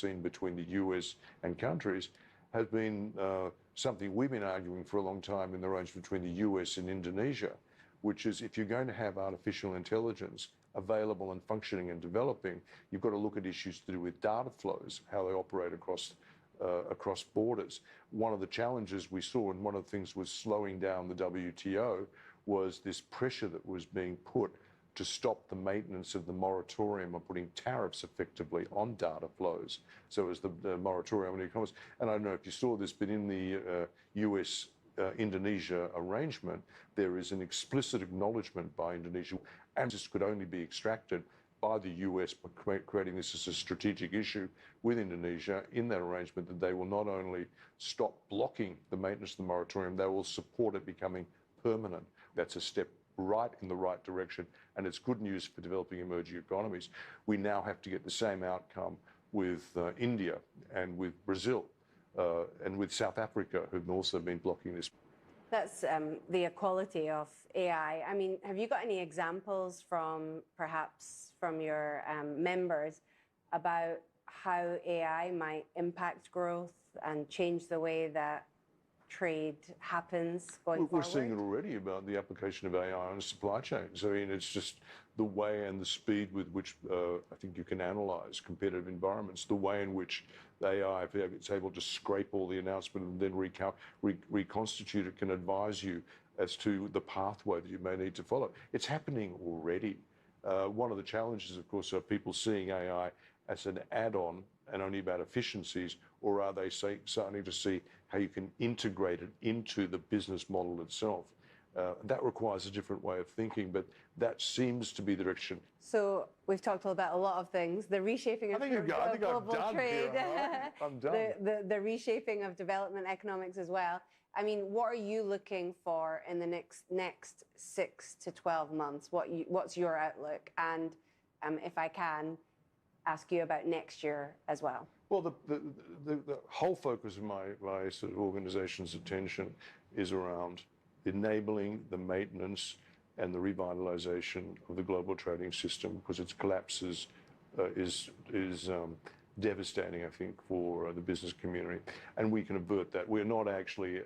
seen between the US and countries has been something we've been arguing for a long time in the arrangement between the US and Indonesia, which is if you're going to have artificial intelligence available and functioning and developing, you've got to look at issues to do with data flows, how they operate across borders. One of the challenges we saw, and one of the things was slowing down the WTO, was this pressure that was being put to stop the maintenance of the moratorium of putting tariffs effectively on data flows. So it was the moratorium on e-commerce. And I don't know if you saw this, but in the US Indonesia arrangement, there is an explicit acknowledgement by Indonesia, and this could only be extracted by the US by creating this as a strategic issue with Indonesia in that arrangement, that they will not only stop blocking the maintenance of the moratorium, they will support it becoming permanent. That's a step right in the right direction, and it's good news for developing emerging economies. We now have to get the same outcome with India and with Brazil and with South Africa, who've also been blocking this. That's the equality of AI. I mean, have you got any examples from perhaps from your members about how AI might impact growth and change the way that trade happens going forward? We're seeing it already about the application of AI on supply chains. I mean, it's just the way and the speed with which I think you can analyze competitive environments, the way in which the AI, if it's able to scrape all the announcement and then reconstitute it, can advise you as to the pathway that you may need to follow. It's happening already. One of the challenges, of course, are people seeing AI as an add-on and only about efficiencies, or are they starting to see how you can integrate it into the business model itself? That requires a different way of thinking, but that seems to be the direction. So we've talked about a lot of things. The reshaping of global trade, I'm done. The reshaping of development economics as well. I mean, what are you looking for in the next 6 to 12 months? What's your outlook? And if I can ask you about next year as well. Well, the whole focus of my sort of organization's attention is around enabling the maintenance and the revitalization of the global trading system, because its collapse is devastating, I think, for the business community. And we can avert that. We're not actually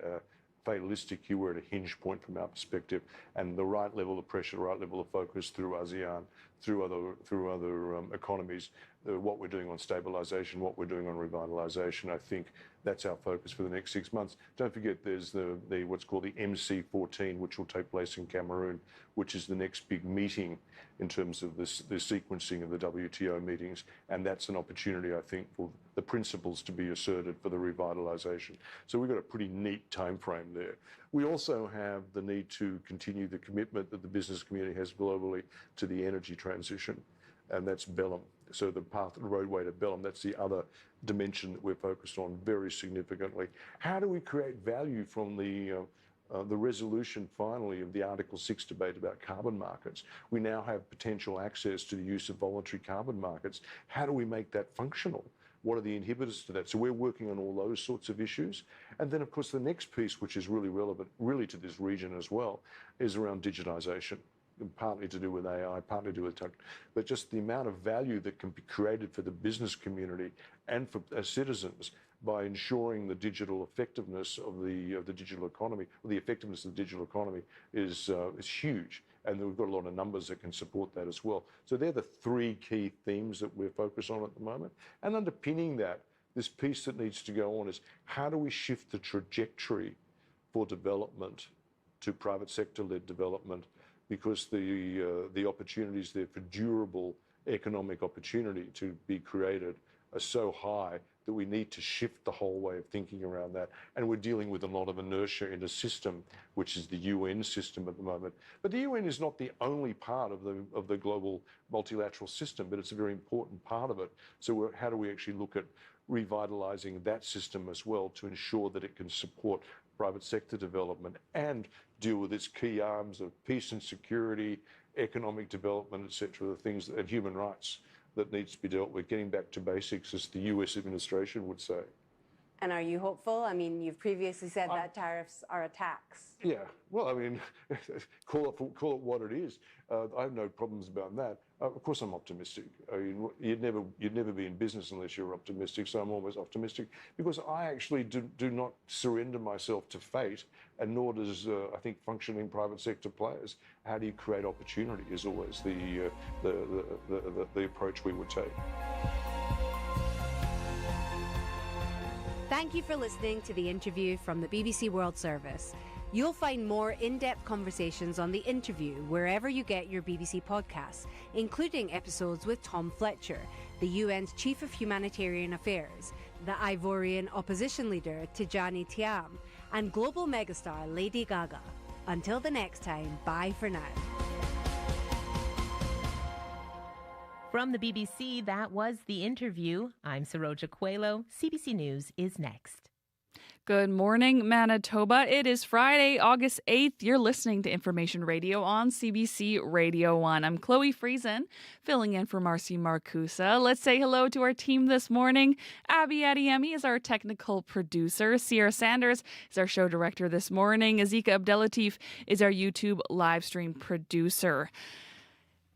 fatalistic here. We're at a hinge point from our perspective, and the right level of pressure, the right level of focus through ASEAN, through other economies, what we're doing on stabilization, what we're doing on revitalization, I think that's our focus for the next 6 months. Don't forget there's the what's called the MC14, which will take place in Cameroon, which is the next big meeting in terms of the sequencing of the WTO meetings, and that's an opportunity, I think, for the principles to be asserted for the revitalization. So we've got a pretty neat time frame there. We also have the need to continue the commitment that the business community has globally to the energy transition, and that's Bellum. So the path, the roadway to Bellum, that's the other dimension that we're focused on very significantly. How do we create value from the resolution finally of the Article 6 debate about carbon markets? We now have potential access to the use of voluntary carbon markets. How do we make that functional? What are the inhibitors to that? So we're working on all those sorts of issues. And then, of course, the next piece, which is really relevant, really to this region as well, is around digitization. Partly to do with AI, partly to do with tech, but just the amount of value that can be created for the business community and for citizens by ensuring the digital effectiveness of the digital economy, or the effectiveness of the digital economy is huge, and we've got a lot of numbers that can support that as well. So they're the three key themes that we're focused on at the moment, and underpinning that, this piece that needs to go on is how do we shift the trajectory for development to private sector-led development, because the opportunities there for durable economic opportunity to be created are so high that we need to shift the whole way of thinking around that. And we're dealing with a lot of inertia in a system, which is the UN system at the moment. But the UN is not the only part of the global multilateral system, but it's a very important part of it. So how do we actually look at revitalizing that system as well to ensure that it can support private sector development and deal with its key arms of peace and security, economic development, etc., the things, and human rights that needs to be dealt with, getting back to basics, as the US administration would say. And are you hopeful? I mean, you've previously said that tariffs are a tax. Yeah, well, I mean, call it what it is. I have no problems about that. Of course, I'm optimistic. I mean, you'd never be in business unless you're optimistic. So I'm always optimistic because I actually do not surrender myself to fate, and nor does I think functioning private sector players. How do you create opportunity is always the approach we would take. Thank you for listening to the interview from the BBC World Service. You'll find more in-depth conversations on The Interview wherever you get your BBC podcasts, including episodes with Tom Fletcher, the UN's Chief of Humanitarian Affairs, the Ivorian opposition leader Tijani Thiam, and global megastar Lady Gaga. Until the next time, bye for now. From the BBC, that was The Interview. I'm Saroja Coelho. CBC News is next. Good morning, Manitoba. It is Friday, August 8th. You're listening to Information Radio on CBC Radio 1. I'm Chloe Friesen, filling in for Marcy Marcusa. Let's say hello to our team this morning. Abby Adiemi is our technical producer. Sierra Sanders is our show director this morning. Azika Abdelatif is our YouTube live stream producer.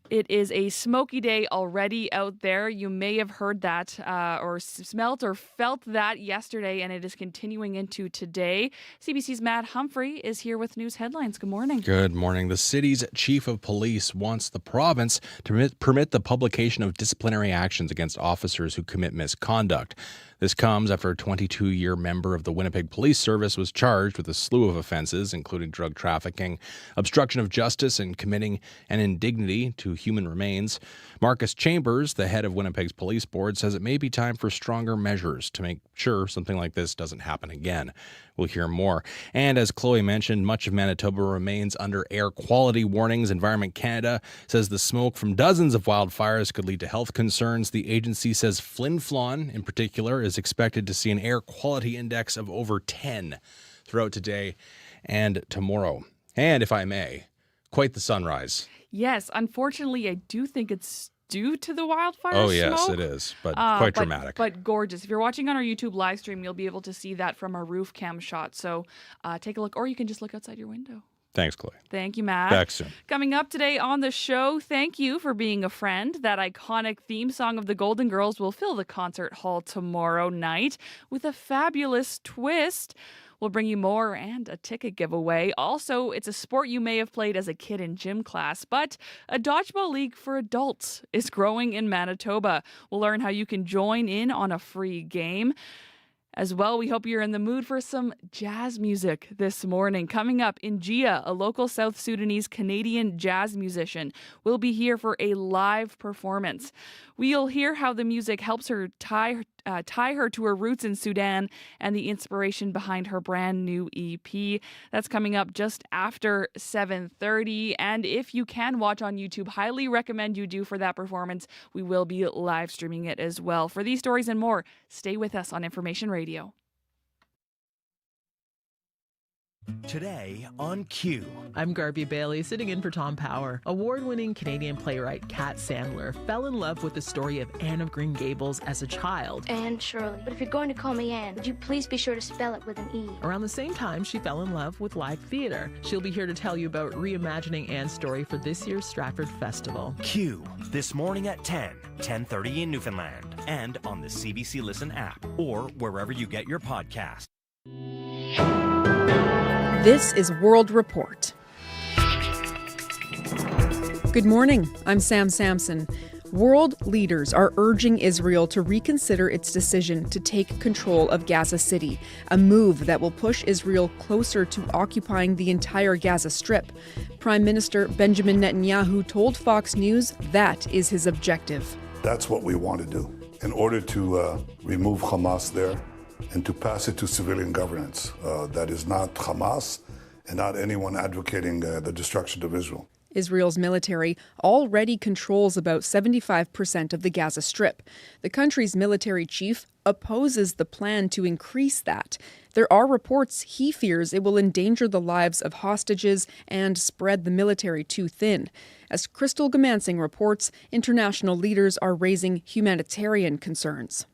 It is a smoky day already out there. You may have heard that or smelt or felt that yesterday, and it is continuing into today. CBC's Matt Humphrey is here with news headlines. Good morning. Good morning. The city's chief of police wants the province to permit the publication of disciplinary actions against officers who commit misconduct. This comes after a 22-year member of the Winnipeg Police Service was charged with a slew of offenses, including drug trafficking, obstruction of justice, and committing an indignity to human remains. Marcus Chambers, the head of Winnipeg's police board, says it may be time for stronger measures to make sure something like this doesn't happen again. We'll hear more. And as Chloe mentioned, much of Manitoba remains under air quality warnings. Environment Canada says the smoke from dozens of wildfires could lead to health concerns. The agency says Flin Flon, in particular, is expected to see an air quality index of over 10 throughout today and tomorrow. And if I may, quite the sunrise. Yes, unfortunately, I do think it's due to the wildfire Oh, yes, smoke. it is, but quite dramatic. But gorgeous. If you're watching on our YouTube live stream, you'll be able to see that from our roof cam shot. So take a look, or you can just look outside your window. Thanks, Chloe. Thank you, Matt. Back soon. Coming up today on the show, thank you for being a friend. That iconic theme song of the Golden Girls will fill the concert hall tomorrow night with a fabulous twist. We'll bring you more and a ticket giveaway. Also, it's a sport you may have played as a kid in gym class, but a dodgeball league for adults is growing in Manitoba. We'll learn how you can join in on a free game. As well, we hope you're in the mood for some jazz music this morning. Coming up, Inia, a local South Sudanese Canadian jazz musician, will be here for a live performance. We'll hear how the music helps her tie her to her roots in Sudan and the inspiration behind her brand new EP. That's coming up just after 7:30. And if you can watch on YouTube, highly recommend you do for that performance. We will be live streaming it as well. For these stories and more, stay with us on Information Radio. Today on Q. I'm Garby Bailey, sitting in for Tom Power. Award-winning Canadian playwright Kat Sandler fell in love with the story of Anne of Green Gables as a child. Anne Shirley. But if you're going to call me Anne, would you please be sure to spell it with an E? Around the same time, she fell in love with live theater. She'll be here to tell you about reimagining Anne's story for this year's Stratford Festival. Q. This morning at 10:30 in Newfoundland, and on the CBC Listen app, or wherever you get your podcast. This is World Report. Good morning, I'm Sam Sampson. World leaders are urging Israel to reconsider its decision to take control of Gaza City, a move that will push Israel closer to occupying the entire Gaza Strip. Prime Minister Benjamin Netanyahu told Fox News that is his objective. That's what we want to do in order to remove Hamas there and to pass it to civilian governance. That is not Hamas and not anyone advocating the destruction of Israel. Israel's military already controls about 75% of the Gaza Strip. The country's military chief opposes the plan to increase that. There are reports he fears it will endanger the lives of hostages and spread the military too thin. As Crystal Gamansing reports, international leaders are raising humanitarian concerns.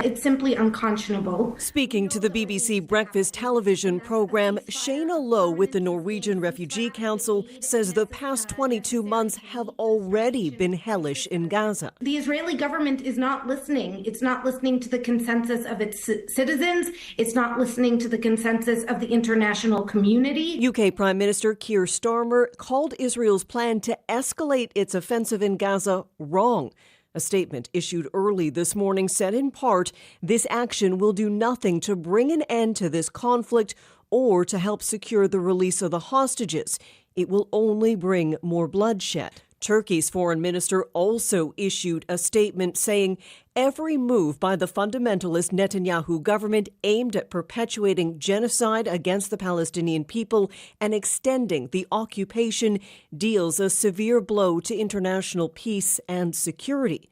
It's simply unconscionable. Speaking to the BBC breakfast television program, Shayna Lowe with the Norwegian Refugee Council says the past 22 months have already been hellish in Gaza. The Israeli government is not listening. It's not listening to the consensus of its citizens. It's not listening to the consensus of the international community. UK Prime Minister Keir Starmer called Israel's plan to escalate its offensive in Gaza wrong. A statement issued early this morning said in part, this action will do nothing to bring an end to this conflict or to help secure the release of the hostages. It will only bring more bloodshed. Turkey's foreign minister also issued a statement saying every move by the fundamentalist Netanyahu government aimed at perpetuating genocide against the Palestinian people and extending the occupation deals a severe blow to international peace and security.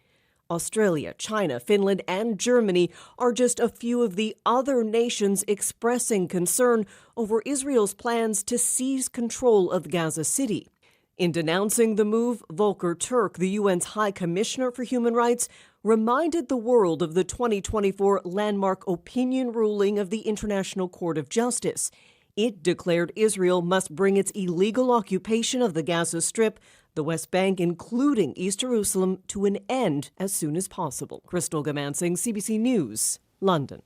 Australia, China, Finland, and Germany are just a few of the other nations expressing concern over Israel's plans to seize control of Gaza City. In denouncing the move, Volker Turk, the UN's High Commissioner for Human Rights, reminded the world of the 2024 landmark opinion ruling of the International Court of Justice. It declared Israel must bring its illegal occupation of the Gaza Strip, the West Bank, including East Jerusalem, to an end as soon as possible. Crystal Gamansing, CBC News, London.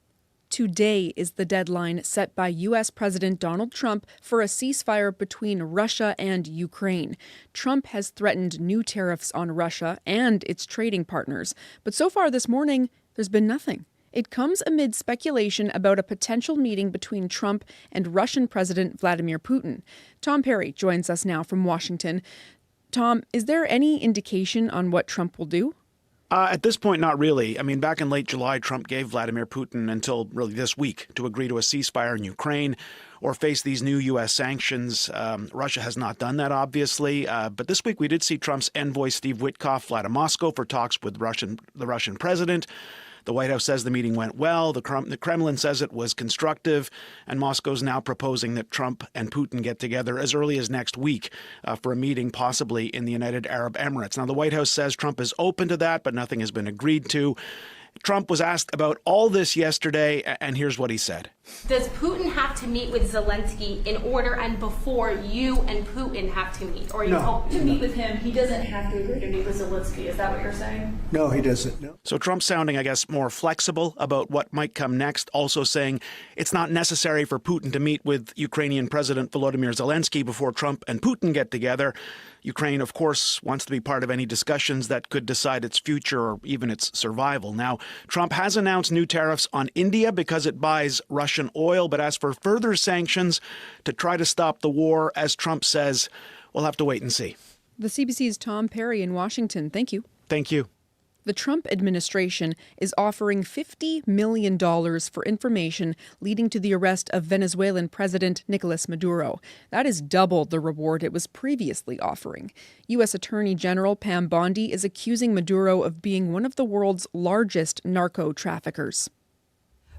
Today is the deadline set by U.S. President Donald Trump for a ceasefire between Russia and Ukraine. Trump has threatened new tariffs on Russia and its trading partners. But so far this morning, there's been nothing. It comes amid speculation about a potential meeting between Trump and Russian President Vladimir Putin. Tom Perry joins us now from Washington. Tom, is there any indication on what Trump will do? At this point, not really. I mean, back in late July, Trump gave Vladimir Putin until really this week to agree to a ceasefire in Ukraine or face these new U.S. sanctions. Russia has not done that, obviously. But this week, we did see Trump's envoy, Steve Witkoff, fly to Moscow for talks with the Russian president. The White House says the meeting went well. The Kremlin says it was constructive. And Moscow's now proposing that Trump and Putin get together as early as next week for a meeting possibly in the United Arab Emirates. Now, the White House says Trump is open to that, but nothing has been agreed to. Trump was asked about all this yesterday, and here's what he said. Does Putin have to meet with Zelensky in order and before you and Putin have to meet? Or you hope to meet with him, he doesn't have to agree to meet with Zelensky. Is that what you're saying? No, he doesn't. No. So Trump's sounding, I guess, more flexible about what might come next, also saying it's not necessary for Putin to meet with Ukrainian President Volodymyr Zelensky before Trump and Putin get together. Ukraine, of course, wants to be part of any discussions that could decide its future or even its survival. Now, Trump has announced new tariffs on India because it buys Russian oil, but as for further sanctions to try to stop the war, as Trump says, we'll have to wait and see. The CBC's Tom Perry in Washington. Thank you. Thank you. The Trump administration is offering $50 million for information leading to the arrest of Venezuelan President Nicolas Maduro. That is double the reward it was previously offering. U.S. Attorney General Pam Bondi is accusing Maduro of being one of the world's largest narco traffickers.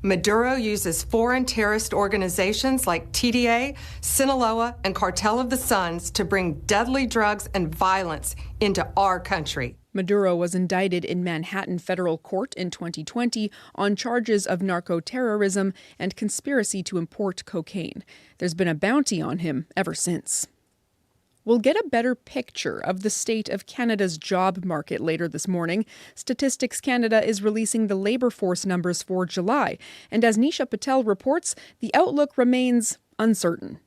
Maduro uses foreign terrorist organizations like TDA, Sinaloa, and Cartel of the Suns to bring deadly drugs and violence into our country. Maduro was indicted in Manhattan federal court in 2020 on charges of narco-terrorism and conspiracy to import cocaine. There's been a bounty on him ever since. We'll get a better picture of the state of Canada's job market later this morning. Statistics Canada is releasing the labour force numbers for July. And as Nisha Patel reports, the outlook remains uncertain.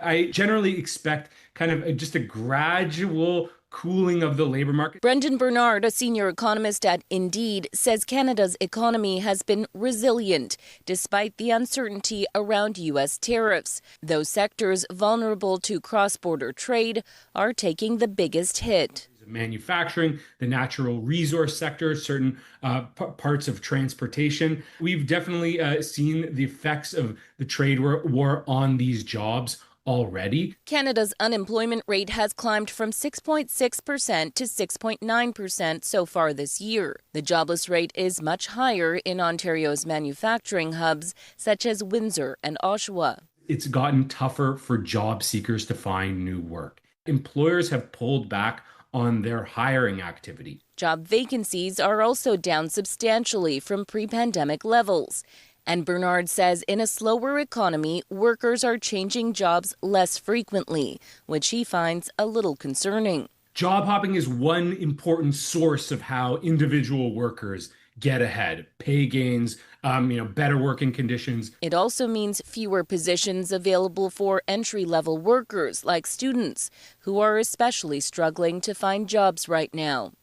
I generally expect kind of just a gradual cooling of the labor market. Brendan Bernard, a senior economist at Indeed, says Canada's economy has been resilient despite the uncertainty around U.S. tariffs. Those sectors vulnerable to cross-border trade are taking the biggest hit. Manufacturing, the natural resource sector, certain parts of transportation. We've definitely seen the effects of the trade war on these jobs already. Canada's unemployment rate has climbed from 6.6% to 6.9% so far this year. The jobless rate is much higher in Ontario's manufacturing hubs, such as Windsor and Oshawa. It's gotten tougher for job seekers to find new work. Employers have pulled back on their hiring activity. Job vacancies are also down substantially from pre-pandemic levels. And Bernard says in a slower economy, workers are changing jobs less frequently, which he finds a little concerning. Job hopping is one important source of how individual workers get ahead. Pay gains, better working conditions. It also means fewer positions available for entry-level workers like students, who are especially struggling to find jobs right now.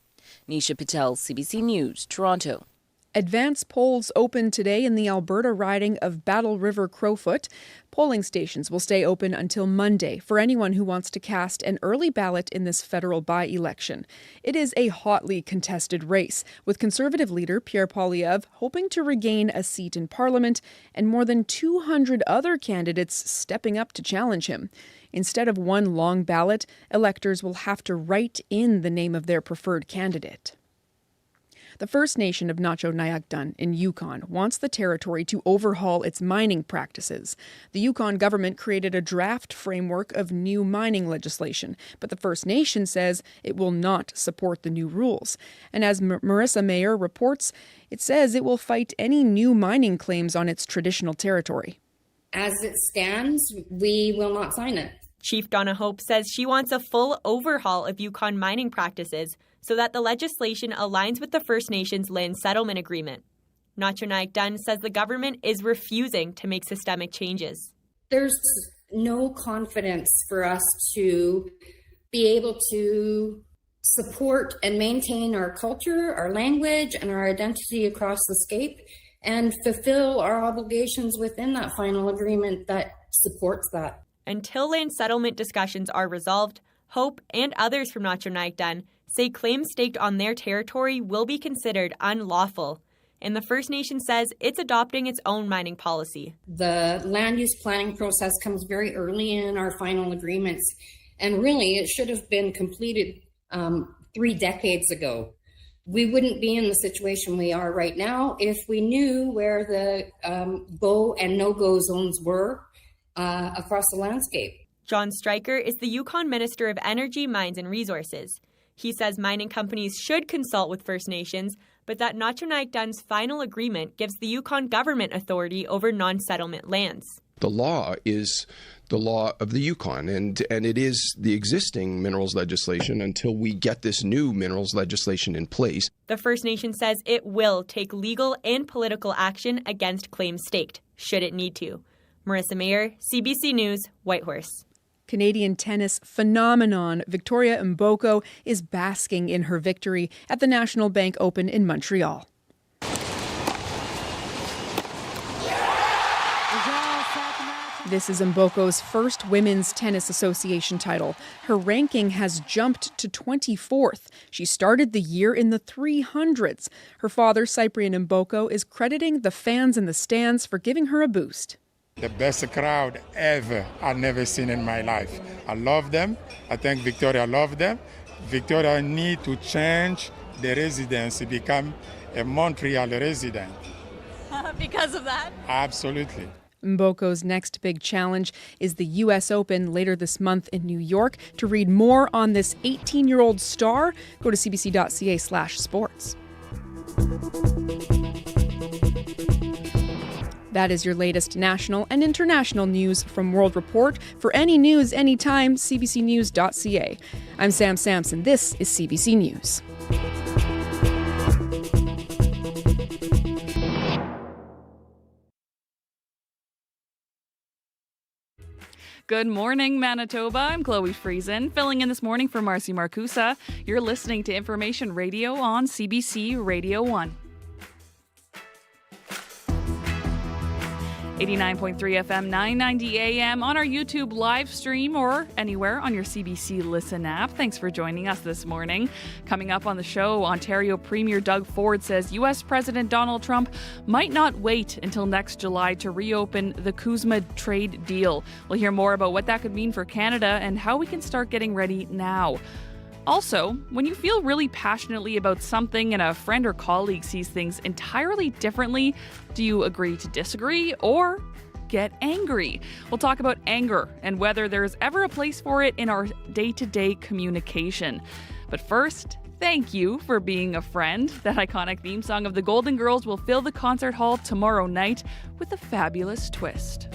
Nisha Patel, CBC News, Toronto. Advance polls open today in the Alberta riding of Battle River Crowfoot. Polling stations will stay open until Monday for anyone who wants to cast an early ballot in this federal by-election. It is a hotly contested race, with Conservative leader Pierre Poilievre hoping to regain a seat in Parliament and more than 200 other candidates stepping up to challenge him. Instead of one long ballot, electors will have to write in the name of their preferred candidate. The First Nation of Nacho-Nayakdun in Yukon wants the territory to overhaul its mining practices. The Yukon government created a draft framework of new mining legislation, but the First Nation says it will not support the new rules. And as Marissa Mayer reports, it says it will fight any new mining claims on its traditional territory. As it stands, we will not sign it. Chief Donna Hope says she wants a full overhaul of Yukon mining practices so that the legislation aligns with the First Nations land settlement agreement. Nacho-Nayakdun says the government is refusing to make systemic changes. There's no confidence for us to be able to support and maintain our culture, our language, and our identity across the scape, and fulfill our obligations within that final agreement that supports that. Until land settlement discussions are resolved, Hope and others from Nacho-Nayakdun say claims staked on their territory will be considered unlawful. And the First Nation says it's adopting its own mining policy. The land use planning process comes very early in our final agreements. And really, it should have been completed 3 decades ago. We wouldn't be in the situation we are right now if we knew where the go and no-go zones were across the landscape. John Stryker is the Yukon Minister of Energy, Mines and Resources. He says mining companies should consult with First Nations, but that Nacho-Nayakdun's final agreement gives the Yukon government authority over non-settlement lands. The law is the law of the Yukon, and it is the existing minerals legislation until we get this new minerals legislation in place. The First Nation says it will take legal and political action against claims staked, should it need to. Marissa Mayer, CBC News, Whitehorse. Canadian tennis phenomenon Victoria Emboko is basking in her victory at the National Bank Open in Montreal. This is Mboko's first Women's Tennis Association title. Her ranking has jumped to 24th. She started the year in the 300s. Her father, Cyprian Emboko, is crediting the fans in the stands for giving her a boost. The best crowd ever I've never seen in my life. I love them. I think Victoria loved them. Victoria need to change the residency, become a Montreal resident. Because of that? Absolutely. Mboko's next big challenge is the U.S. Open later this month in New York. To read more on this 18-year-old star, go to cbc.ca/sports. That is your latest national and international news from World Report. For any news, anytime, cbcnews.ca. I'm Sam Sampson. This is CBC News. Good morning, Manitoba. I'm Chloe Friesen, filling in this morning for Marcy Marcusa. You're listening to Information Radio on CBC Radio 1. 89.3 FM, 990 AM on our YouTube live stream or anywhere on your CBC Listen app. Thanks for joining us this morning. Coming up on the show, Ontario Premier Doug Ford says U.S. President Donald Trump might not wait until next July to reopen the CUSMA trade deal. We'll hear more about what that could mean for Canada and how we can start getting ready now. Also, when you feel really passionately about something and a friend or colleague sees things entirely differently, do you agree to disagree or get angry? We'll talk about anger and whether there's ever a place for it in our day-to-day communication. But first, thank you for being a friend. That iconic theme song of the Golden Girls will fill the concert hall tomorrow night with a fabulous twist.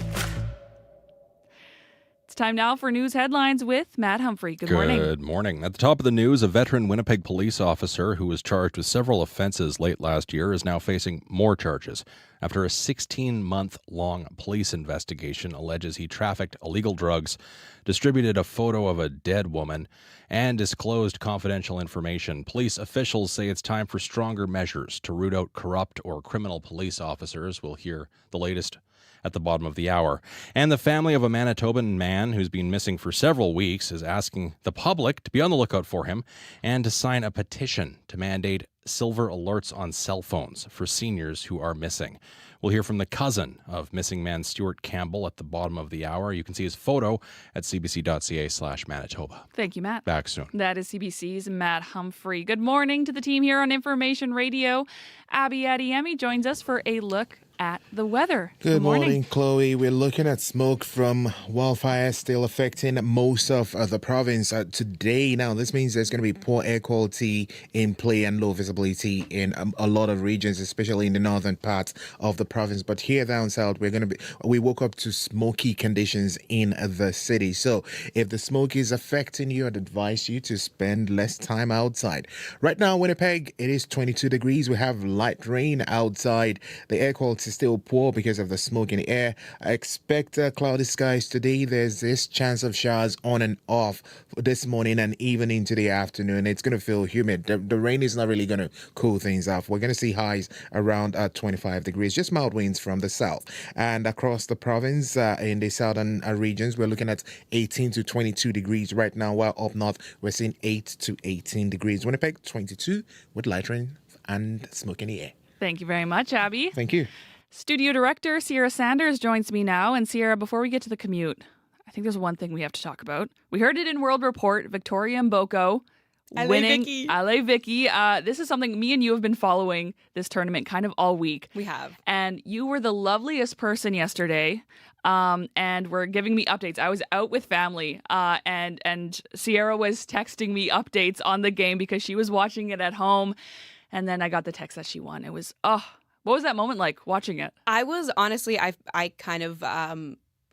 It's time now for news headlines with Matt Humphrey. Good morning. Good morning. At the top of the news, a veteran Winnipeg police officer who was charged with several offenses late last year is now facing more charges after a 16-month-long police investigation alleges he trafficked illegal drugs, distributed a photo of a dead woman, and disclosed confidential information. Police officials say it's time for stronger measures to root out corrupt or criminal police officers. We'll hear the latest at the bottom of the hour. And the family of a Manitoban man who's been missing for several weeks is asking the public to be on the lookout for him and to sign a petition to mandate silver alerts on cell phones for seniors who are missing. We'll hear from the cousin of missing man Stuart Campbell at the bottom of the hour. You can see his photo at cbc.ca/Manitoba. Thank you, Matt. Back soon. That is CBC's Matt Humphrey. Good morning to the team here on Information Radio. Abby Adiemi joins us for a look at the weather. Good morning, Chloe. We're looking at smoke from wildfires still affecting most of the province today. Now, this means there's going to be poor air quality in play and low visibility in a lot of regions, especially in the northern parts of the province. But here down south, we woke up to smoky conditions in the city. So if the smoke is affecting you, I'd advise you to spend less time outside. Right now, Winnipeg, it is 22 degrees. We have light rain outside. The air quality is still poor because of the smoke in the air. I expect cloudy skies today. There's this chance of showers on and off this morning and even into the afternoon. It's going to feel humid. The rain is not really going to cool things off. We're going to see highs around 25 degrees, just mild winds from the south. And across the province, in the southern regions, we're looking at 18 to 22 degrees right now, while up north, we're seeing 8 to 18 degrees. Winnipeg, 22 with light rain and smoke in the air. Thank you very much, Abby. Thank you. Studio director Sierra Sanders joins me now. And Sierra, before we get to the commute, I think there's one thing we have to talk about. We heard it in World Report, Victoria Emboko winning LA Vicky. This is something me and you have been following this tournament kind of all week. We have. And you were the loveliest person yesterday. And were giving me updates. I was out with family, and Sierra was texting me updates on the game because she was watching it at home. And then I got the text that she won. It was, what was that moment like watching it? I was honestly, I kind of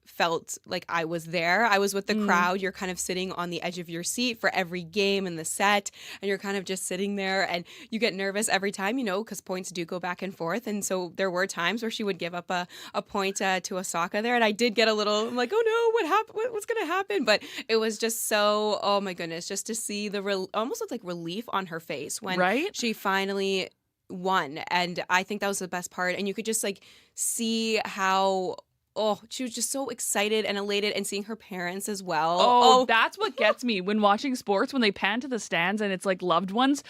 felt like I was there. I was with the crowd. You're kind of sitting on the edge of your seat for every game in the set, and you're kind of just sitting there, and you get nervous every time, because points do go back and forth. And so there were times where she would give up a point to Osaka there, and I did get a little, I'm like, oh no, what happened? What's going to happen? But it was just so, oh my goodness, just to see the almost looked like relief on her face when she finally won. And I think that was the best part. And you could just see how she was just so excited and elated, and seeing her parents as well. Oh, that's what gets me when watching sports, when they pan to the stands and it's like loved ones.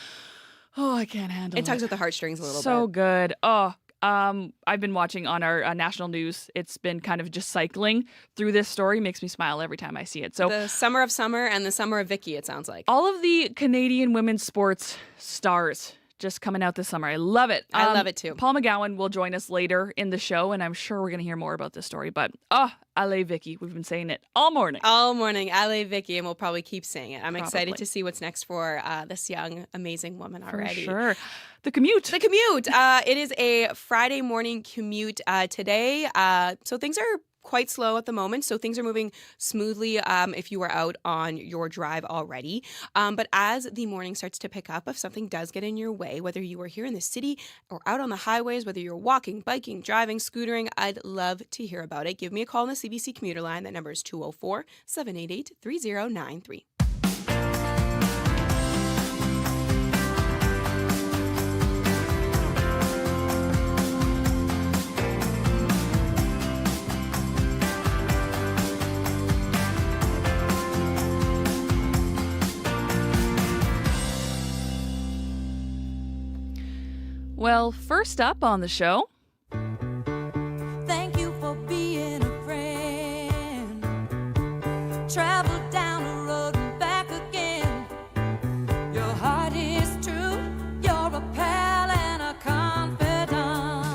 Oh, I can't handle it. It tugs at the heartstrings a little bit. So good. I've been watching on our national news. It's been kind of just cycling through this story. Makes me smile every time I see it. So the summer of summer and the summer of Vicky, it sounds like. All of the Canadian women's sports stars just coming out this summer. I love it. I love it too. Paul McGowan will join us later in the show, and I'm sure we're going to hear more about this story. But, LA Vicky, we've been saying it all morning. All morning, LA Vicky, and we'll probably keep saying it. I'm excited to see what's next for this young, amazing woman already. For sure. The commute. It is a Friday morning commute today. So things are quite slow at the moment, so things are moving smoothly if you are out on your drive already. But as the morning starts to pick up, if something does get in your way, whether you are here in the city or out on the highways, whether you're walking, biking, driving, scootering, I'd love to hear about it. Give me a call on the CBC commuter line. That number is 204-788-3093. Well, first up on the show. Thank you for being a friend. Travel down the road and back again. Your heart is true. You're a pal and a confidant.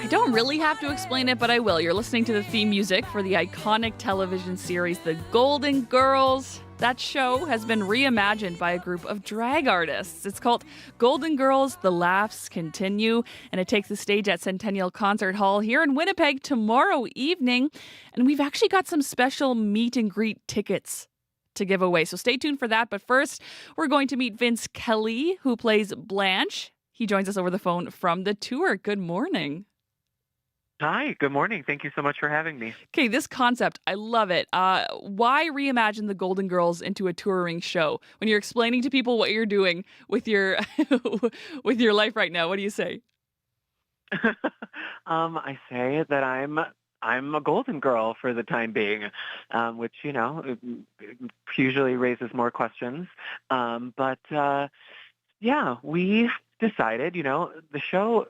I don't really have to explain it, but I will. You're listening to the theme music for the iconic television series, The Golden Girls. That show has been reimagined by a group of drag artists. It's called Golden Girls, The Laughs Continue, and it takes the stage at Centennial Concert Hall here in Winnipeg tomorrow evening. And we've actually got some special meet and greet tickets to give away, so stay tuned for that. But first, we're going to meet Vince Kelly, who plays Blanche. He joins us over the phone from the tour. Good morning. Hi, good morning. Thank you so much for having me. Okay, this concept, I love it. Why reimagine the Golden Girls into a touring show? When you're explaining to people what you're doing with your with your life right now, what do you say? I say that I'm a golden girl for the time being, which, usually raises more questions. But we decided, the show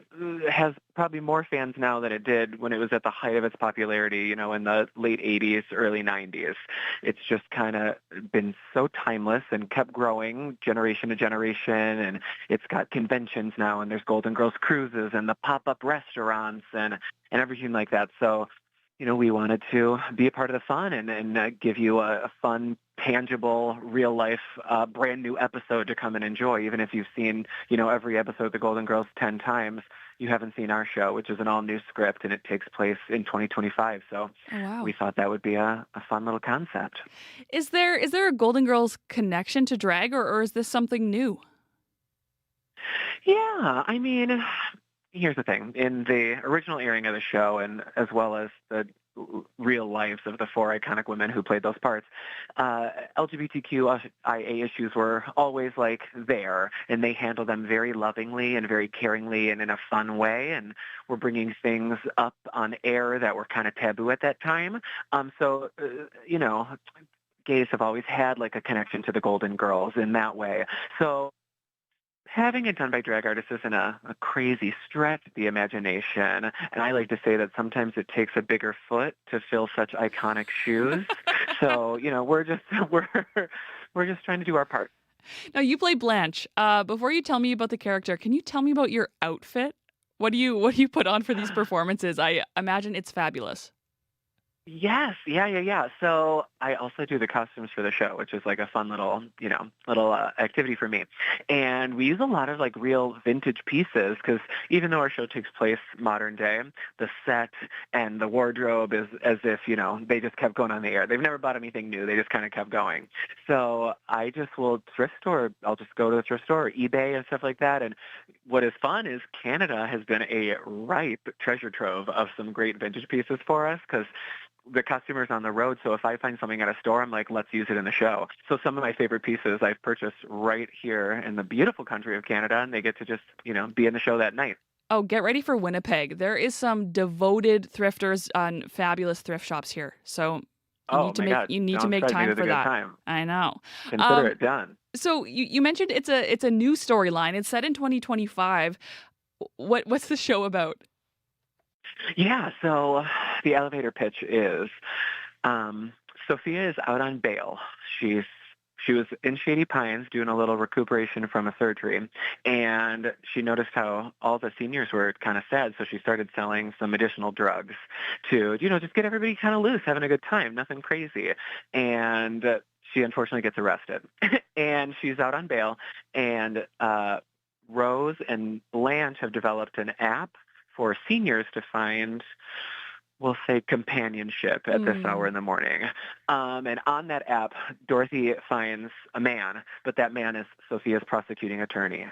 has probably more fans now than it did when it was at the height of its popularity, in the late 80s, early 90s. It's just kind of been so timeless and kept growing generation to generation. And it's got conventions now, and there's Golden Girls cruises and the pop-up restaurants and everything like that. So, we wanted to be a part of the fun and give you a fun, tangible, real-life, brand new episode to come and enjoy. Even if you've seen, every episode of The Golden Girls 10 times, you haven't seen our show, which is an all-new script, and it takes place in 2025. So we thought that would be a fun little concept. Is there a Golden Girls connection to drag, or is this something new? Yeah, I mean, here's the thing. In the original airing of the show, and as well as the real lives of the four iconic women who played those parts, LGBTQIA issues were always there, and they handle them very lovingly and very caringly and in a fun way, and we're bringing things up on air that were kind of taboo at that time. Gays have always had a connection to the Golden Girls in that way. So having it done by drag artists isn't a crazy stretch of the imagination. And I like to say that sometimes it takes a bigger foot to fill such iconic shoes. So, we're just trying to do our part. Now, you play Blanche. Before you tell me about the character, can you tell me about your outfit? What do you put on for these performances? I imagine it's fabulous. Yes, yeah. So I also do the costumes for the show, which is a fun little activity for me. And we use a lot of real vintage pieces because even though our show takes place modern day, the set and the wardrobe is as if, they just kept going on the air. They've never bought anything new. They just kind of kept going. So I just will thrift store. I'll just go to the thrift store or eBay and stuff like that. And what is fun is Canada has been a ripe treasure trove of some great vintage pieces for us because the customer's on the road, so if I find something at a store, I'm like, let's use it in the show. So some of my favorite pieces I've purchased right here in the beautiful country of Canada, and they get to just, be in the show that night. Oh, get ready for Winnipeg. There is some devoted thrifters on fabulous thrift shops here. So you need to make time for that. Time. I know. Consider it done. So you mentioned it's a new storyline. It's set in 2025. What's the show about? Yeah, so the elevator pitch is Sophia is out on bail. She was in Shady Pines doing a little recuperation from a surgery, and she noticed how all the seniors were kind of sad, so she started selling some additional drugs to, just get everybody kind of loose, having a good time, nothing crazy. And she unfortunately gets arrested, and she's out on bail, and Rose and Blanche have developed an app for seniors to find, we'll say, companionship at this hour in the morning. And on that app, Dorothy finds a man, but that man is Sophia's prosecuting attorney.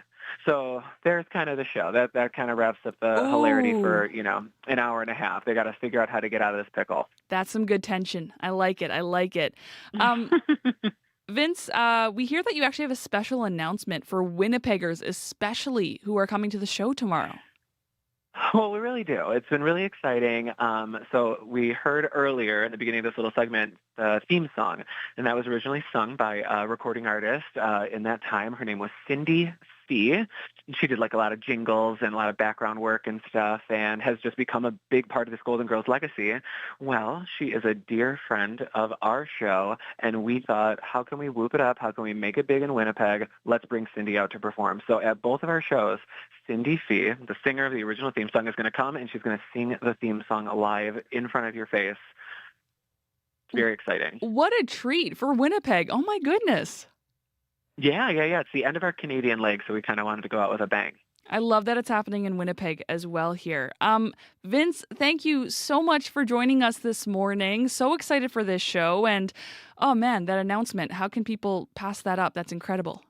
So there's kind of the show. That kind of wraps up the hilarity for, an hour and a half. They got to figure out how to get out of this pickle. That's some good tension. I like it. Vince, we hear that you actually have a special announcement for Winnipeggers, especially who are coming to the show tomorrow. Well, we really do. It's been really exciting. So we heard earlier in the beginning of this little segment the theme song, and that was originally sung by a recording artist in that time. Her name was Cindy C. And she did a lot of jingles and a lot of background work and stuff, and has just become a big part of this Golden Girls legacy. Well, she is a dear friend of our show, and we thought, how can we whoop it up? How can we make it big in Winnipeg? Let's bring Cindy out to perform. So at both of our shows, Cindy Fee, the singer of the original theme song, is going to come, and she's going to sing the theme song live in front of your face. very exciting. What a treat for Winnipeg. Oh my goodness. Yeah. It's the end of our Canadian leg, so we kind of wanted to go out with a bang. I love that it's happening in Winnipeg as well here. Vince, thank you so much for joining us this morning. So excited for this show. And, oh man, that announcement. How can people pass that up? That's incredible.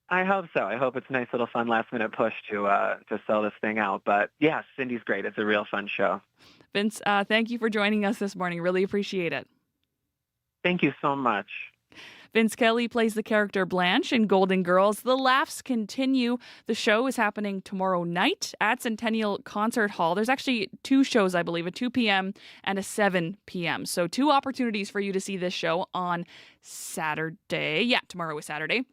I hope so. I hope it's a nice little fun last-minute push to sell this thing out. But, yeah, Cindy's great. It's a real fun show. Vince, thank you for joining us this morning. Really appreciate it. Thank you so much. Vince Kelly plays the character Blanche in Golden Girls. The laughs continue. The show is happening tomorrow night at Centennial Concert Hall. There's actually 2 shows, I believe, a 2 p.m. and a 7 p.m. So 2 opportunities for you to see this show on Saturday. Yeah, tomorrow is Saturday.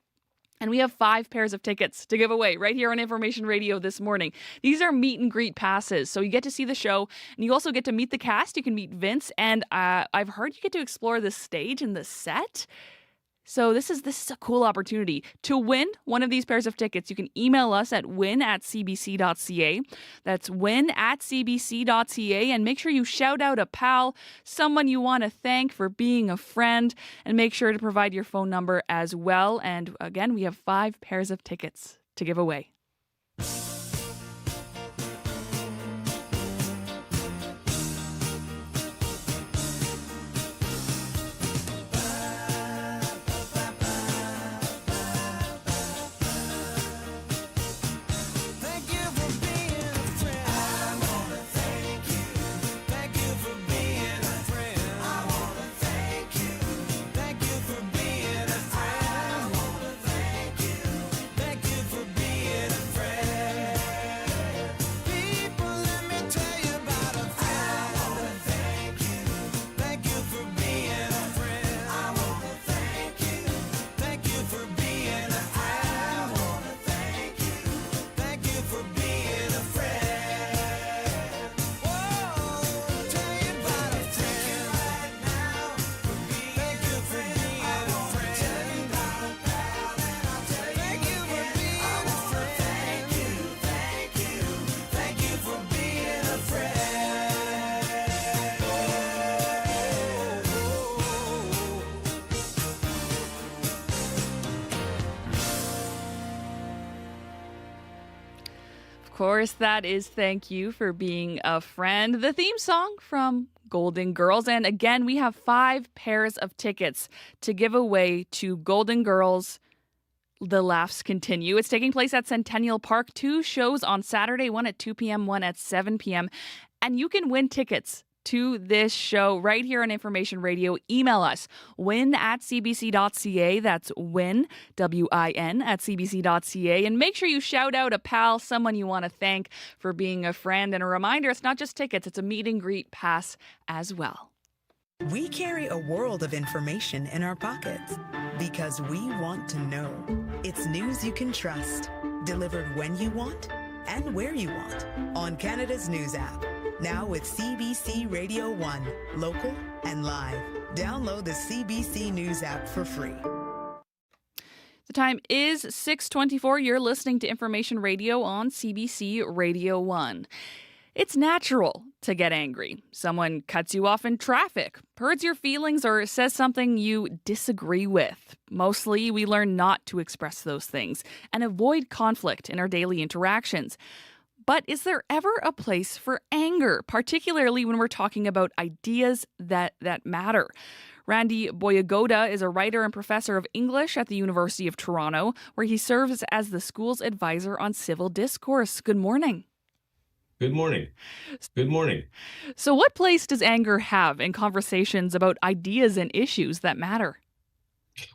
And we have 5 pairs of tickets to give away right here on Information Radio this morning. These are meet and greet passes. So you get to see the show and you also get to meet the cast. You can meet Vince. And I've heard you get to explore the stage and the set. So this is a cool opportunity. To win one of these pairs of tickets, you can email us at win@cbc.ca. That's win@cbc.ca. And make sure you shout out a pal, someone you want to thank for being a friend. And make sure to provide your phone number as well. And again, we have 5 pairs of tickets to give away. Of course, that is Thank You for Being a Friend, the theme song from Golden Girls. And again, we have 5 pairs of tickets to give away to Golden Girls. The laughs continue. It's taking place at Centennial Park. 2 shows on Saturday, one at 2 p.m., one at 7 p.m. And you can win tickets to this show right here on Information Radio. Email us, win@cbc.ca. That's win, W-I-N, @cbc.ca. And make sure you shout out a pal, someone you want to thank for being a friend. And a reminder, it's not just tickets, it's a meet and greet pass as well. We carry a world of information in our pockets because we want to know. It's news you can trust, delivered when you want and where you want on Canada's News app. Now with CBC Radio 1, local and live. Download the CBC News app for free. The time is 6:24. You're listening to Information Radio on CBC Radio 1. It's natural to get angry. Someone cuts you off in traffic, hurts your feelings, or says something you disagree with. Mostly, we learn not to express those things and avoid conflict in our daily interactions. But is there ever a place for anger, particularly when we're talking about ideas that matter? Randy Boyagoda is a writer and professor of English at the University of Toronto, where he serves as the school's advisor on civil discourse. Good morning. Good morning. Good morning. So what place does anger have in conversations about ideas and issues that matter?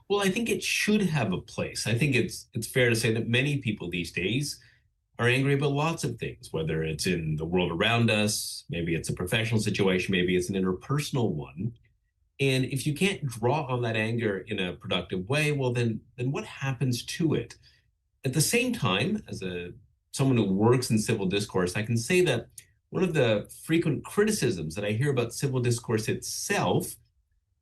Well, I think it should have a place. I think it's fair to say that many people these days are angry about lots of things, whether it's in the world around us, maybe it's a professional situation, maybe it's an interpersonal one. And if you can't draw on that anger in a productive way, well, then what happens to it? At the same time, as someone who works in civil discourse, I can say that one of the frequent criticisms that I hear about civil discourse itself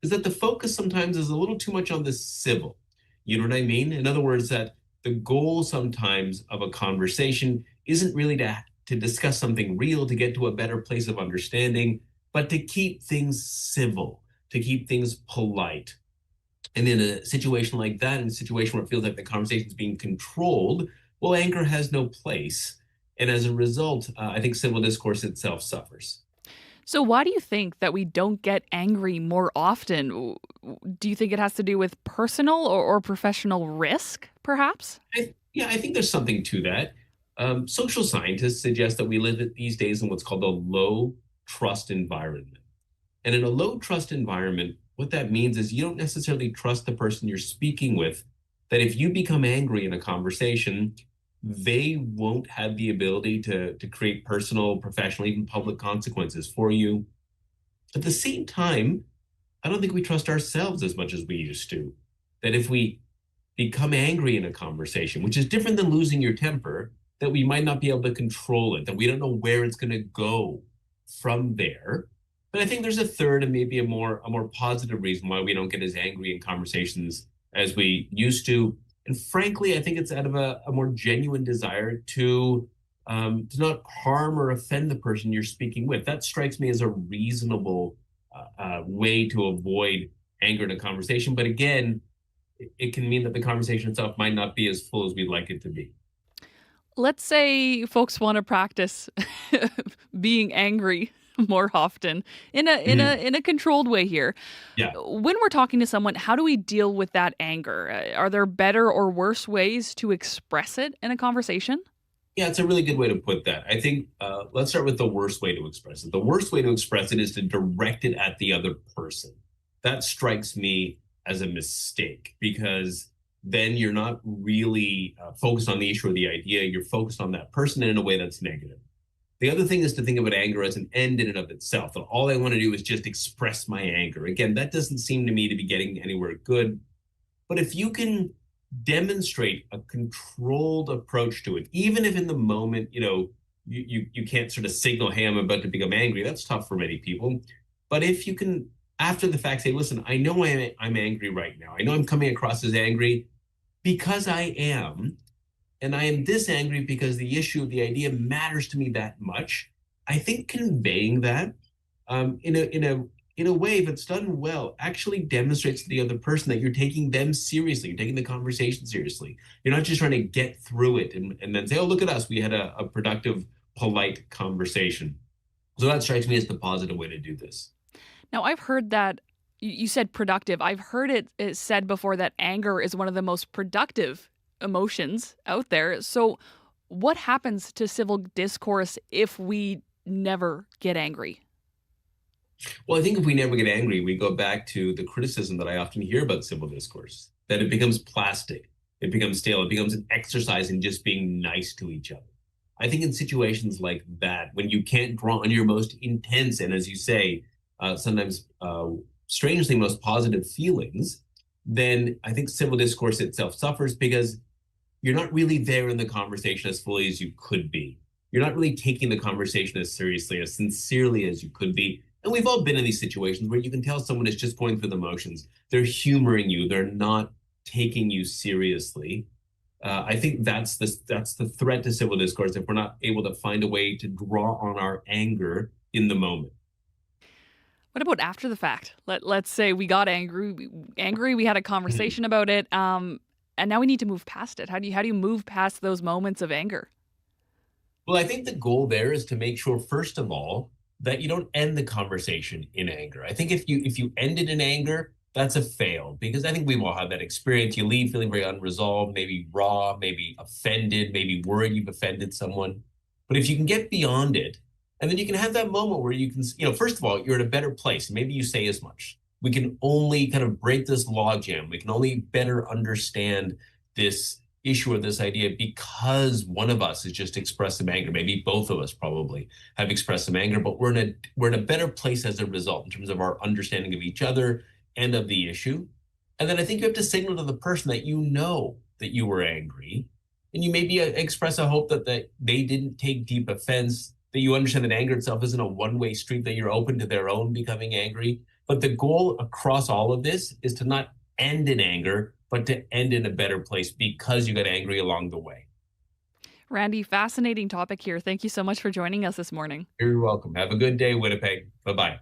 is that the focus sometimes is a little too much on the civil. You know what I mean? In other words, that the goal sometimes of a conversation isn't really to discuss something real, to get to a better place of understanding, but to keep things civil, to keep things polite. And in a situation like that, in a situation where it feels like the conversation is being controlled, well, anger has no place. And as a result, I think civil discourse itself suffers. So why do you think that we don't get angry more often? Do you think it has to do with personal or professional risk, perhaps? I think there's something to that. Social scientists suggest that we live these days in what's called a low trust environment. And in a low trust environment, what that means is you don't necessarily trust the person you're speaking with, that if you become angry in a conversation, they won't have the ability to create personal, professional, even public consequences for you. At the same time, I don't think we trust ourselves as much as we used to. That if we become angry in a conversation, which is different than losing your temper, that we might not be able to control it, that we don't know where it's going to go from there. But I think there's a third and maybe a more positive reason why we don't get as angry in conversations as we used to. And frankly, I think it's out of a more genuine desire to not harm or offend the person you're speaking with. That strikes me as a reasonable way to avoid anger in a conversation. But again, it can mean that the conversation itself might not be as full as we'd like it to be. Let's say folks want to practice being angry more often in a controlled way here. Yeah. When we're talking to someone, how do we deal with that anger? Are there better or worse ways to express it in a conversation? Yeah, it's a really good way to put that. I think let's start with the worst way to express it. The worst way to express it is to direct it at the other person. That strikes me as a mistake, because then you're not really focused on the issue or the idea. You're focused on that person in a way that's negative. The other thing is to think about anger as an end in and of itself. That all I want to do is just express my anger. Again, that doesn't seem to me to be getting anywhere good. But if you can demonstrate a controlled approach to it, even if in the moment, you can't sort of signal, hey, I'm about to become angry. That's tough for many people. But if you can, after the fact, say, listen, I know I'm angry right now. I know I'm coming across as angry because I am. And I am this angry because the issue, the idea matters to me that much. I think conveying that in a way, if it's done well, actually demonstrates to the other person that you're taking them seriously. You're taking the conversation seriously. You're not just trying to get through it and then say, oh, look at us. We had a productive, polite conversation. So that strikes me as the positive way to do this. Now, I've heard that you said productive. I've heard it said before that anger is one of the most productive emotions out there. So what happens to civil discourse if we never get angry? Well, I think if we never get angry, we go back to the criticism that I often hear about civil discourse, that it becomes plastic, it becomes stale, it becomes an exercise in just being nice to each other. I think in situations like that, when you can't draw on your most intense and, as you say, sometimes strangely most positive feelings, then I think civil discourse itself suffers, because you're not really there in the conversation as fully as you could be. You're not really taking the conversation as seriously, as sincerely as you could be. And we've all been in these situations where you can tell someone is just going through the motions. They're humoring you. They're not taking you seriously. I think that's the threat to civil discourse, if we're not able to find a way to draw on our anger in the moment. What about after the fact? Let's say we got angry, we had a conversation about it, and now we need to move past it. How do you move past those moments of anger? Well, I think the goal there is to make sure, first of all, that you don't end the conversation in anger. I think if you end it in anger, that's a fail, because I think we've all had that experience. You leave feeling very unresolved, maybe raw, maybe offended, maybe worried you've offended someone. But if you can get beyond it, and then you can have that moment where you can, first of all, you're in a better place. Maybe you say as much. We can only kind of break this logjam. We can only better understand this issue or this idea because one of us has just expressed some anger. Maybe both of us probably have expressed some anger, but we're in a better place as a result in terms of our understanding of each other and of the issue. And then I think you have to signal to the person that you know that you were angry, and you maybe express a hope that they didn't take deep offense, that you understand that anger itself isn't a one-way street, that you're open to their own becoming angry. But the goal across all of this is to not end in anger, but to end in a better place because you got angry along the way. Randy, fascinating topic here. Thank you so much for joining us this morning. You're welcome. Have a good day, Winnipeg. Bye-bye.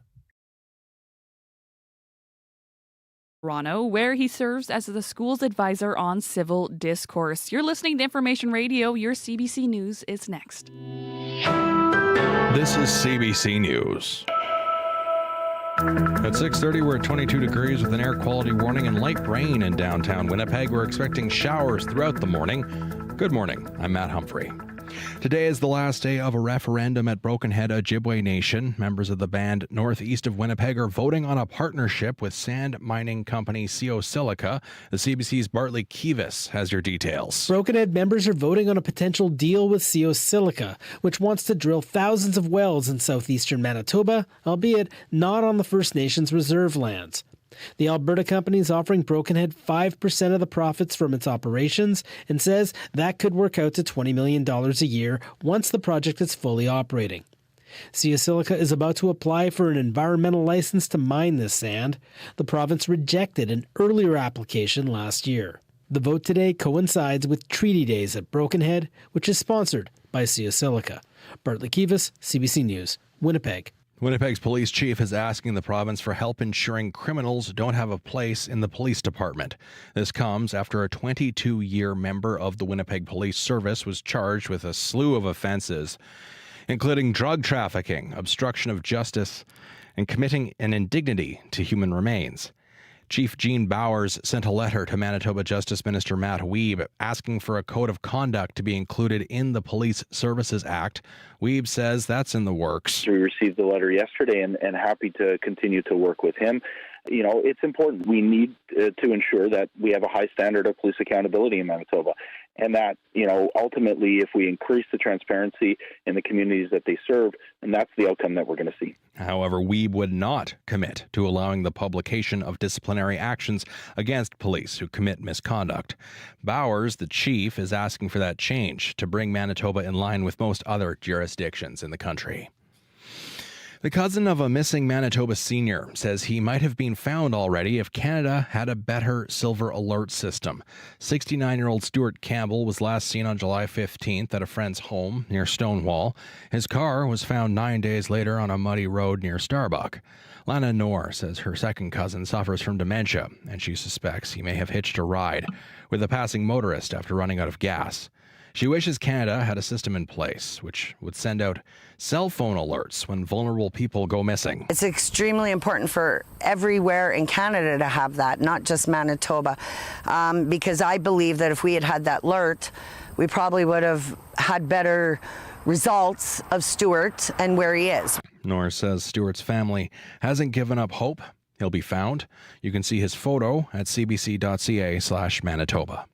Toronto, where he serves as the school's advisor on civil discourse. You're listening to Information Radio. Your CBC News is next. This is CBC News. At 6:30, we're at 22 degrees with an air quality warning and light rain in downtown Winnipeg. We're expecting showers throughout the morning. Good morning. I'm Matt Humphrey. Today is the last day of a referendum at Broken Head Ojibwe Nation. Members of the band northeast of Winnipeg are voting on a partnership with sand mining company CO Silica. The CBC's Bartley Kivas has your details. Broken Head members are voting on a potential deal with CO Silica, which wants to drill thousands of wells in southeastern Manitoba, albeit not on the First Nations reserve lands. The Alberta company is offering Broken Head 5% of the profits from its operations and says that could work out to $20 million a year once the project is fully operating. CO Silica is about to apply for an environmental license to mine this sand. The province rejected an earlier application last year. The vote today coincides with Treaty Days at Broken Head, which is sponsored by CO Silica. Bartley Kivas, CBC News, Winnipeg. Winnipeg's police chief is asking the province for help ensuring criminals don't have a place in the police department. This comes after a 22-year member of the Winnipeg Police Service was charged with a slew of offenses, including drug trafficking, obstruction of justice, and committing an indignity to human remains. Chief Gene Bowers sent a letter to Manitoba Justice Minister Matt Wiebe asking for a code of conduct to be included in the Police Services Act. Wiebe says that's in the works. We received the letter yesterday and happy to continue to work with him. You know, it's important. We need to ensure that we have a high standard of police accountability in Manitoba. And that, you know, ultimately, if we increase the transparency in the communities that they serve, and that's the outcome that we're going to see. However, Wiebe would not commit to allowing the publication of disciplinary actions against police who commit misconduct. Bowers, the chief, is asking for that change to bring Manitoba in line with most other jurisdictions in the country. The cousin of a missing Manitoba senior says he might have been found already if Canada had a better silver alert system. 69-year-old Stuart Campbell was last seen on July 15th at a friend's home near Stonewall. His car was found 9 days later on a muddy road near Starbuck. Lana Knorr says her second cousin suffers from dementia, and she suspects he may have hitched a ride with a passing motorist after running out of gas. She wishes Canada had a system in place which would send out cell phone alerts when vulnerable people go missing. It's extremely important for everywhere in Canada to have that, not just Manitoba, because I believe that if we had had that alert, we probably would have had better results of Stuart and where he is. Norris says Stuart's family hasn't given up hope. He'll be found. You can see his photo at cbc.ca/Manitoba.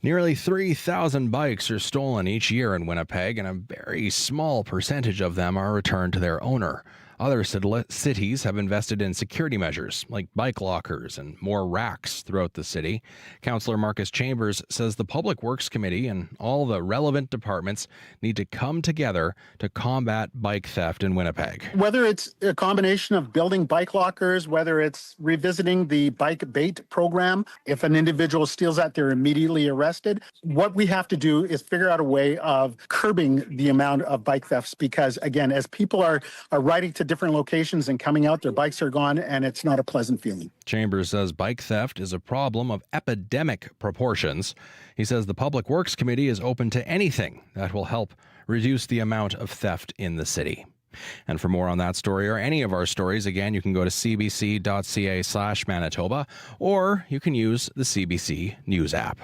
Nearly 3,000 bikes are stolen each year in Winnipeg, and a very small percentage of them are returned to their owner. Other cities have invested in security measures like bike lockers and more racks throughout the city. Councillor Marcus Chambers says the Public Works Committee and all the relevant departments need to come together to combat bike theft in Winnipeg. Whether it's a combination of building bike lockers, whether it's revisiting the bike bait program, if an individual steals that, they're immediately arrested. What we have to do is figure out a way of curbing the amount of bike thefts because, again, as people are riding to different locations and coming out, their bikes are gone, and it's not a pleasant feeling. Chambers says bike theft is a problem of epidemic proportions. He says the Public Works Committee is open to anything that will help reduce the amount of theft in the city. And for more on that story or any of our stories, again, you can go to cbc.ca/Manitoba, or you can use the CBC News app.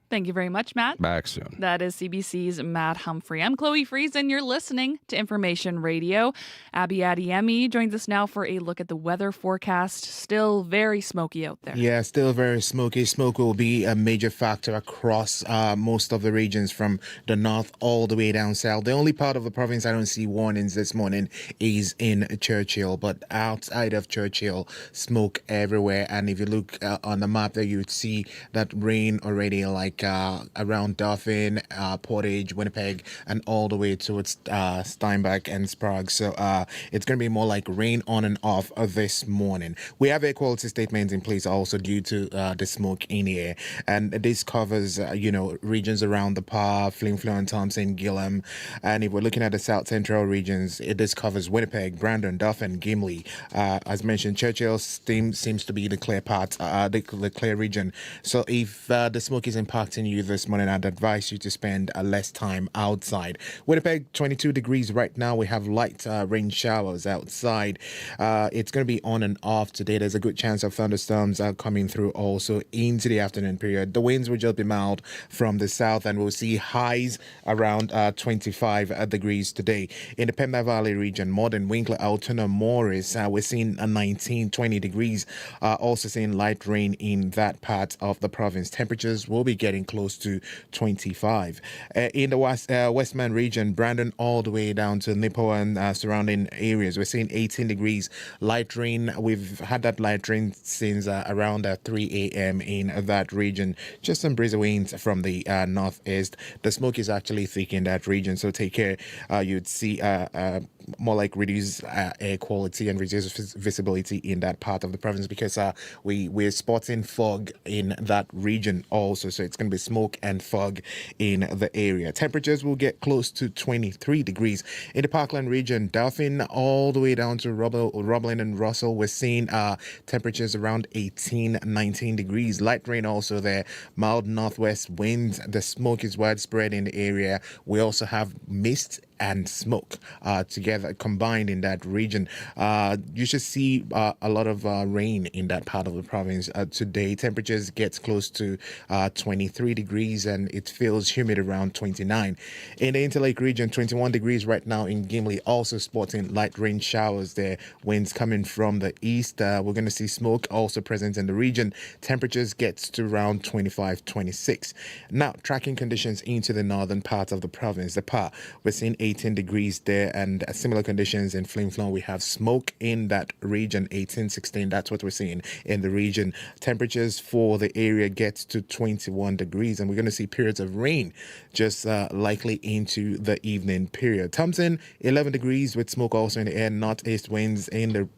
Thank you very much, Matt. Back soon. That is CBC's Matt Humphrey. I'm Chloe Friesen. You're listening to Information Radio. Abby Adiemi joins us now for a look at the weather forecast. Still very smoky out there. Yeah, still very smoky. Smoke will be a major factor across most of the regions from the north all the way down south. The only part of the province I don't see warnings this morning is in Churchill, but outside of Churchill, smoke everywhere. And if you look on the map there, you would see that rain already like like around Dauphin, Portage, Winnipeg, and all the way towards Steinbach and Sprague. So it's going to be more like rain on and off this morning. We have air quality statements in place also due to the smoke in the air, and this covers regions around the Pa, Flin Flon, Thompson, Gillam, and if we're looking at the South Central regions, this covers Winnipeg, Brandon, Dauphin, Gimli. As mentioned, Churchill seems to be the clear part, the clear region. So if the smoke is impacting you this morning, I'd advise you to spend less time outside. Winnipeg, 22 degrees right now. We have light rain showers outside. It's going to be on and off today. There's a good chance of thunderstorms coming through also into the afternoon period. The winds will just be mild from the south, and we'll see highs around 25 degrees today. In the Pembina Valley region, Morden, Winkler, Altoona, Morris, we're seeing 19, 20 degrees. Also seeing light rain in that part of the province. Temperatures will be getting close to 25. In the Westman region, Brandon all the way down to Nippo and surrounding areas, we're seeing 18 degrees. Light rain. We've had that light rain since around 3 a.m. in that region. Just some breezy winds from the northeast. The smoke is actually thick in that region, so take care. You'd see more like reduced air quality and reduced visibility in that part of the province, because we're spotting fog in that region also. So it's going to be smoke and fog in the area. Temperatures will get close to 23 degrees. In the Parkland region, Dauphin all the way down to Roblin and Russell, we're seeing temperatures around 18, 19 degrees. Light rain also there. Mild northwest winds. The smoke is widespread in the area. We also have mist and smoke together combined in that region. You should see a lot of rain in that part of the province today. Temperatures gets close to 23 degrees, and it feels humid around 29. In the Interlake region, 21 degrees right now in Gimli, also spotting light rain showers there. Winds coming from the east. We're going to see smoke also present in the region. Temperatures gets to around 25, 26. Now, tracking conditions into the northern part of the province. The Pa, we're seeing 18 degrees there, and similar conditions in Flin Flon. We have smoke in that region, 18, 16. That's what we're seeing in the region. Temperatures for the area gets to 21 degrees, and we're going to see periods of rain just likely into the evening period. Thompson, 11 degrees with smoke also in the air. Northeast winds in the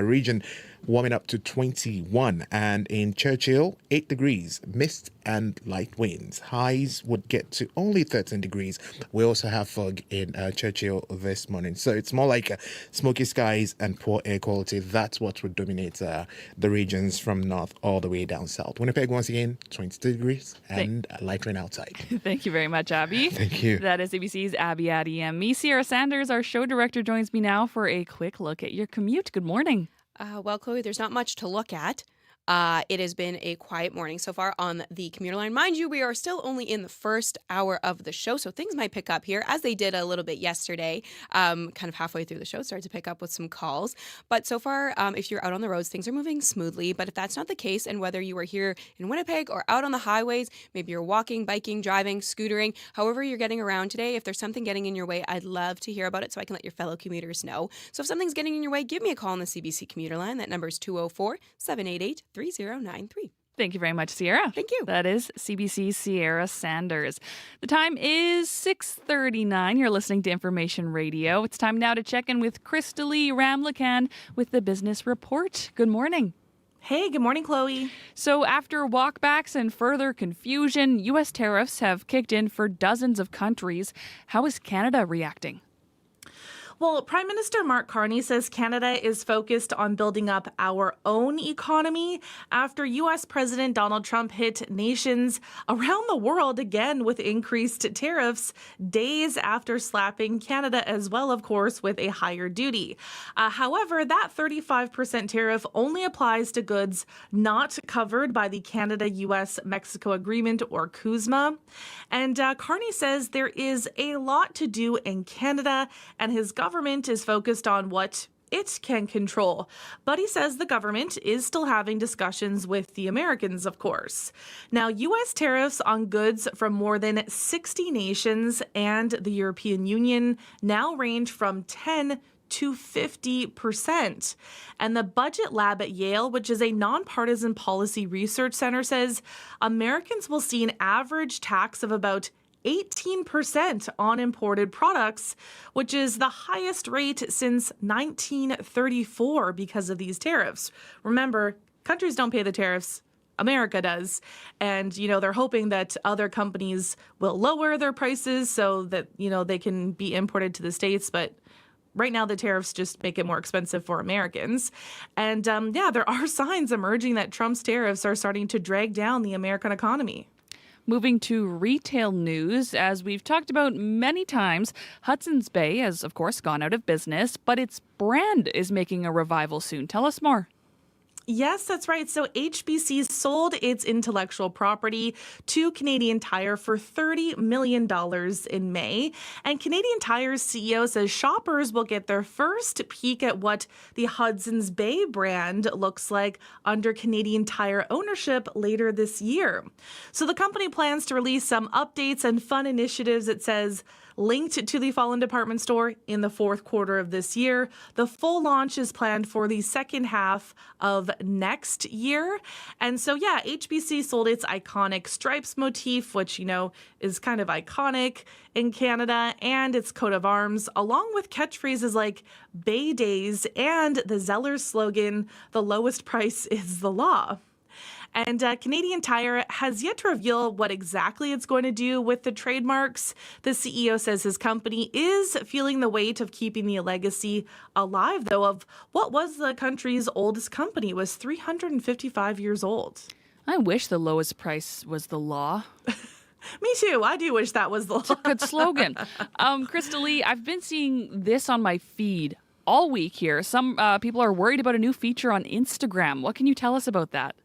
region warming up to 21, and in Churchill 8 degrees, mist and light winds. Highs would get to only 13 degrees. We also have fog in Churchill this morning, so it's more like smoky skies and poor air quality. That's what would dominate the regions from north all the way down south. Winnipeg, once again, 22 degrees and light rain outside. Thank you very much, Abby. Thank you. That is ABC's Abby Adiem. Me, Sierra Sanders, our show director, joins me now for a quick look at your commute. Good morning. Well, Chloe, there's not much to look at. It has been a quiet morning so far on the commuter line. Mind you, we are still only in the first hour of the show, so things might pick up here, as they did a little bit yesterday. Kind of halfway through the show, started to pick up with some calls. But so far, if you're out on the roads, things are moving smoothly. But if that's not the case, and whether you are here in Winnipeg or out on the highways, maybe you're walking, biking, driving, scootering, however you're getting around today, if there's something getting in your way, I'd love to hear about it so I can let your fellow commuters know. So if something's getting in your way, give me a call on the CBC commuter line. That number is 204-788-3093. Thank you very much, Sierra. Thank you. That is CBC Sierra Sanders. The time is 6:39. You're listening to Information Radio. It's time now to check in with Crystalie Ramlakan with the Business Report. Good morning. Hey, good morning, Chloe. So after walkbacks and further confusion, U.S. tariffs have kicked in for dozens of countries. How is Canada reacting? Well, Prime Minister Mark Carney says Canada is focused on building up our own economy after U.S. President Donald Trump hit nations around the world again with increased tariffs days after slapping Canada as well, of course, with a higher duty. However, that 35% tariff only applies to goods not covered by the Canada-U.S.-Mexico Agreement, or CUSMA. And Carney says there is a lot to do in Canada, and his government is focused on what it can control. But he says the government is still having discussions with the Americans, of course. Now, U.S. tariffs on goods from more than 60 nations and the European Union now range from 10 to 50%. And the Budget Lab at Yale, which is a nonpartisan policy research center, says Americans will see an average tax of about 18% on imported products, which is the highest rate since 1934 because of these tariffs. Remember, countries don't pay the tariffs. America does. And, they're hoping that other companies will lower their prices so that, they can be imported to the States. But right now, the tariffs just make it more expensive for Americans. And there are signs emerging that Trump's tariffs are starting to drag down the American economy. Moving to retail news, as we've talked about many times, Hudson's Bay has, of course, gone out of business, but its brand is making a revival soon. Tell us more. Yes, that's right. So HBC sold its intellectual property to Canadian Tire for $30 million in May. And Canadian Tire's CEO says shoppers will get their first peek at what the Hudson's Bay brand looks like under Canadian Tire ownership later this year. So the company plans to release some updates and fun initiatives, it says, linked to the Fallen department store in the fourth quarter of this year. The full launch is planned for the second half of next year. And so, HBC sold its iconic stripes motif, which, is kind of iconic in Canada, and its coat of arms, along with catchphrases like Bay Days and the Zellers slogan, "The lowest price is the law." And Canadian Tire has yet to reveal what exactly it's going to do with the trademarks. The CEO says his company is feeling the weight of keeping the legacy alive, though, of what was the country's oldest company. It was 355 years old. I wish the lowest price was the law. Me too. I do wish that was the law. It's a good slogan. Crystal Lee, I've been seeing this on my feed all week here. Some people are worried about a new feature on Instagram. What can you tell us about that?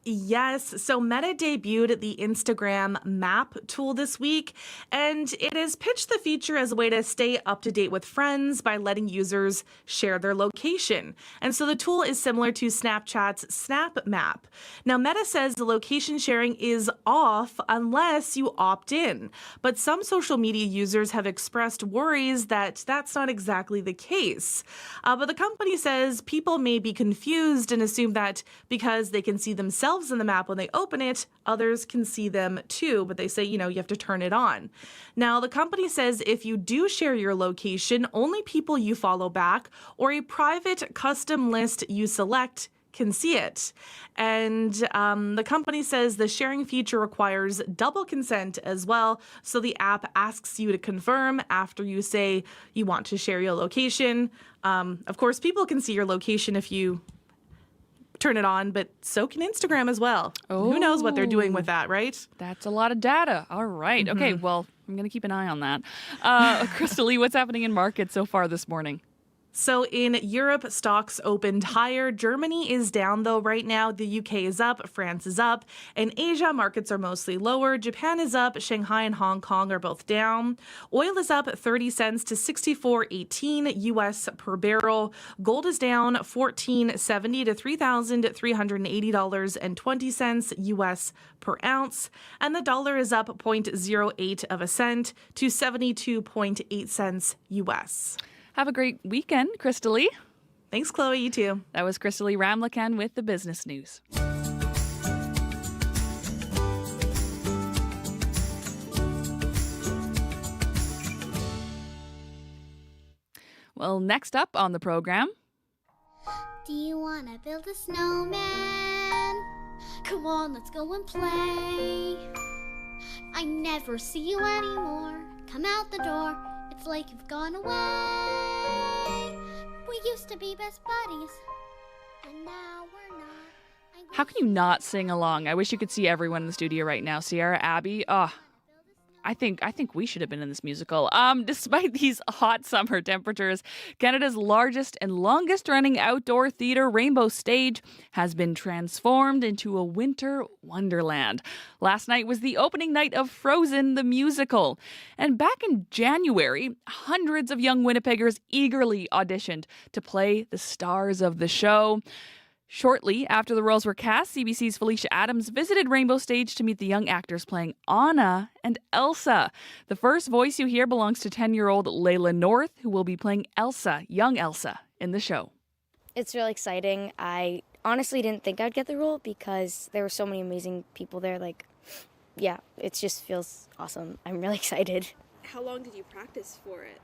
Yes. So Meta debuted the Instagram map tool this week, and it has pitched the feature as a way to stay up to date with friends by letting users share their location. And so the tool is similar to Snapchat's Snap Map. Now, Meta says the location sharing is off unless you opt in. But some social media users have expressed worries that that's not exactly the case. But the company says people may be confused and assume that because they can see themselves in the map when they open it, others can see them too, but they say, you have to turn it on. Now, the company says if you do share your location, only people you follow back or a private custom list you select can see it. And the company says the sharing feature requires double consent as well. So the app asks you to confirm after you say you want to share your location. Of course, people can see your location if you turn it on, but so can Instagram as well. Oh. Who knows what they're doing with that, right? That's a lot of data. All right. Mm-hmm. Okay, well, I'm going to keep an eye on that. Crystal Lee, what's happening in markets so far this morning? So in Europe, stocks opened higher. Germany is down, though, right now. The UK is up. France is up. In Asia, markets are mostly lower. Japan is up. Shanghai and Hong Kong are both down. Oil is up 30 cents to $64.18 U.S. per barrel. Gold is down $14.70 to $3,380.20 U.S. per ounce. And the dollar is up 0.08 of a cent to 72.8 cents U.S. Have a great weekend, Crystal Lee. Thanks, Chloe. You too. That was Crystal Lee Ramlakan with the business news. Well, next up on the program. Do you want to build a snowman? Come on, let's go and play. I never see you anymore. Come out the door. It's like you've gone away. We used to be best buddies, and now we're not. How can you not sing along? I wish you could see everyone in the studio right now. Sierra, Abby, I think we should have been in this musical. Despite these hot summer temperatures, Canada's largest and longest running outdoor theatre, Rainbow Stage, has been transformed into a winter wonderland. Last night was the opening night of Frozen the musical. And back in January, hundreds of young Winnipeggers eagerly auditioned to play the stars of the show. Shortly after the roles were cast, CBC's Felicia Adams visited Rainbow Stage to meet the young actors playing Anna and Elsa. The first voice you hear belongs to 10-year-old Layla North, who will be playing Elsa, young Elsa, in the show. It's really exciting. I honestly didn't think I'd get the role because there were so many amazing people there. Yeah, it just feels awesome. I'm really excited. How long did you practice for it?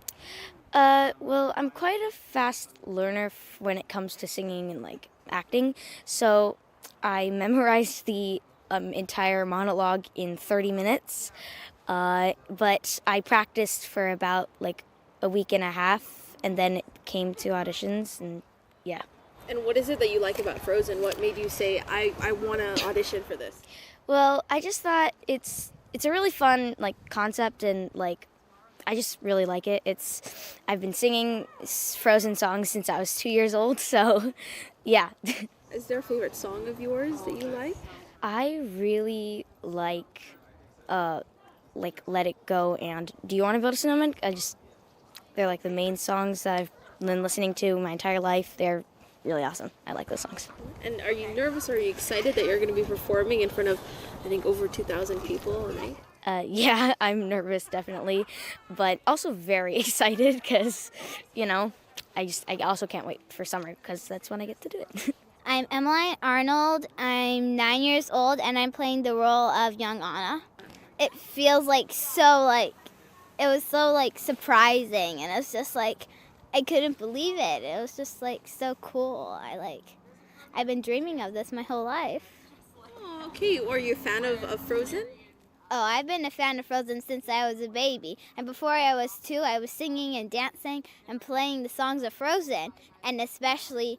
Well, I'm quite a fast learner when it comes to singing and acting. So I memorized the entire monologue in 30 minutes. But I practiced for about a week and a half, and then it came to auditions, and yeah. And what is it that you like about Frozen? What made you say, I want to audition for this? Well, I just thought it's a really fun concept, and I just really like it. I've been singing Frozen songs since I was 2 years old, so yeah. Is there a favorite song of yours that you like? I really like Let It Go and Do You Want to Build a Snowman? They're the main songs that I've been listening to my entire life. They're really awesome. I like those songs. And are you nervous or are you excited that you're going to be performing in front of, I think, over 2,000 people a night? Yeah, I'm nervous, definitely, but also very excited because, I also can't wait for summer because that's when I get to do it. I'm Emmeline Arnold. I'm 9 years old, and I'm playing the role of young Anna. It feels it was so surprising, and it's just I couldn't believe it. It was just so cool. I've been dreaming of this my whole life. Oh, okay. Are you a fan of Frozen? Oh, I've been a fan of Frozen since I was a baby. And before I was 2, I was singing and dancing and playing the songs of Frozen, and especially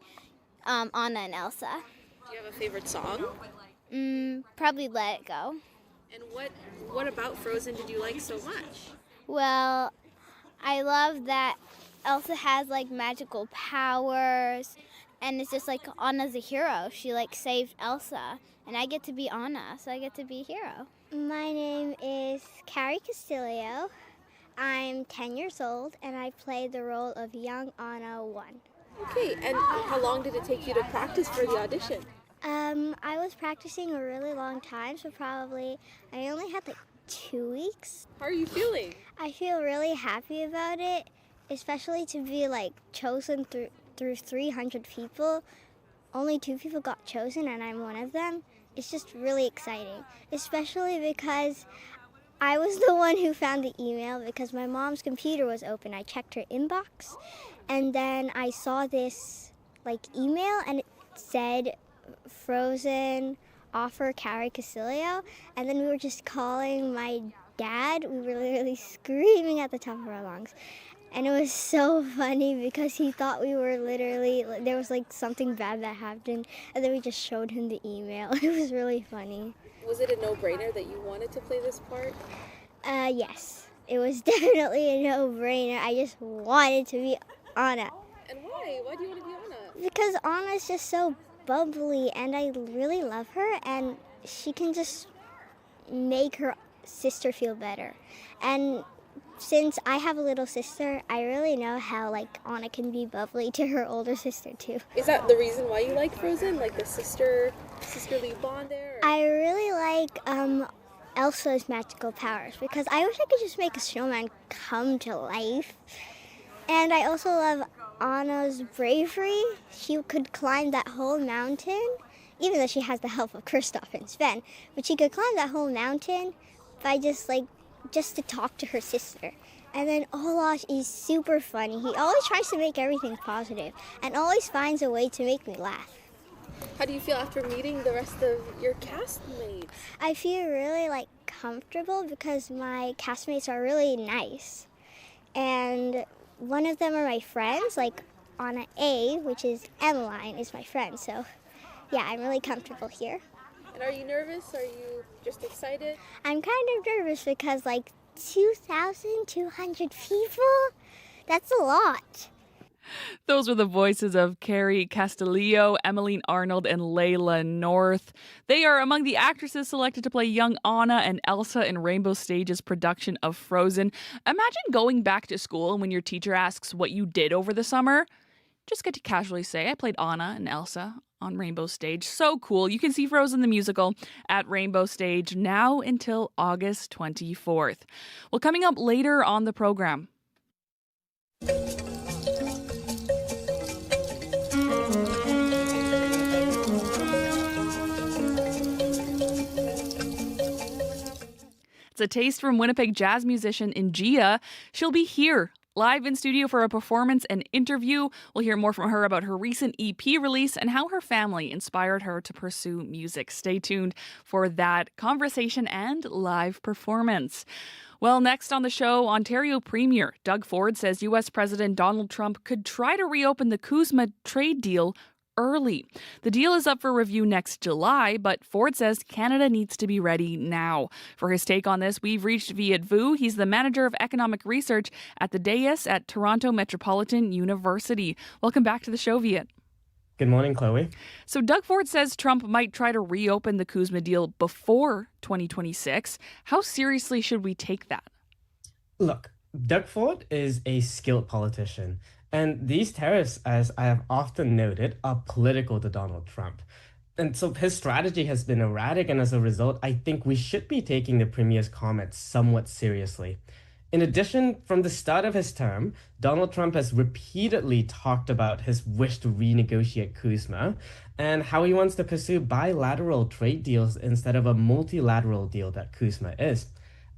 Anna and Elsa. Do you have a favorite song? Probably Let It Go. And what about Frozen did you like so much? Well, I love that Elsa has magical powers, and it's just Anna's a hero. She saved Elsa, and I get to be Anna, so I get to be a hero. My name is Carrie Castillo. I'm 10 years old, and I play the role of young Anna 1. Okay, and how long did it take you to practice for the audition? I was practicing a really long time, so I only had 2 weeks. How are you feeling? I feel really happy about it, especially to be chosen through 300 people. Only 2 people got chosen, and I'm one of them. It's just really exciting, especially because I was the one who found the email because my mom's computer was open. I checked her inbox, and then I saw this email, and it said Frozen offer Carrie Castillo, and then we were just calling my dad. We were literally screaming at the top of our lungs. And it was so funny because he thought we were literally, there was something bad that happened, and then we just showed him the email. It was really funny. Was it a no-brainer that you wanted to play this part? Yes. It was definitely a no-brainer. I just wanted to be Anna. And why? Why do you want to be Anna? Because Anna's just so bubbly, and I really love her, and she can just make her sister feel better. And since I have a little sister, I really know how Anna can be bubbly to her older sister too. Is that the reason why you like Frozen? The sisterly bond there? Or? I really like Elsa's magical powers because I wish I could just make a snowman come to life. And I also love Anna's bravery. She could climb that whole mountain, even though she has the help of Kristoff and Sven, but she could climb that whole mountain by just to talk to her sister. And then Olaf is super funny. He always tries to make everything positive and always finds a way to make me laugh. How do you feel after meeting the rest of your castmates? I feel really comfortable because my castmates are really nice. And one of them are my friends, Anna A, which is Emmeline, is my friend. So yeah, I'm really comfortable here. And are you nervous? Are you just excited? I'm kind of nervous because 2,200 people? That's a lot. Those were the voices of Carrie Castillo, Emmeline Arnold, and Layla North. They are among the actresses selected to play young Anna and Elsa in Rainbow Stage's production of Frozen. Imagine going back to school and when your teacher asks what you did over the summer, just get to casually say, I played Anna and Elsa on Rainbow Stage. So cool. You can see Frozen the Musical at Rainbow Stage now until August 24th. Well, coming up later on the program. It's a taste from Winnipeg jazz musician Inia. She'll be here live in studio for a performance and interview. We'll hear more from her about her recent EP release and how her family inspired her to pursue music. Stay tuned for that conversation and live performance. Well, next on the show, Ontario Premier Doug Ford says U.S. President Donald Trump could try to reopen the CUSMA trade deal early. The deal is up for review next July, but Ford says Canada needs to be ready now. For his take on this, we've reached Viet Vu. He's the Manager of Economic Research at the DAIS at Toronto Metropolitan University. Welcome back to the show, Viet. Good morning, Chloe. So Doug Ford says Trump might try to reopen the CUSMA deal before 2026. How seriously should we take that? Look, Doug Ford is a skilled politician. And these tariffs, as I have often noted, are political to Donald Trump. And so his strategy has been erratic, and as a result, I think we should be taking the Premier's comments somewhat seriously. In addition, from the start of his term, Donald Trump has repeatedly talked about his wish to renegotiate CUSMA and how he wants to pursue bilateral trade deals instead of a multilateral deal that CUSMA is.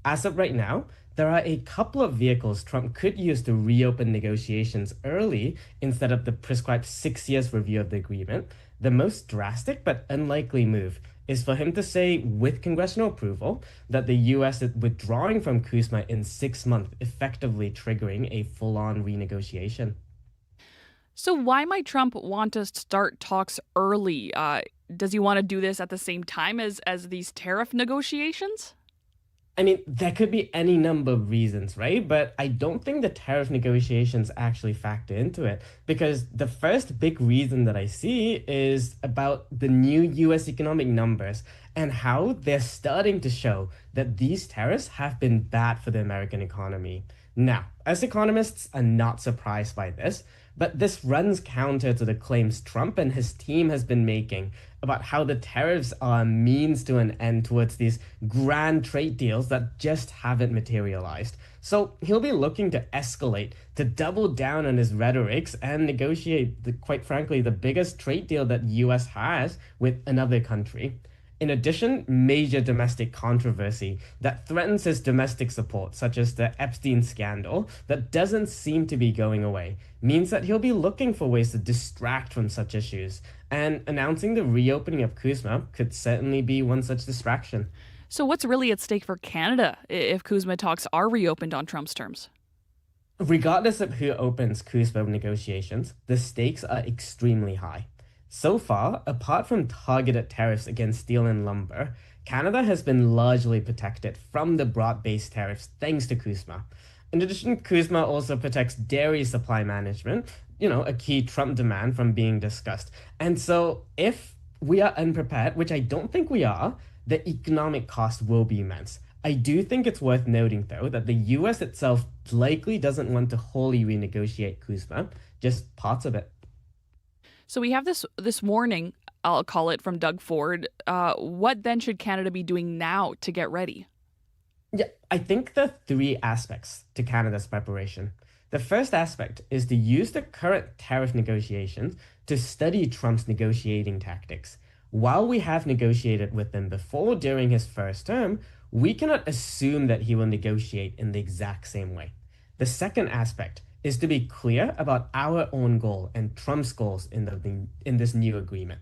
As of right now, there are a couple of vehicles Trump could use to reopen negotiations early instead of the prescribed 6 years review of the agreement. The most drastic but unlikely move is for him to say, with congressional approval, that the U.S. is withdrawing from CUSMA in 6 months, effectively triggering a full-on renegotiation. So why might Trump want to start talks early? Does he want to do this at the same time as these tariff negotiations? I mean, there could be any number of reasons, right? But I don't think the tariff negotiations actually factor into it, because the first big reason that I see is about the new US economic numbers and how they're starting to show that these tariffs have been bad for the American economy. Now, as economists are not surprised by this, but this runs counter to the claims Trump and his team has been making about how the tariffs are a means to an end towards these grand trade deals that just haven't materialized. So he'll be looking to escalate, to double down on his rhetorics and negotiate, quite frankly, the biggest trade deal that US has with another country. In addition, major domestic controversy that threatens his domestic support, such as the Epstein scandal, that doesn't seem to be going away, means that he'll be looking for ways to distract from such issues. And announcing the reopening of CUSMA could certainly be one such distraction. So what's really at stake for Canada if CUSMA talks are reopened on Trump's terms? Regardless of who opens CUSMA negotiations, the stakes are extremely high. So far, apart from targeted tariffs against steel and lumber, Canada has been largely protected from the broad-based tariffs thanks to CUSMA. In addition, CUSMA also protects dairy supply management, a key Trump demand from being discussed. And so if we are unprepared, which I don't think we are, the economic cost will be immense. I do think it's worth noting, though, that the US itself likely doesn't want to wholly renegotiate CUSMA, just parts of it. So we have this warning, I'll call it, from Doug Ford. What then should Canada be doing now to get ready? Yeah, I think there are three aspects to Canada's preparation. The first aspect is to use the current tariff negotiations to study Trump's negotiating tactics. While we have negotiated with him before during his first term, we cannot assume that he will negotiate in the exact same way. The second aspect is to be clear about our own goal and Trump's goals in this new agreement.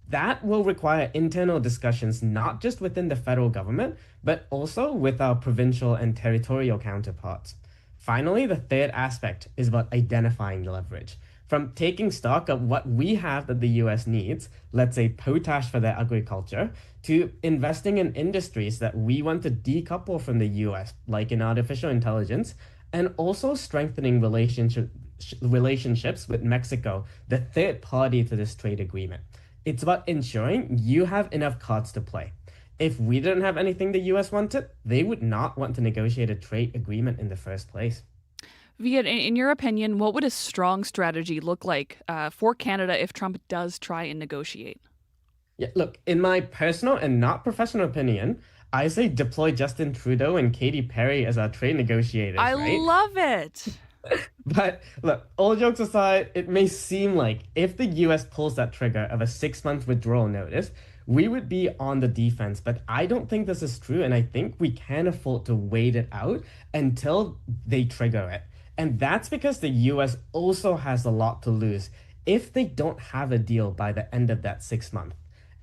That will require internal discussions not just within the federal government, but also with our provincial and territorial counterparts. Finally, the third aspect is about identifying leverage. From taking stock of what we have that the US needs, let's say potash for their agriculture, to investing in industries that we want to decouple from the US, like in artificial intelligence, and also strengthening relationships with Mexico, the third party to this trade agreement. It's about ensuring you have enough cards to play. If we didn't have anything the US wanted, they would not want to negotiate a trade agreement in the first place. Viet, in your opinion, what would a strong strategy look like for Canada if Trump does try and negotiate? Yeah, look, in my personal and not professional opinion, I say deploy Justin Trudeau and Katy Perry as our trade negotiators, I right? love it. But look, all jokes aside, it may seem like if the US pulls that trigger of a 6-month withdrawal notice, we would be on the defense. But I don't think this is true, and I think we can afford to wait it out until they trigger it. And that's because the US also has a lot to lose if they don't have a deal by the end of that 6 month.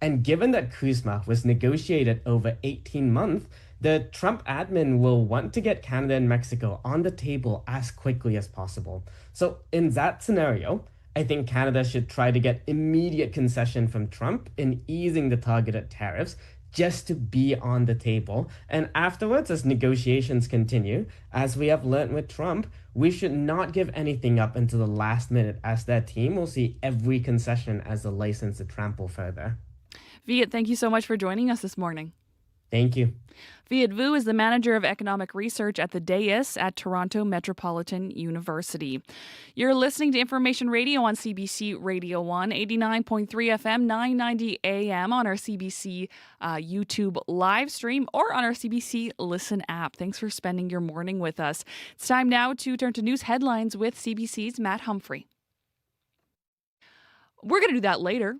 And given that CUSMA was negotiated over 18 months, the Trump admin will want to get Canada and Mexico on the table as quickly as possible. So in that scenario, I think Canada should try to get immediate concession from Trump in easing the targeted tariffs just to be on the table. And afterwards, as negotiations continue, as we have learned with Trump, we should not give anything up until the last minute, as their team will see every concession as a license to trample further. Viet, thank you so much for joining us this morning. Thank you. Viet Vu is the Manager of Economic Research at the DAIS at Toronto Metropolitan University. You're listening to Information Radio on CBC Radio 1, 89.3 FM, 990 AM on our CBC YouTube live stream or on our CBC Listen app. Thanks for spending your morning with us. It's time now to turn to news headlines with CBC's Matt Humphrey. We're going to do that later.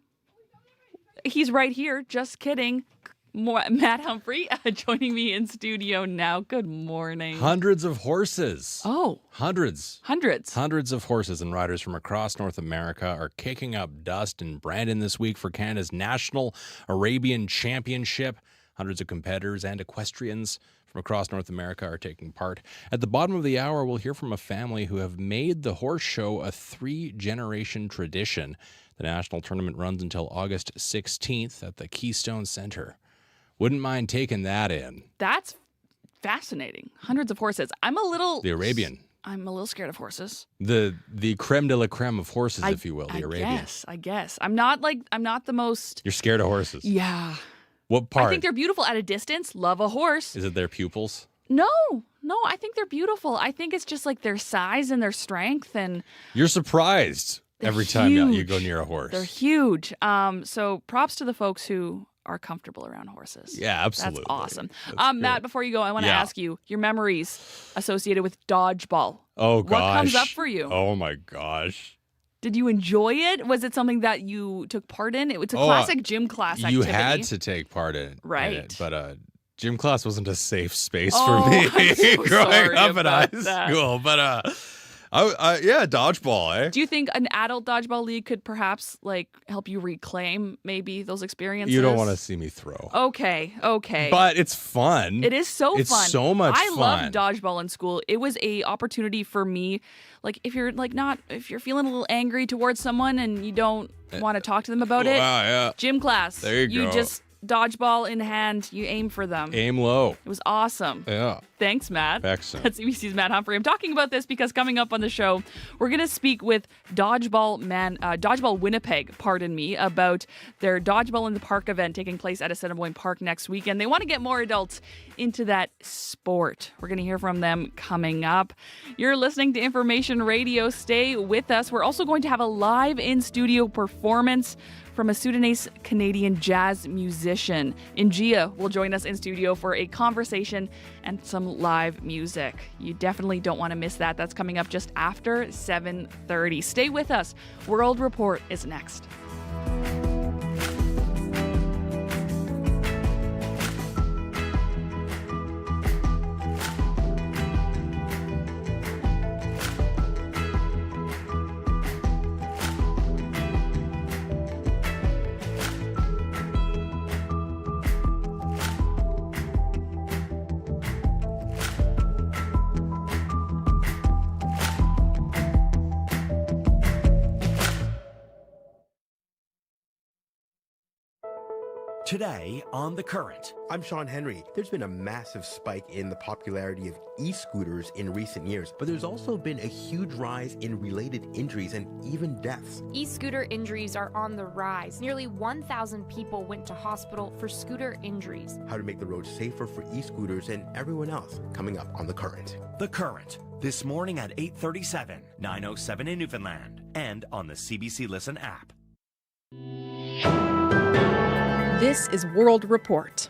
He's right here. Just kidding. Matt Humphrey joining me in studio now. Good morning. Hundreds of horses. Oh. Hundreds of horses and riders from across North America are kicking up dust in Brandon this week for Canada's National Arabian Championship. Hundreds of competitors and equestrians from across North America are taking part. At the bottom of the hour, we'll hear from a family who have made the horse show a 3-generation tradition. The national tournament runs until August 16th at the Keystone Centre. Wouldn't mind taking that in. That's fascinating. Hundreds of horses. The Arabian. I'm a little scared of horses. The creme de la creme of horses, if you will, the Arabian. I guess. I'm not the most... You're scared of horses? Yeah. What part? I think they're beautiful at a distance. Love a horse. Is it their pupils? No, I think they're beautiful. I think it's just like their size and their strength and... You're surprised every time you go near a horse. They're huge. So props to the folks who are comfortable around horses. Yeah, absolutely. That's awesome. Matt, before you go, I want to ask you your memories associated with dodgeball. Oh, gosh. What comes up for you? Oh, my gosh. Did you enjoy it? Was it something that you took part in? It was a classic gym class activity. You had to take part in it. Right. But gym class wasn't a safe space for me growing up in high school. But dodgeball, eh? Do you think an adult dodgeball league could perhaps help you reclaim maybe those experiences? You don't want to see me throw. Okay. But it's fun. It is so fun. It's so much fun. I loved dodgeball in school. It was a opportunity for me. If you're if you're feeling a little angry towards someone and you don't want to talk to them about it, gym class. There you go. You just dodgeball in hand, you aim for them. Aim low. It was awesome. Yeah. Thanks, Matt. Excellent. That's CBC's Matt Humphrey. I'm talking about this because coming up on the show, we're going to speak with Dodgeball Winnipeg, about their Dodgeball in the Park event taking place at Assiniboine Park next weekend. They want to get more adults into that sport. We're going to hear from them coming up. You're listening to Information Radio. Stay with us. We're also going to have a live in-studio performance from a Sudanese-Canadian jazz musician. Inia will join us in studio for a conversation and some live music. You definitely don't want to miss that. That's coming up just after 7:30. Stay with us. World Report is next. Today on The Current. I'm Sean Henry. There's been a massive spike in the popularity of e-scooters in recent years, but there's also been a huge rise in related injuries and even deaths. E-scooter injuries are on the rise. Nearly 1,000 people went to hospital for scooter injuries. How to make the road safer for e-scooters and everyone else, coming up on The Current. The Current, This morning at 8:37, 9:07 in Newfoundland, and on the CBC Listen app. This is World Report.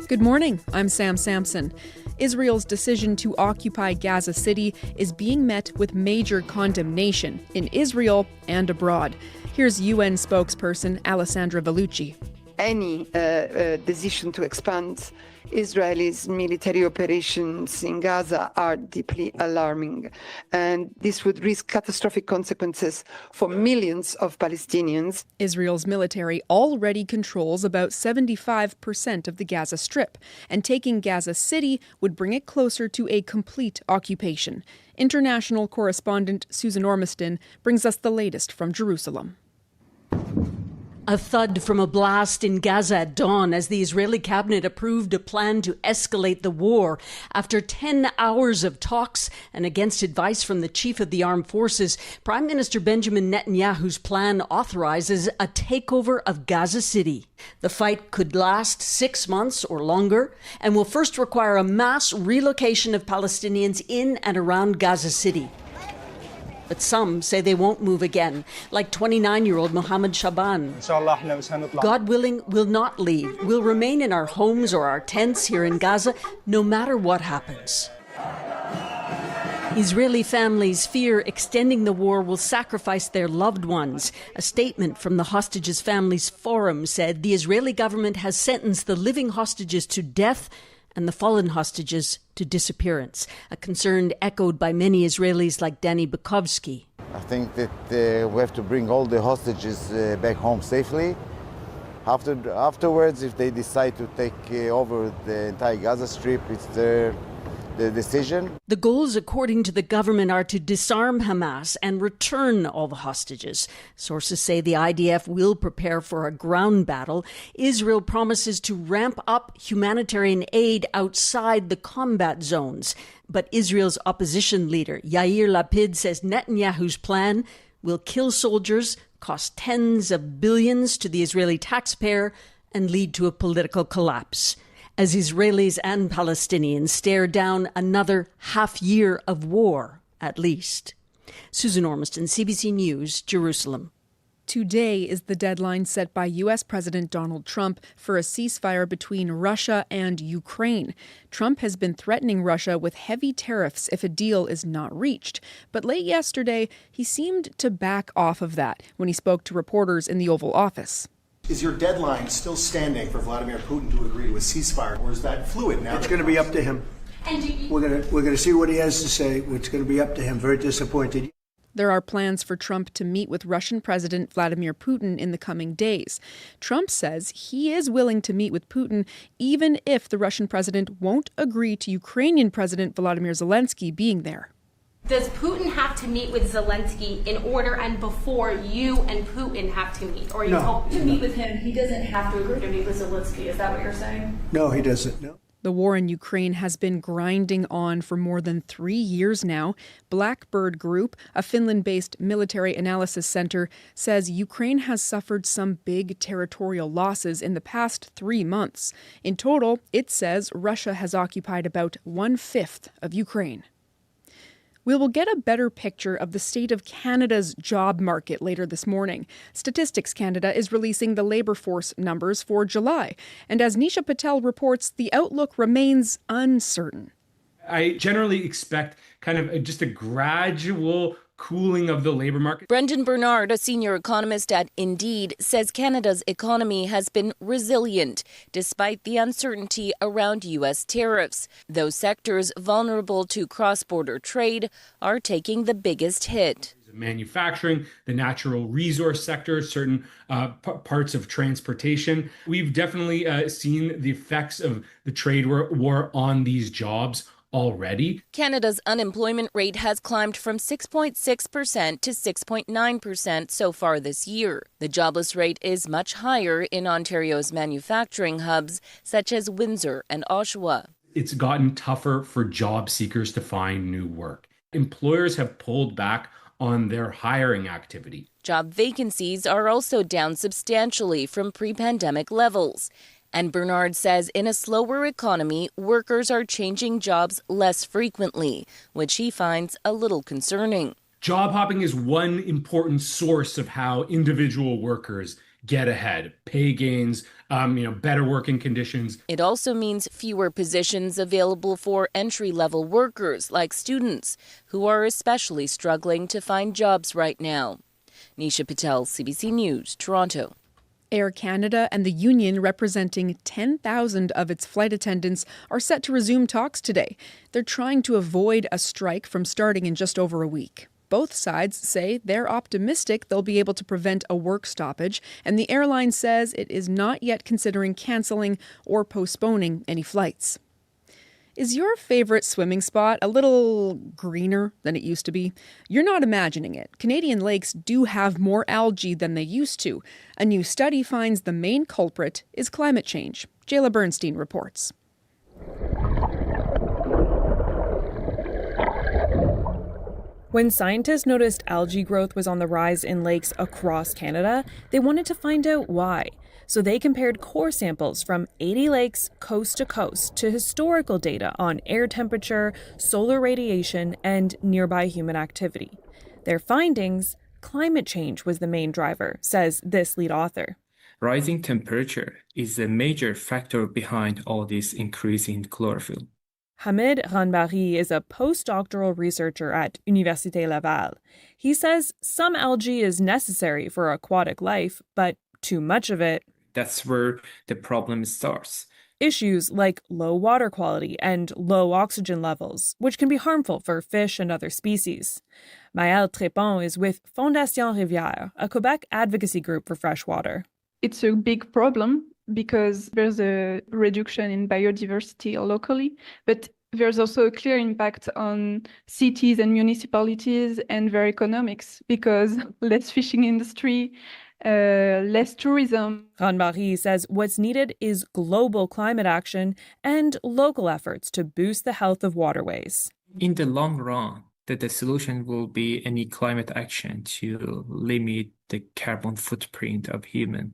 Good morning, I'm Sam Sampson. Israel's decision to occupy Gaza City is being met with major condemnation in Israel and abroad. Here's UN spokesperson Alessandra Vellucci. Any decision to expand Israel's military operations in Gaza are deeply alarming, and this would risk catastrophic consequences for millions of Palestinians. Israel's military already controls about 75% of the Gaza Strip, and taking Gaza City would bring it closer to a complete occupation. International correspondent Susan Ormiston brings us the latest from Jerusalem. A thud from a blast in Gaza at dawn as the Israeli cabinet approved a plan to escalate the war. After 10 hours of talks and against advice from the chief of the armed forces, Prime Minister Benjamin Netanyahu's plan authorizes a takeover of Gaza City. The fight could last 6 months or longer and will first require a mass relocation of Palestinians in and around Gaza City. But some say they won't move again, like 29-year-old Mohammed Shaban. God willing, we'll not leave. We'll remain in our homes or our tents here in Gaza, no matter what happens. Israeli families fear extending the war will sacrifice their loved ones. A statement from the Hostages Families Forum said the Israeli government has sentenced the living hostages to death and the fallen hostages to disappearance, a concern echoed by many Israelis like Danny Bukovsky. I think that we have to bring all the hostages back home safely. Afterwards, if they decide to take over the entire Gaza Strip, it's their decision. The goals, according to the government, are to disarm Hamas and return all the hostages. Sources say the IDF will prepare for a ground battle. Israel promises to ramp up humanitarian aid outside the combat zones. But Israel's opposition leader, Yair Lapid, says Netanyahu's plan will kill soldiers, cost tens of billions to the Israeli taxpayer, and lead to a political collapse. As Israelis and Palestinians stare down another half year of war, at least. Susan Ormiston, CBC News, Jerusalem. Today is the deadline set by U.S. President Donald Trump for a ceasefire between Russia and Ukraine. Trump has been threatening Russia with heavy tariffs if a deal is not reached. But late yesterday, he seemed to back off of that when he spoke to reporters in the Oval Office. Is your deadline still standing for Vladimir Putin to agree to a ceasefire, or is that fluid now? It's going to be up to him. We're going to see what he has to say. It's going to be up to him. Very disappointed. There are plans for Trump to meet with Russian President Vladimir Putin in the coming days. Trump says he is willing to meet with Putin even if the Russian president won't agree to Ukrainian President Volodymyr Zelensky being there. Does Putin have to meet with Zelensky in order and before you and Putin have to meet? Or you hope to meet with him, he doesn't have to agree to meet with Zelensky. Is that what you're saying? No, he doesn't. No. The war in Ukraine has been grinding on for more than 3 years now. Blackbird Group, a Finland-based military analysis center, says Ukraine has suffered some big territorial losses in the past 3 months. In total, it says Russia has occupied about 1/5 of Ukraine. We will get a better picture of the state of Canada's job market later this morning. Statistics Canada is releasing the labour force numbers for July. And as Nisha Patel reports, the outlook remains uncertain. I generally expect kind of just a gradual cooling of the labor market. Brendan Bernard, a senior economist at Indeed, says Canada's economy has been resilient despite the uncertainty around U.S. tariffs. Those sectors vulnerable to cross-border trade are taking the biggest hit. Manufacturing, the natural resource sector, certain parts of transportation. We've definitely seen the effects of the trade war on these jobs already. Canada's unemployment rate has climbed from 6.6% to 6.9% so far this year. The jobless rate is much higher in Ontario's manufacturing hubs, such as Windsor and Oshawa. It's gotten tougher for job seekers to find new work. Employers have pulled back on their hiring activity. Job vacancies are also down substantially from pre-pandemic levels. And Bernard says in a slower economy, workers are changing jobs less frequently, which he finds a little concerning. Job hopping is one important source of how individual workers get ahead. Pay gains, better working conditions. It also means fewer positions available for entry-level workers like students, who are especially struggling to find jobs right now. Nisha Patel, CBC News, Toronto. Air Canada and the union representing 10,000 of its flight attendants are set to resume talks today. They're trying to avoid a strike from starting in just over a week. Both sides say they're optimistic they'll be able to prevent a work stoppage, and the airline says it is not yet considering cancelling or postponing any flights. Is your favorite swimming spot a little greener than it used to be? You're not imagining it. Canadian lakes do have more algae than they used to. A new study finds the main culprit is climate change. Jayla Bernstein reports. When scientists noticed algae growth was on the rise in lakes across Canada, they wanted to find out why. So they compared core samples from 80 lakes coast to coast to historical data on air temperature, solar radiation, and nearby human activity. Their findings: climate change was the main driver, says this lead author. Rising temperature is a major factor behind all this increase in chlorophyll. Hamid Ranbari is a postdoctoral researcher at Université Laval. He says some algae is necessary for aquatic life, but too much of it. That's where the problem starts. Issues like low water quality and low oxygen levels, which can be harmful for fish and other species. Maëlle Trépon is with Fondation Rivière, a Quebec advocacy group for freshwater. It's a big problem because there's a reduction in biodiversity locally, but there's also a clear impact on cities and municipalities and their economics because less fishing industry, less tourism. Ranbari says what's needed is global climate action and local efforts to boost the health of waterways. In the long run, the solution will be any climate action to limit the carbon footprint of humans.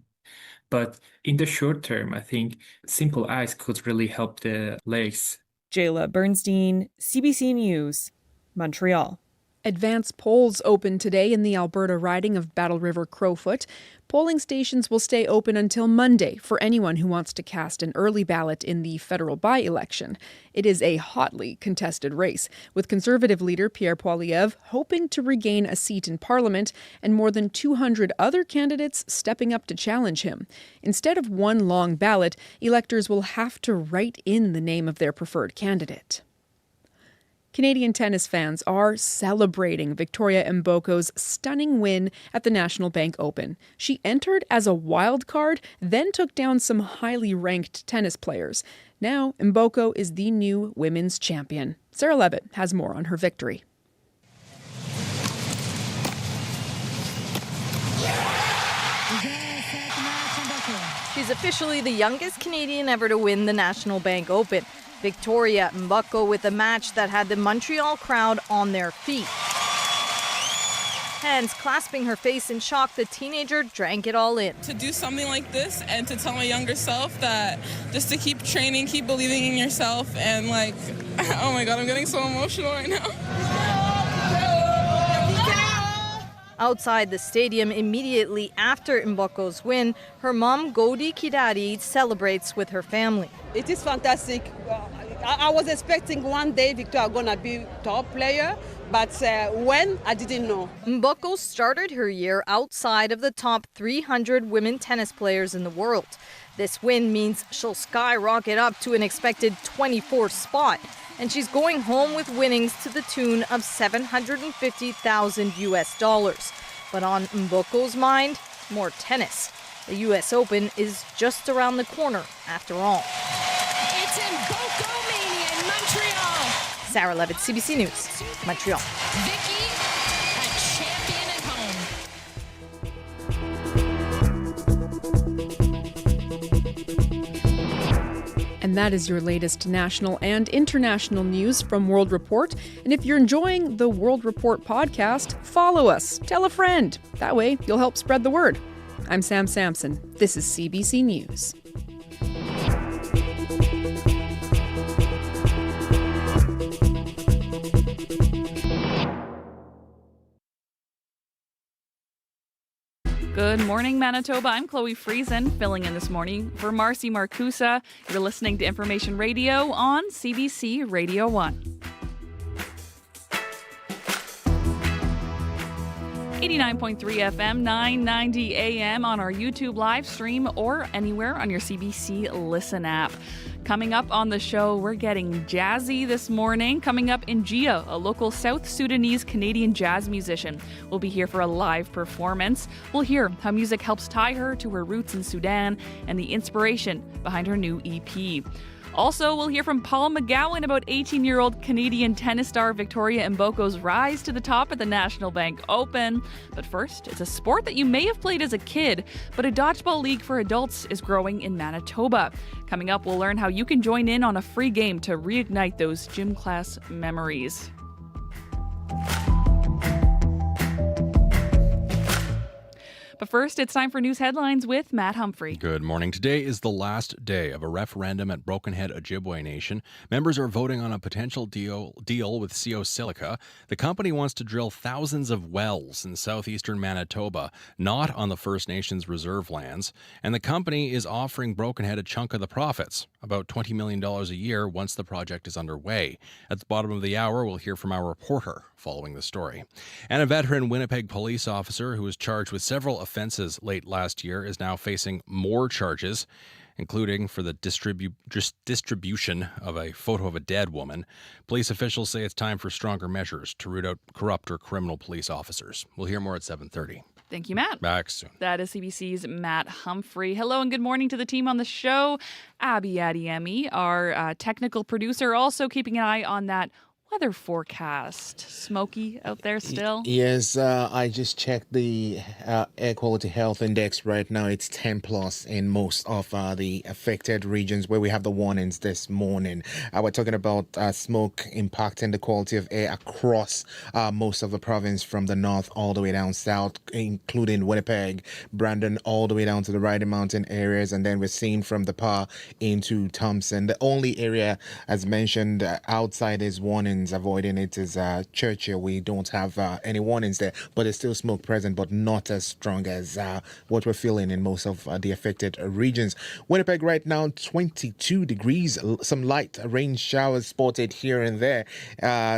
But in the short term, I think simple acts could really help the lakes. Jayla Bernstein, CBC News, Montreal. Advance polls open today in the Alberta riding of Battle River Crowfoot. Polling stations will stay open until Monday for anyone who wants to cast an early ballot in the federal by-election. It is a hotly contested race, with Conservative leader Pierre Poilievre hoping to regain a seat in Parliament and more than 200 other candidates stepping up to challenge him. Instead of one long ballot, electors will have to write in the name of their preferred candidate. Canadian tennis fans are celebrating Victoria Emboko's stunning win at the National Bank Open. She entered as a wild card, then took down some highly ranked tennis players. Now, Emboko is the new women's champion. Sarah Levitt has more on her victory. She's officially the youngest Canadian ever to win the National Bank Open. Victoria Emboko with a match that had the Montreal crowd on their feet. Hands clasping her face in shock, the teenager drank it all in. To do something like this and to tell my younger self that just to keep training, keep believing in yourself, and like, oh my God, I'm getting so emotional right now. Outside the stadium immediately after Mboko's win, her mom, Godi Kidari, celebrates with her family. It is fantastic. I was expecting one day Victoria gonna be top player, but when, I didn't know. Mboko started her year outside of the top 300 women tennis players in the world. This win means she'll skyrocket up to an expected 24th spot, and she's going home with winnings to the tune of $750,000 US. But on Mboko's mind, more tennis. The US Open is just around the corner, after all. It's Emboko-mania in Montreal. Sarah Levitt, CBC News, Montreal. Vicky, a champion at home. And that is your latest national and international news from World Report. And if you're enjoying the World Report podcast, follow us. Tell a friend. That way, you'll help spread the word. I'm Sam Sampson. This is CBC News. Good morning, Manitoba. I'm Chloe Friesen, filling in this morning for Marcy Marcusa. You're listening to Information Radio on CBC Radio 1. 89.3 FM, 990 AM on our YouTube live stream or anywhere on your CBC Listen app. Coming up on the show, we're getting jazzy this morning. Coming up, Ingia, a local South Sudanese Canadian jazz musician, will be here for a live performance. We'll hear how music helps tie her to her roots in Sudan and the inspiration behind her new EP. Also, we'll hear from Paul McGowan about 18-year-old Canadian tennis star Victoria Emboko's rise to the top at the National Bank Open. But first, it's a sport that you may have played as a kid, but a dodgeball league for adults is growing in Manitoba. Coming up, we'll learn how you can join in on a free game to reignite those gym class memories. But first, it's time for news headlines with Matt Humphrey. Good morning. Today is the last day of a referendum at Broken Head, Ojibwe Nation. Members are voting on a potential deal with CO Silica. The company wants to drill thousands of wells in southeastern Manitoba, not on the First Nations reserve lands. And the company is offering Broken Head a chunk of the profits, about $20 million a year once the project is underway. At the bottom of the hour, we'll hear from our reporter following the story. And a veteran Winnipeg police officer who was charged with several offenses late last year is now facing more charges, including for the distribution of a photo of a dead woman. Police officials say it's time for stronger measures to root out corrupt or criminal police officers. We'll hear more at 7:30. Thank you, Matt. Back soon. That is CBC's Matt Humphrey. Hello and good morning to the team on the show. Abby Adiemi, our technical producer, also keeping an eye on that weather forecast. Smoky out there still? Yes, I just checked the air quality health index right now. It's 10 plus in most of the affected regions where we have the warnings this morning. We're talking about smoke impacting the quality of air across most of the province from the north all the way down south, including Winnipeg, Brandon, all the way down to the Riding Mountain areas. And then we're seeing from the Pas into Thompson. The only area, as mentioned, outside is warnings. Avoiding it is Churchill. We don't have any warnings there, but there's still smoke present, but not as strong as what we're feeling in most of the affected regions. Winnipeg right now, 22 degrees. Some light rain showers spotted here and there.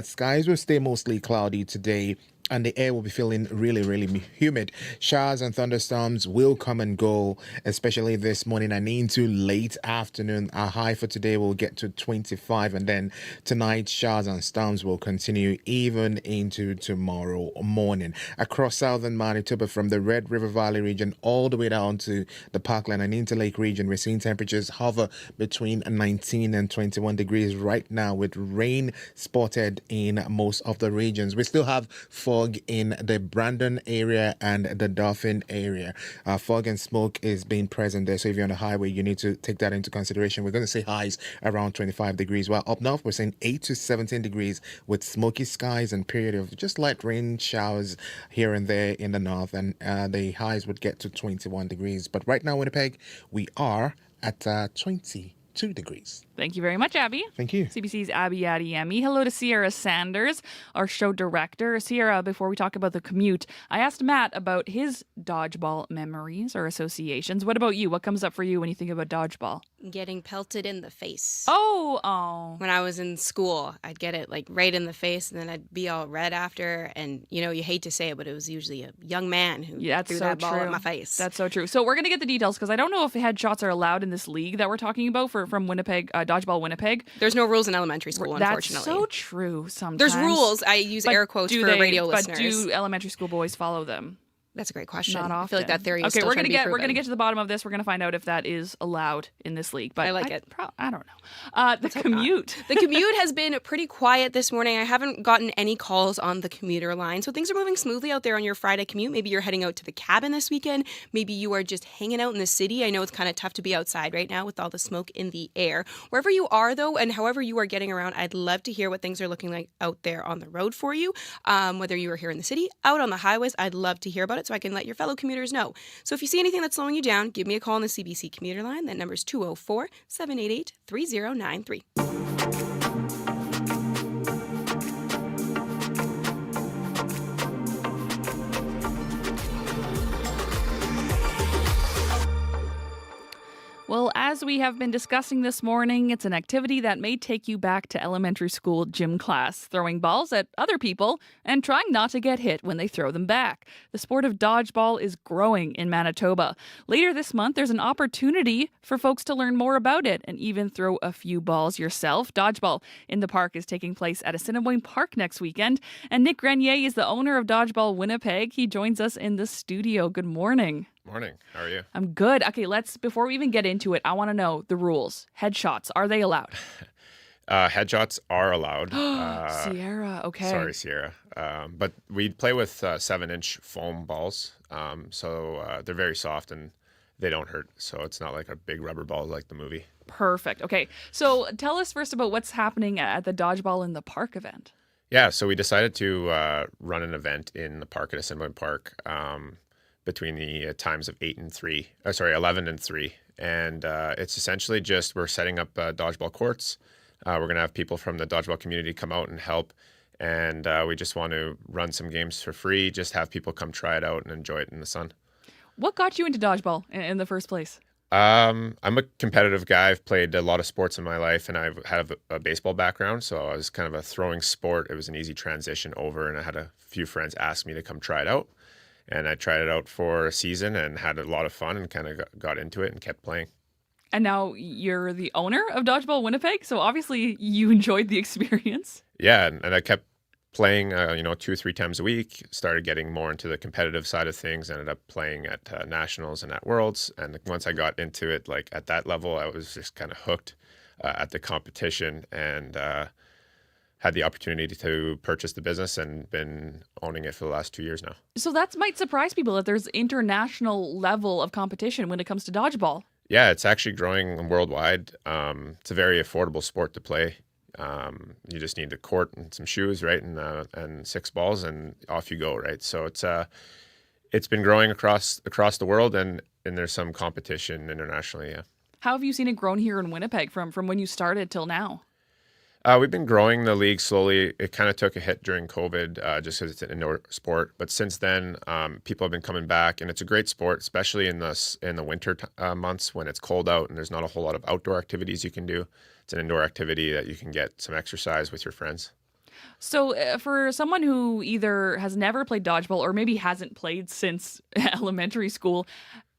Skies will stay mostly cloudy today, and the air will be feeling really, really humid. Showers and thunderstorms will come and go, especially this morning and into late afternoon. Our high for today will get to 25, and then tonight showers and storms will continue even into tomorrow morning. Across southern Manitoba, from the Red River Valley region all the way down to the Parkland and Interlake region, we're seeing temperatures hover between 19 and 21 degrees right now, with rain spotted in most of the regions. We still have fog in the Brandon area and the Dauphin area. Fog and smoke is being present there, so if you're on the highway, you need to take that into consideration. We're going to see highs around 25 degrees, while up north, we're saying 8 to 17 degrees with smoky skies and period of just light rain showers here and there in the north, and the highs would get to 21 degrees. But right now, Winnipeg, we are at 22 degrees. Thank you very much, Abby. Thank you. CBC's Abby Adiemi. Hello to Sierra Sanders, our show director. Sierra, before we talk about the commute, I asked Matt about his dodgeball memories or associations. What about you? What comes up for you when you think about dodgeball? Getting pelted in the face. Oh. When I was in school, I'd get it like right in the face, and then I'd be all red after. And, you know, you hate to say it, but it was usually a young man who threw that ball at my face. That's so true. So we're going to get the details, because I don't know if headshots are allowed in this league that we're talking about from Winnipeg, Dodgeball Winnipeg. There's no rules in elementary school, unfortunately. That's so true sometimes. There's rules. I use air quotes for radio listeners. But do elementary school boys follow them? That's a great question. Not often. I feel like that theory is okay, still we're trying gonna to be we're gonna proven. get to the bottom of this. We're gonna find out if that is allowed in this league. But I like it. I don't know. The commute. The commute has been pretty quiet this morning. I haven't gotten any calls on the commuter line, so things are moving smoothly out there on your Friday commute. Maybe you're heading out to the cabin this weekend. Maybe you are just hanging out in the city. I know it's kind of tough to be outside right now with all the smoke in the air. Wherever you are, though, and however you are getting around, I'd love to hear what things are looking like out there on the road for you. Whether you are here in the city, out on the highways, I'd love to hear about it so I can let your fellow commuters know. So if you see anything that's slowing you down, give me a call on the CBC commuter line. That number is 204-788-3093. As we have been discussing this morning, it's an activity that may take you back to elementary school gym class, throwing balls at other people and trying not to get hit when they throw them back. The sport of dodgeball is growing in Manitoba. Later this month, there's an opportunity for folks to learn more about it and even throw a few balls yourself. Dodgeball in the Park is taking place at Assiniboine Park next weekend. And Nick Grenier is the owner of Dodgeball Winnipeg. He joins us in the studio. Good morning. Morning. How are you? I'm good. Okay, before we even get into it, I want to know the rules. Headshots, are they allowed? Headshots are allowed. Sierra, okay. Sorry, Sierra. But we play with 7-inch foam balls. So they're very soft and they don't hurt. So it's not like a big rubber ball like the movie. Perfect. Okay. So tell us first about what's happening at the Dodgeball in the Park event. Yeah, so we decided to run an event in the park at Assiniboine Park between the times of 11 and 3. And it's essentially just we're setting up dodgeball courts. We're going to have people from the dodgeball community come out and help. And we just want to run some games for free, just have people come try it out and enjoy it in the sun. What got you into dodgeball in the first place? I'm a competitive guy. I've played a lot of sports in my life, and I've had a baseball background. So I was kind of a throwing sport. It was an easy transition over, and I had a few friends ask me to come try it out. And I tried it out for a season and had a lot of fun and kind of got into it and kept playing. And now you're the owner of Dodgeball Winnipeg, so obviously you enjoyed the experience. Yeah, and I kept playing, 2 or 3 times a week. Started getting more into the competitive side of things. Ended up playing at nationals and at worlds. And once I got into it, like at that level, I was just kind of hooked at the competition and had the opportunity to purchase the business and been owning it for the last 2 years now. So that might surprise people that there's international level of competition when it comes to dodgeball. Yeah, it's actually growing worldwide. It's a very affordable sport to play. You just need a court and some shoes, right, and 6 balls, and off you go, right? So it's been growing across the world, and there's some competition internationally. Yeah. How have you seen it grown here in Winnipeg from when you started till now? We've been growing the league slowly. It kind of took a hit during COVID just because it's an indoor sport. But since then, people have been coming back, and it's a great sport, especially in the winter months when it's cold out and there's not a whole lot of outdoor activities you can do. It's an indoor activity that you can get some exercise with your friends. So for someone who either has never played dodgeball or maybe hasn't played since elementary school,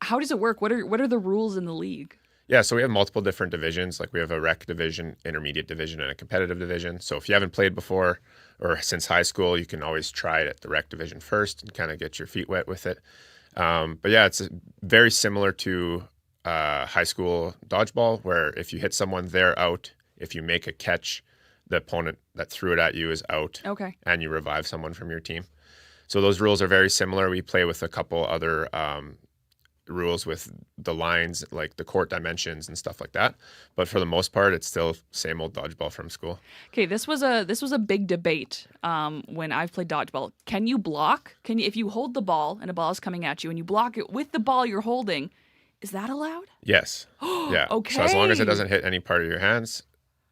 how does it work? What are the rules in the league? Yeah, so we have multiple different divisions. Like we have a rec division, intermediate division, and a competitive division. So if you haven't played before or since high school, you can always try it at the rec division first and kind of get your feet wet with it. But yeah, it's very similar to high school dodgeball, where if you hit someone, they're out. If you make a catch, the opponent that threw it at you is out. Okay. And you revive someone from your team. So those rules are very similar. We play with a couple other rules with the lines, like the court dimensions and stuff like that, but for the most part it's still same old dodgeball from school. Okay, this was a big debate when I've played dodgeball. Can you block? If you hold the ball and a ball is coming at you and you block it with the ball you're holding, is that allowed? Yes. Yeah. Okay. So as long as it doesn't hit any part of your hands,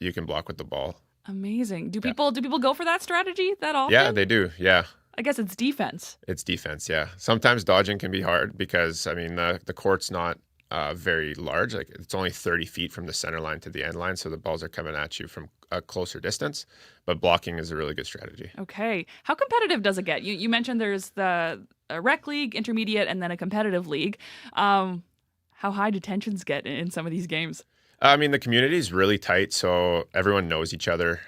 you can block with the ball. Amazing. Do people go for that strategy that often? Yeah, they do. Yeah. I guess it's defense. It's defense, yeah. Sometimes dodging can be hard because, I mean, the court's not very large. Like it's only 30 feet from the center line to the end line, so the balls are coming at you from a closer distance. But blocking is a really good strategy. Okay. How competitive does it get? You mentioned there's the rec league, intermediate, and then a competitive league. How high do tensions get in some of these games? I mean, the community is really tight, so everyone knows each other.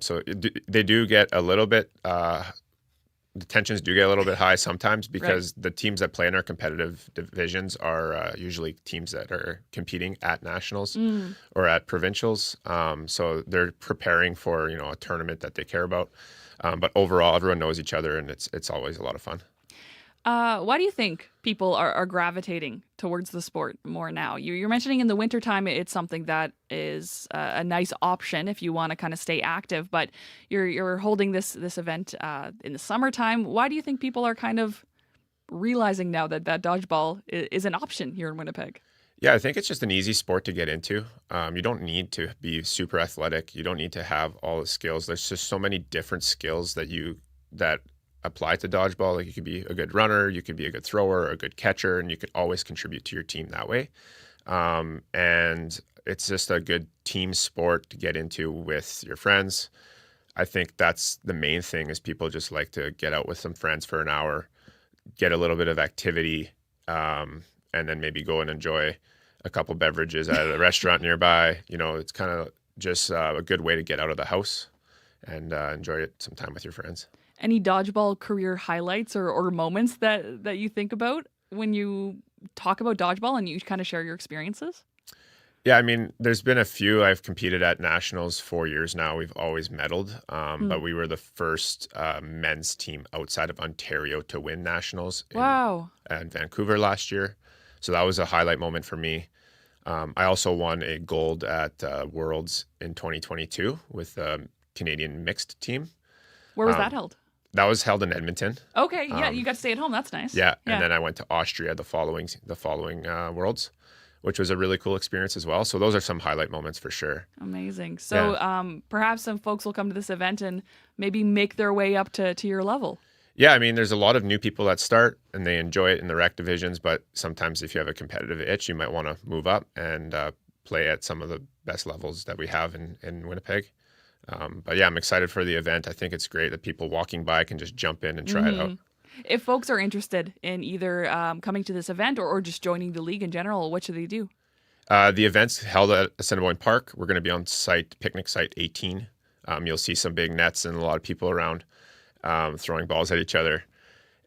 So they do get a little bit... the tensions do get a little bit high sometimes because the teams that play in our competitive divisions are usually teams that are competing at nationals or at provincials. So they're preparing for, a tournament that they care about. But overall, everyone knows each other, and it's always a lot of fun. Why do you think people are gravitating towards the sport more now? You're mentioning in the wintertime it's something that is a nice option if you want to kind of stay active, but you're holding this event in the summertime. Why do you think people are kind of realizing now that dodgeball is an option here in Winnipeg? Yeah, I think it's just an easy sport to get into. You don't need to be super athletic. You don't need to have all the skills. There's just so many different skills that apply to dodgeball. Like you could be a good runner, you could be a good thrower, a good catcher, and you could always contribute to your team that way. And it's just a good team sport to get into with your friends. I think that's the main thing is people just like to get out with some friends for an hour, get a little bit of activity, and then maybe go and enjoy a couple beverages at a restaurant nearby. You know, it's kind of just a good way to get out of the house and enjoy some time with your friends. Any dodgeball career highlights or moments that you think about when you talk about dodgeball and you kind of share your experiences? Yeah, I mean, there's been a few. I've competed at nationals 4 years now. We've always medaled, but we were the first men's team outside of Ontario to win nationals in Vancouver last year. So that was a highlight moment for me. I also won a gold at Worlds in 2022 with the Canadian mixed team. Where was that held? That was held in Edmonton. Okay, yeah, you got to stay at home. That's nice. Yeah, and then I went to Austria the following Worlds, which was a really cool experience as well. So those are some highlight moments for sure. Amazing. So perhaps some folks will come to this event and maybe make their way up to your level. Yeah, I mean, there's a lot of new people that start and they enjoy it in the rec divisions, but sometimes if you have a competitive itch, you might want to move up and play at some of the best levels that we have in Winnipeg. But yeah, I'm excited for the event. I think it's great that people walking by can just jump in and try it out. If folks are interested in either coming to this event or just joining the league in general, what should they do? The event's held at Assiniboine Park. We're going to be on picnic site 18. You'll see some big nets and a lot of people around throwing balls at each other.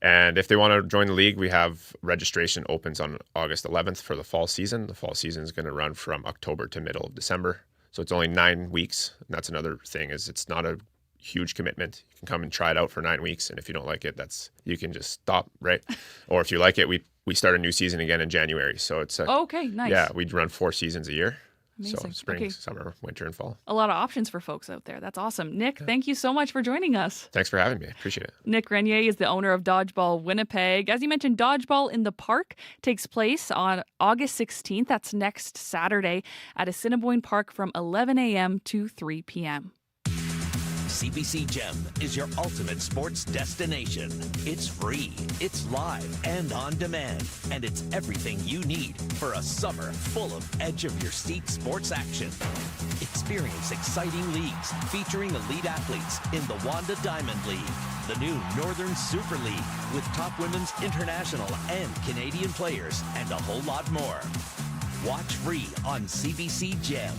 And if they want to join the league, we have registration opens on August 11th for the fall season. The fall season is going to run from October to middle of December. So it's only 9 weeks. And that's another thing is it's not a huge commitment. You can come and try it out for 9 weeks. And if you don't like it, you can just stop, right? Or if you like it, we start a new season again in January. So it's okay, nice. Yeah, we run 4 seasons a year. Amazing. So spring, summer, winter, and fall. A lot of options for folks out there. That's awesome. Nick, thank you so much for joining us. Thanks for having me. I appreciate it. Nick Renier is the owner of Dodgeball Winnipeg. As you mentioned, Dodgeball in the Park takes place on August 16th. That's next Saturday at Assiniboine Park from 11 a.m. to 3 p.m. CBC Gem is your ultimate sports destination. It's free, it's live and on demand, and it's everything you need for a summer full of edge-of-your-seat sports action. Experience exciting leagues featuring elite athletes in the Wanda Diamond League, the new Northern Super League with top women's international and Canadian players, and a whole lot more. Watch free on CBC Gem.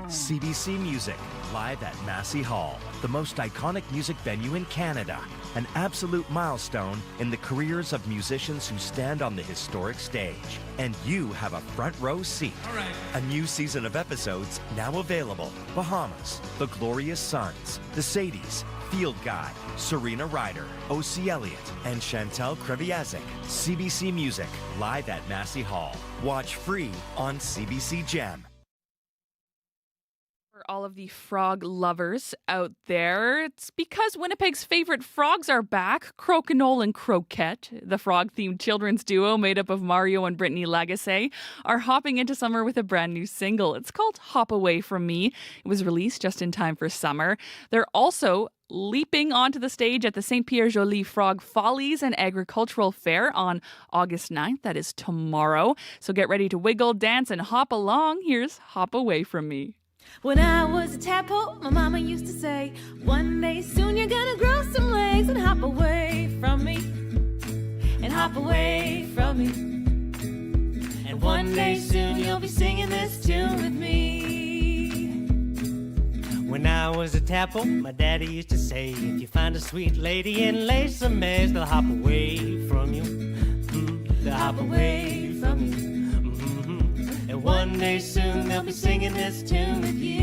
CBC Music, live at Massey Hall, the most iconic music venue in Canada. An absolute milestone in the careers of musicians who stand on the historic stage. And you have a front row seat. All right. A new season of episodes now available. Bahamas, The Glorious Sons, The Sadies, Field Guide, Serena Ryder, O.C. Elliott, and Chantal Kreviazek. CBC Music, live at Massey Hall. Watch free on CBC Gem. All of the frog lovers out there, it's because Winnipeg's favorite frogs are back. Crokinole and Croquette, the frog-themed children's duo made up of Mario and Brittany Lagacé, are hopping into summer with a brand new single. It's called Hop Away From Me. It was released just in time for summer. They're also leaping onto the stage at the St. Pierre-Joly Frog Follies and Agricultural Fair on August 9th. That is tomorrow. So get ready to wiggle, dance, and hop along. Here's Hop Away From Me. When I was a tadpole, my mama used to say, one day soon you're gonna grow some legs and hop away from me. And hop away from me. And one day soon you'll be singing this tune with me. When I was a tadpole, my daddy used to say, if you find a sweet lady and lay some eggs, they'll hop away from you. They'll hop away from you. And one day soon they'll be singing this tune with you.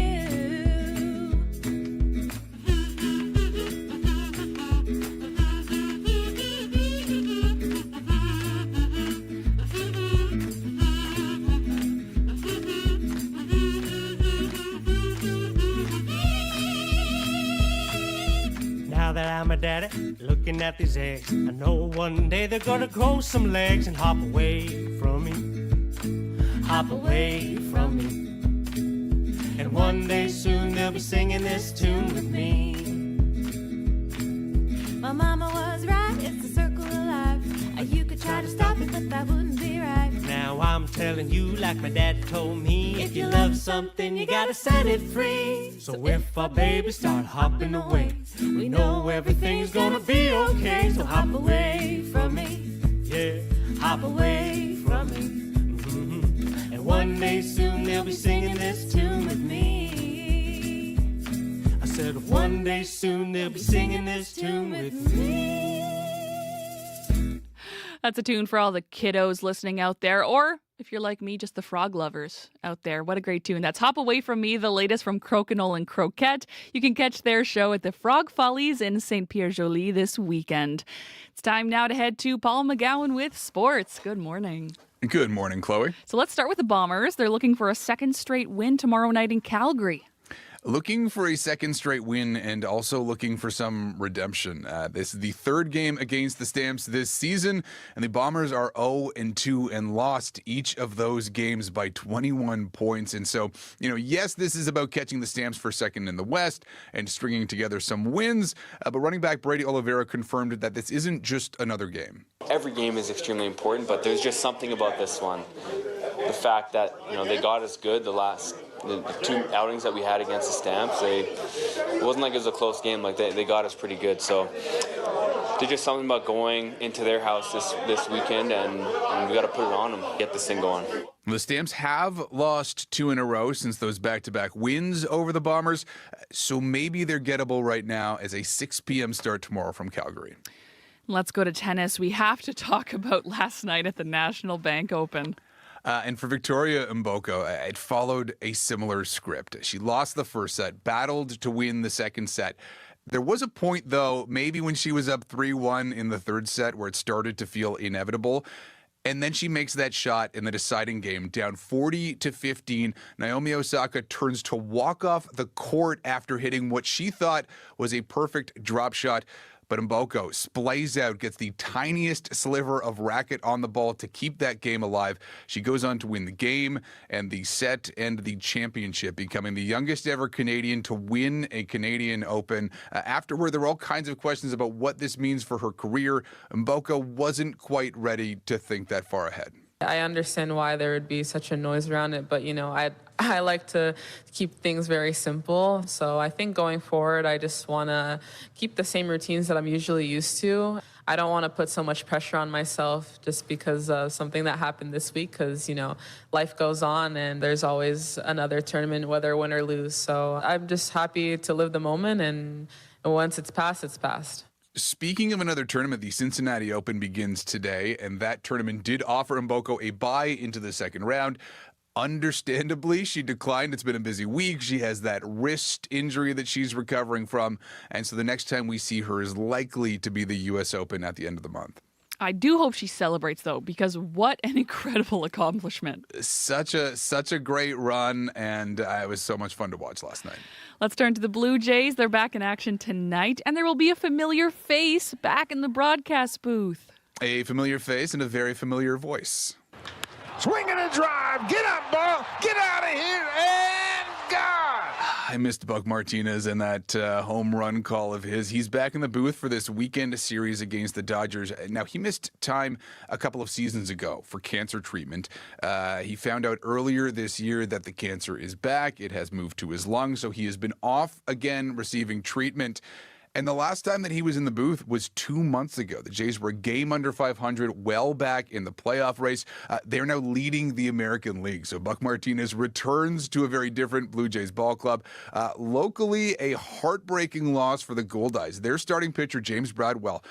Now that I'm a daddy, looking at these eggs, I know one day they're gonna grow some legs and hop away from me. Hop away from me. And one day soon they'll be singing this tune with me. My mama was right, it's the circle of life. You could try to stop it, but that wouldn't be right. Now I'm telling you like my dad told me. If you love something, you gotta set it free. So if our babies start hopping away, we know everything's gonna be okay. So hop away from me, yeah, hop away from me. And one day soon they'll be singing this tune with me. I said one day soon they'll be singing this tune with me. That's a tune for all the kiddos listening out there, or if you're like me, just the frog lovers out there. What a great tune. That's Hop Away From Me, the latest from Crokinole and Croquette. You can catch their show at the Frog Follies in St. Pierre-Jolie this weekend. It's time now to head to Paul McGowan with sports. Good morning. Good morning, Chloe. So let's start with the Bombers. They're looking for a second straight win tomorrow night in Calgary. Looking for a second straight win and also looking for some redemption. This is the third game against the Stamps this season, and the Bombers are 0-2 and lost each of those games by 21 points. And so, yes, this is about catching the Stamps for second in the West and stringing together some wins, but running back Brady Oliveira confirmed that this isn't just another game. Every game is extremely important, but there's just something about this one. The fact that, they got us good the two outings that we had against the Stamps, it wasn't like it was a close game. Like they got us pretty good. So there's just something about going into their house this weekend, and we got to put it on them, get this thing going. The Stamps have lost 2 in a row since those back-to-back wins over the Bombers, so maybe they're gettable right now as a 6 p.m. start tomorrow from Calgary. Let's go to tennis. We have to talk about last night at the National Bank Open. And for Victoria Emboko, it followed a similar script. She lost the first set, battled to win the second set. There was a point, though, maybe when she was up 3-1 in the third set where it started to feel inevitable. And then she makes that shot in the deciding game, down 40-15. Naomi Osaka turns to walk off the court after hitting what she thought was a perfect drop shot. But Emboko splays out, gets the tiniest sliver of racket on the ball to keep that game alive. She goes on to win the game and the set and the championship, becoming the youngest ever Canadian to win a Canadian Open. Afterward, there were all kinds of questions about what this means for her career. Emboko wasn't quite ready to think that far ahead. I understand why there would be such a noise around it, but I like to keep things very simple. So I think going forward, I just want to keep the same routines that I'm usually used to. I don't want to put so much pressure on myself just because of something that happened this week, because, life goes on and there's always another tournament, whether win or lose. So I'm just happy to live the moment, and once it's passed, it's passed. Speaking of another tournament, the Cincinnati Open begins today, and that tournament did offer Emboko a bye into the second round. Understandably, she declined. It's been a busy week. She has that wrist injury that she's recovering from, and so the next time we see her is likely to be the U.S. Open at the end of the month. I do hope she celebrates, though, because what an incredible accomplishment. Such a great run, and it was so much fun to watch last night. Let's turn to the Blue Jays. They're back in action tonight, and there will be a familiar face back in the broadcast booth. A familiar face and a very familiar voice. Swing and a drive. Get up, ball. Get out of here. And gone. I missed Buck Martinez and that home run call of his. He's back in the booth for this weekend series against the Dodgers. Now, he missed time a couple of seasons ago for cancer treatment. He found out earlier this year that the cancer is back. It has moved to his lungs, so he has been off again receiving treatment. And the last time that he was in the booth was 2 months ago. The Jays were a game under 500, well back in the playoff race. They're now leading the American League. So Buck Martinez returns to a very different Blue Jays ball club. Locally, a heartbreaking loss for the Goldeyes. Their starting pitcher, James Bradwell,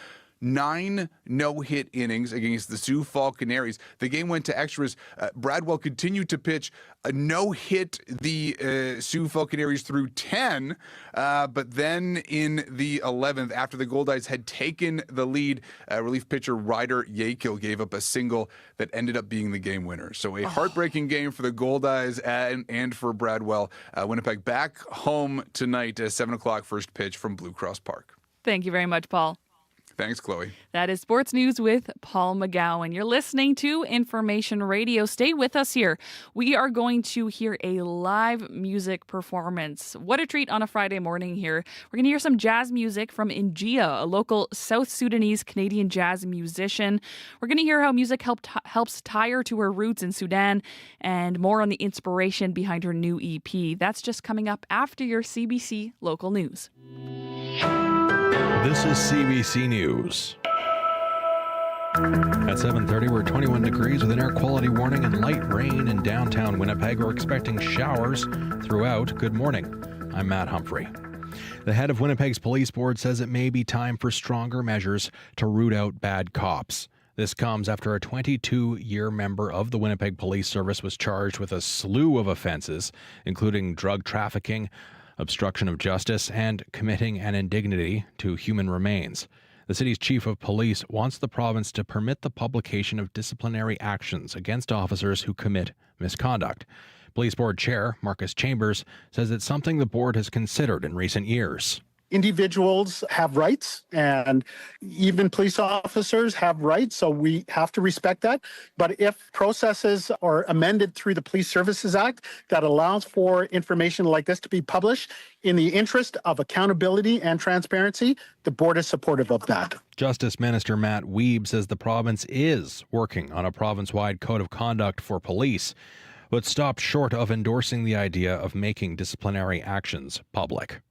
9 no-hit innings against the Sioux Fall Canaries. The game went to extras. Bradwell continued to pitch a no-hit the Sioux Fall Canaries through 10, but then in the 11th, after the Goldeyes had taken the lead, relief pitcher Ryder Yekiel gave up a single that ended up being the game winner. So a heartbreaking game for the Goldeyes and for Bradwell. Winnipeg back home tonight at 7 o'clock first pitch from Blue Cross Park. Thank you very much, Paul. Thanks, Chloe. That is Sports News with Paul McGowan. You're listening to Information Radio. Stay with us here. We are going to hear a live music performance. What a treat on a Friday morning here. We're going to hear some jazz music from Inia, a local South Sudanese Canadian jazz musician. We're going to hear how music helps tie her to her roots in Sudan, and more on the inspiration behind her new EP. That's just coming up after your CBC local news. This is CBC News. At 7:30, we're 21 degrees with an air quality warning and light rain in downtown Winnipeg. We're expecting showers throughout. Good morning. I'm Matt Humphrey. The head of Winnipeg's police board says it may be time for stronger measures to root out bad cops. This comes after a 22-year member of the Winnipeg Police Service was charged with a slew of offenses, including drug trafficking, obstruction of justice, and committing an indignity to human remains. The city's chief of police wants the province to permit the publication of disciplinary actions against officers who commit misconduct. Police Board Chair Marcus Chambers says it's something the board has considered in recent years. Individuals have rights, and even police officers have rights, so we have to respect that. But if processes are amended through the Police Services Act that allows for information like this to be published in the interest of accountability and transparency, the board is supportive of that. Justice Minister Matt Wiebe says the province is working on a province-wide code of conduct for police, but stopped short of endorsing the idea of making disciplinary actions public.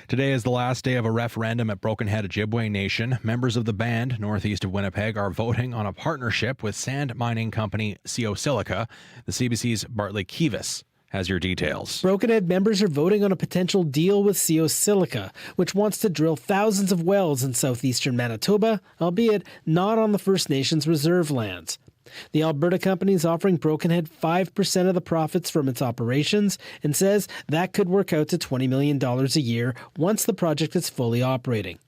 Today is the last day of a referendum at Broken Head Ojibwe Nation. Members of the band northeast of Winnipeg are voting on a partnership with sand mining company CO Silica. The CBC's Bartley Kivas has your details. Broken Head members are voting on a potential deal with CO Silica, which wants to drill thousands of wells in southeastern Manitoba, albeit not on the First Nations reserve lands. The Alberta company is offering Broken Head 5% of the profits from its operations and says that could work out to $20 million a year once the project is fully operating.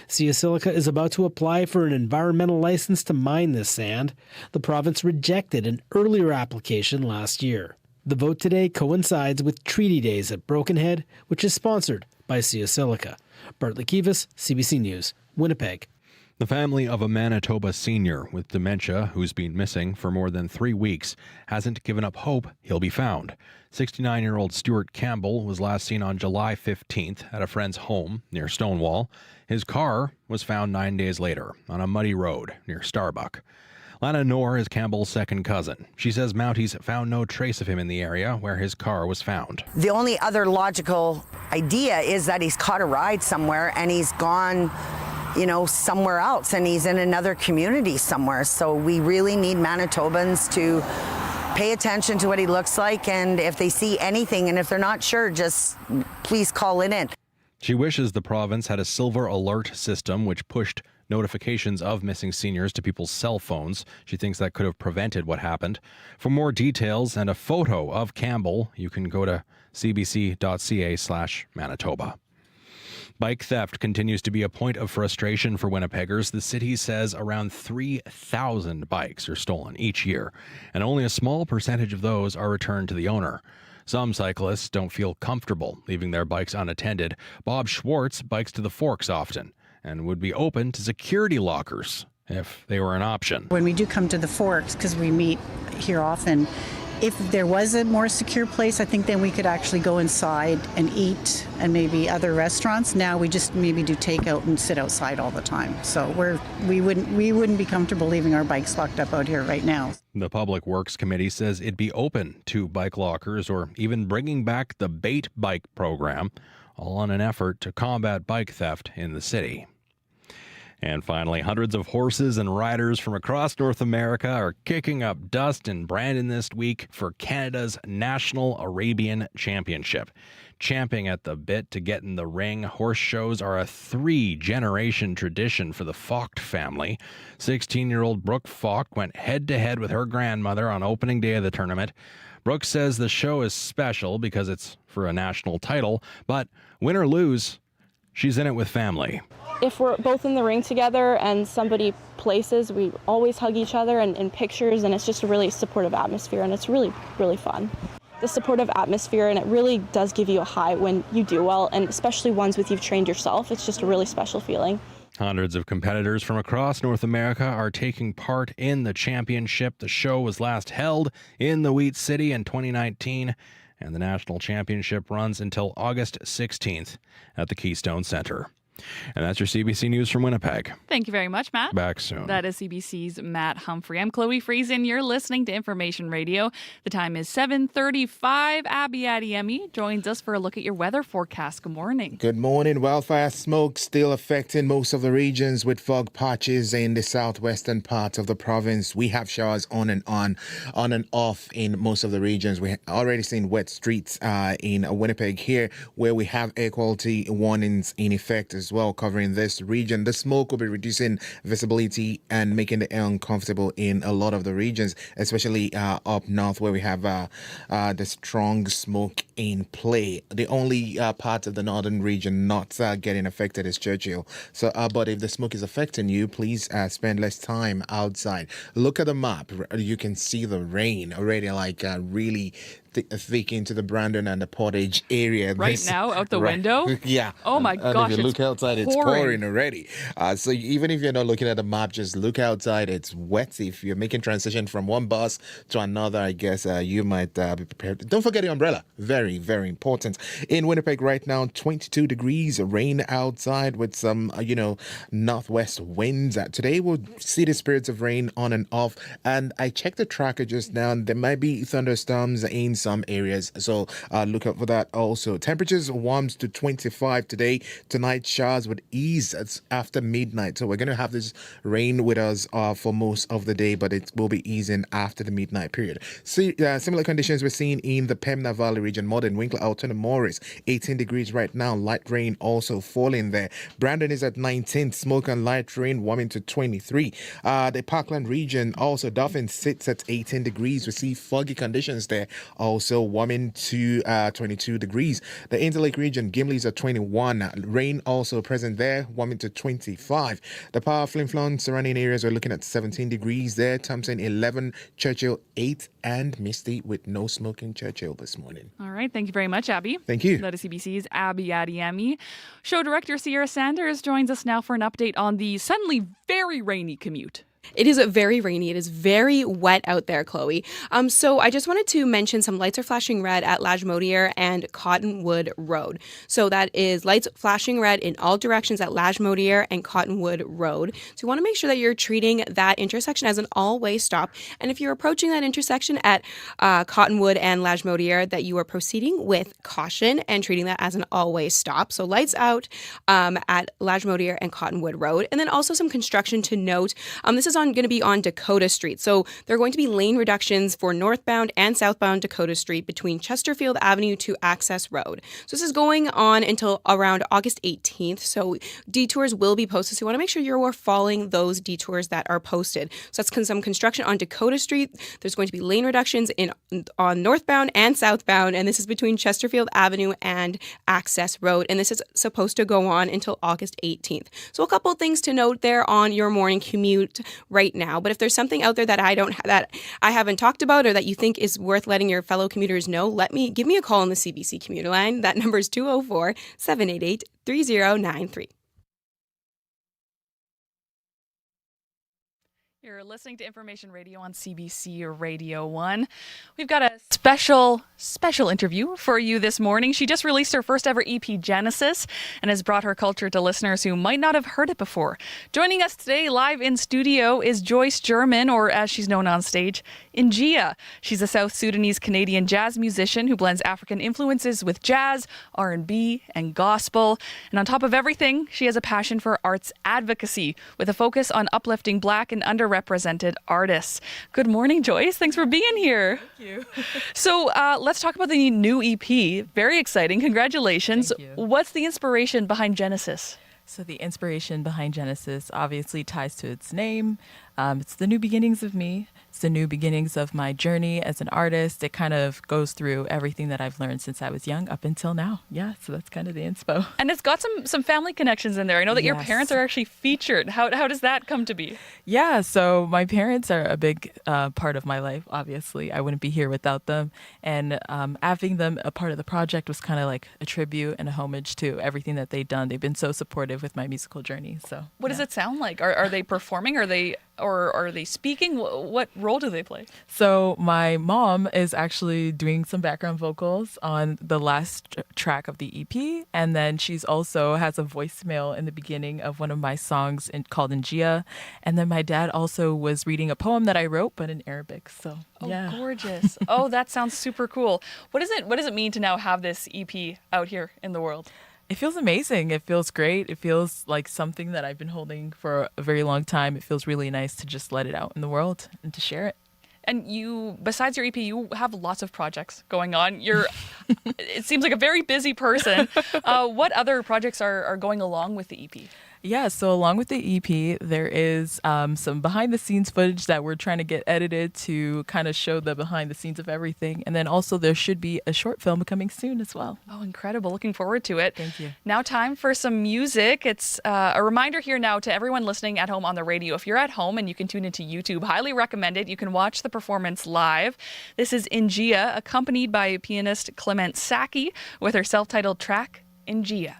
CO Silica is about to apply for an environmental license to mine this sand. The province rejected an earlier application last year. The vote today coincides with Treaty Days at Broken Head, which is sponsored by CO Silica. Bartley Kivas, CBC News, Winnipeg. The family of a Manitoba senior with dementia who's been missing for more than 3 weeks hasn't given up hope he'll be found. 69-year-old Stuart Campbell was last seen on July 15th at a friend's home near Stonewall. His car was found 9 days later on a muddy road near Starbuck. Lana Knorr is Campbell's second cousin. She says Mounties found no trace of him in the area where his car was found. The only other logical idea is that he's caught a ride somewhere and he's gone somewhere else, and he's in another community somewhere. So we really need Manitobans to pay attention to what he looks like, and if they see anything, and if they're not sure, just please call it in. She wishes the province had a silver alert system which pushed notifications of missing seniors to people's cell phones. She thinks that could have prevented what happened. For more details and a photo of Campbell, you can go to cbc.ca/Manitoba. Bike theft continues to be a point of frustration for Winnipeggers. The city says around 3,000 bikes are stolen each year, and only a small percentage of those are returned to the owner. Some cyclists don't feel comfortable leaving their bikes unattended. Bob Schwartz bikes to the Forks often and would be open to security lockers if they were an option. When we do come to the Forks, because we meet here often, if there was a more secure place, I think then we could actually go inside and eat, and maybe other restaurants. Now we just maybe do takeout and sit outside all the time. So we wouldn't be comfortable leaving our bikes locked up out here right now. The Public Works Committee says it'd be open to bike lockers or even bringing back the Bait Bike program, all in an effort to combat bike theft in the city. And finally, hundreds of horses and riders from across North America are kicking up dust in Brandon this week for Canada's National Arabian Championship. Champing at the bit to get in the ring, horse shows are a 3-generation tradition for the Falk family. 16-year-old Brooke Falk went head-to-head with her grandmother on opening day of the tournament. Brooke says the show is special because it's for a national title, but win or lose, she's in it with family. If we're both in the ring together and somebody places, we always hug each other and in pictures, and it's just a really supportive atmosphere, and it's really, really fun. The supportive atmosphere, and it really does give you a high when you do well, and especially ones with you've trained yourself. It's just a really special feeling. Hundreds of competitors from across North America are taking part in the championship. The show was last held in the Wheat City in 2019, and the national championship runs until August 16th at the Keystone Centre. And that's your CBC News from Winnipeg. Thank you very much, Matt. Back soon. That is CBC's Matt Humphrey. I'm Chloe Friesen. You're listening to Information Radio. The time is 7:35. Abby Adiemi joins us for a look at your weather forecast. Good morning. Good morning. Wildfire smoke still affecting most of the regions with fog patches in the southwestern part of the province. We have showers on and off in most of the regions. We already seen wet streets in Winnipeg here, where we have air quality warnings in effect as well covering this region. The smoke will be reducing visibility and making the air uncomfortable in a lot of the regions, especially up north where we have the strong smoke in play. The only part of the northern region not getting affected is Churchill. So, but if the smoke is affecting you, please spend less time outside. Look at the map. You can see the rain already, like really thick into the Brandon and the Portage area. Right now, out the window? Yeah. Oh my and gosh, if you look outside, it's pouring pouring already. So even if you're not looking at the map, just look outside. It's wet. If you're making transition from one bus to another, I guess you might be prepared. Don't forget your umbrella. Very, very important. In Winnipeg right now, 22 degrees, rain outside with some, northwest winds. Today we'll see the spirits of rain on and off. And I checked the tracker just now, and there might be thunderstorms in some areas, so look out for that also. Temperatures warms to 25 today. Tonight showers would ease after midnight, so we're going to have this rain with us for most of the day, but it will be easing after the midnight period. Similar conditions we're seeing in the Pembina Valley region, Morden, Winkler, Alton and Morris. 18 degrees right now. Light rain also falling there. Brandon is at 19. Smoke and light rain warming to 23. The Parkland region also, Dauphin sits at 18 degrees. We see foggy conditions there, also warming to 22 degrees. The Interlake region, Gimley's at 21. Rain also present there, warming to 25. The Power Flin Flon surrounding areas, we're looking at 17 degrees there. Thompson 11, Churchill 8, and misty with no smoke in Churchill this morning. All right. Thank you very much, Abby. Thank you. That is CBC's Abby Adiemi. Show director Sierra Sanders joins us now for an update on the suddenly very rainy commute. It is very rainy. It is very wet out there, Chloe. So I just wanted to mention some lights are flashing red at Lagimodiere and Cottonwood Road. So that is lights flashing red in all directions at Lagimodiere and Cottonwood Road. So you want to make sure that you're treating that intersection as an all-way stop. And if you're approaching that intersection at Cottonwood and Lagimodiere, that you are proceeding with caution and treating that as an all-way stop. So lights out at Lagimodiere and Cottonwood Road. And then also some construction to note. This is going to be on Dakota Street. So there are going to be lane reductions for northbound and southbound Dakota Street between Chesterfield Avenue to Access Road. So this is going on until around August 18th. So detours will be posted. So you want to make sure you're following those detours that are posted. So that's some construction on Dakota Street. There's going to be lane reductions on northbound and southbound. And this is between Chesterfield Avenue and Access Road. And this is supposed to go on until August 18th. So a couple of things to note there on your morning commute right now. But if there's something out there that I haven't talked about or that you think is worth letting your fellow commuters know, give me a call on the CBC commuter line. That number is 204-788-3093. You're listening to Information Radio on CBC Radio 1. We've got a special interview for you this morning. She just released her first ever EP, Genesis, and has brought her culture to listeners who might not have heard it before. Joining us today live in studio is Joyce German, or as she's known on stage, Inia. She's a South Sudanese Canadian jazz musician who blends African influences with jazz, R&B, and gospel. And on top of everything, she has a passion for arts advocacy with a focus on uplifting Black and underrepresented artists. Good morning, Joyce. Thanks for being here. Thank you. So let's talk about the new EP. Very exciting. Congratulations. Thank you. What's the inspiration behind Genesis? So the inspiration behind Genesis obviously ties to its name. It's the new beginnings of me. It's the new beginnings of my journey as an artist. It kind of goes through everything that I've learned since I was young up until now. Yeah, so that's kind of the inspo. And it's got some family connections in there. I know that your Yes. parents are actually featured. How does that come to be? Yeah, so my parents are a big part of my life, obviously. I wouldn't be here without them. And having them a part of the project was kind of like a tribute and a homage to everything that they've done. They've been so supportive with my musical journey. So What does it sound like? Are they performing? Are they speaking? What role do they play? So my mom is actually doing some background vocals on the last track of the EP, and then she's also has a voicemail in the beginning of one of my songs called Inia, and then my dad also was reading a poem that I wrote, but in Arabic. So Oh, yeah, gorgeous. Oh, that sounds super cool. What does it mean to now have this EP out here in the world? It feels amazing. It feels great. It feels like something that I've been holding for a very long time. It feels really nice to just let it out in the world and to share it. And you, besides your EP, you have lots of projects going on. It seems like a very busy person. What other projects are going along with the EP? Yeah, so along with the EP, there is some behind-the-scenes footage that we're trying to get edited to kind of show the behind-the-scenes of everything. And then also there should be a short film coming soon as well. Oh, incredible. Looking forward to it. Thank you. Now time for some music. It's a reminder here now to everyone listening at home on the radio. If you're at home and you can tune into YouTube, highly recommend it. You can watch the performance live. This is Inia, accompanied by pianist Clement Saki with her self-titled track, Inia.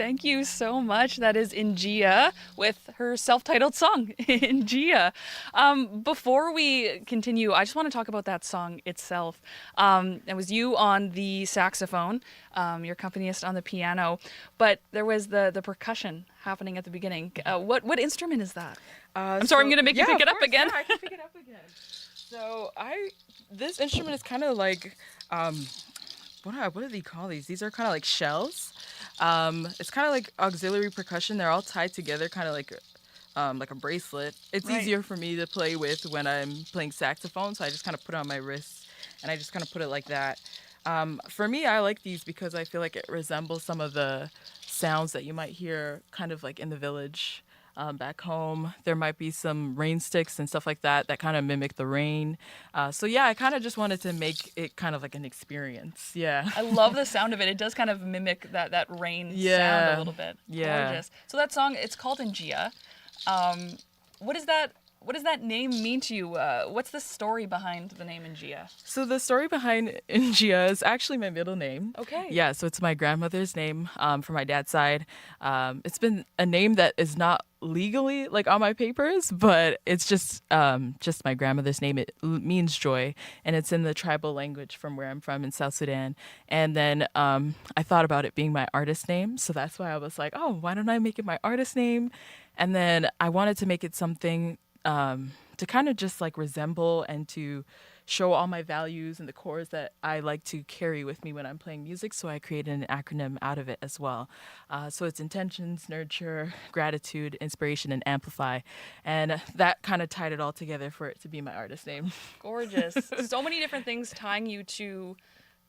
Thank you so much. That is Inia with her self-titled song, Inia. Before we continue, I just want to talk about that song itself. It was you on the saxophone, your accompanist on the piano, but there was the percussion happening at the beginning. What instrument is that? I'm sorry, I'm going to make you pick it up again. Yeah, I can pick it up again. So this instrument is kind of like, what do they call these? These are kind of like shells. It's kind of like auxiliary percussion. They're all tied together, kind of like a bracelet. It's easier for me to play with when I'm playing saxophone, so I just kind of put it on my wrist, and I just kind of put it like that. For me, I like these because I feel like it resembles some of the sounds that you might hear kind of like in the village. Back home, there might be some rain sticks and stuff like that kind of mimic the rain. So yeah, I kind of just wanted to make it kind of like an experience. Yeah. I love the sound of it. It does kind of mimic that rain sound a little bit. Yeah. Gorgeous. So that song, it's called Inia. What does that name mean to you? What's the story behind the name Inia? So the story behind Inia is actually my middle name. Okay. Yeah, so it's my grandmother's name from my dad's side. It's been a name that is not legally like on my papers, but it's just my grandmother's name. It means joy, and it's in the tribal language from where I'm from in South Sudan. And then I thought about it being my artist name, so that's why I was like, oh, why don't I make it my artist name? And then I wanted to make it something to kind of just like resemble and to show all my values and the cores that I like to carry with me when I'm playing music. So I created an acronym out of it as well. So it's intentions, nurture, gratitude, inspiration, and amplify. And that kind of tied it all together for it to be my artist name. Gorgeous. So many different things tying you to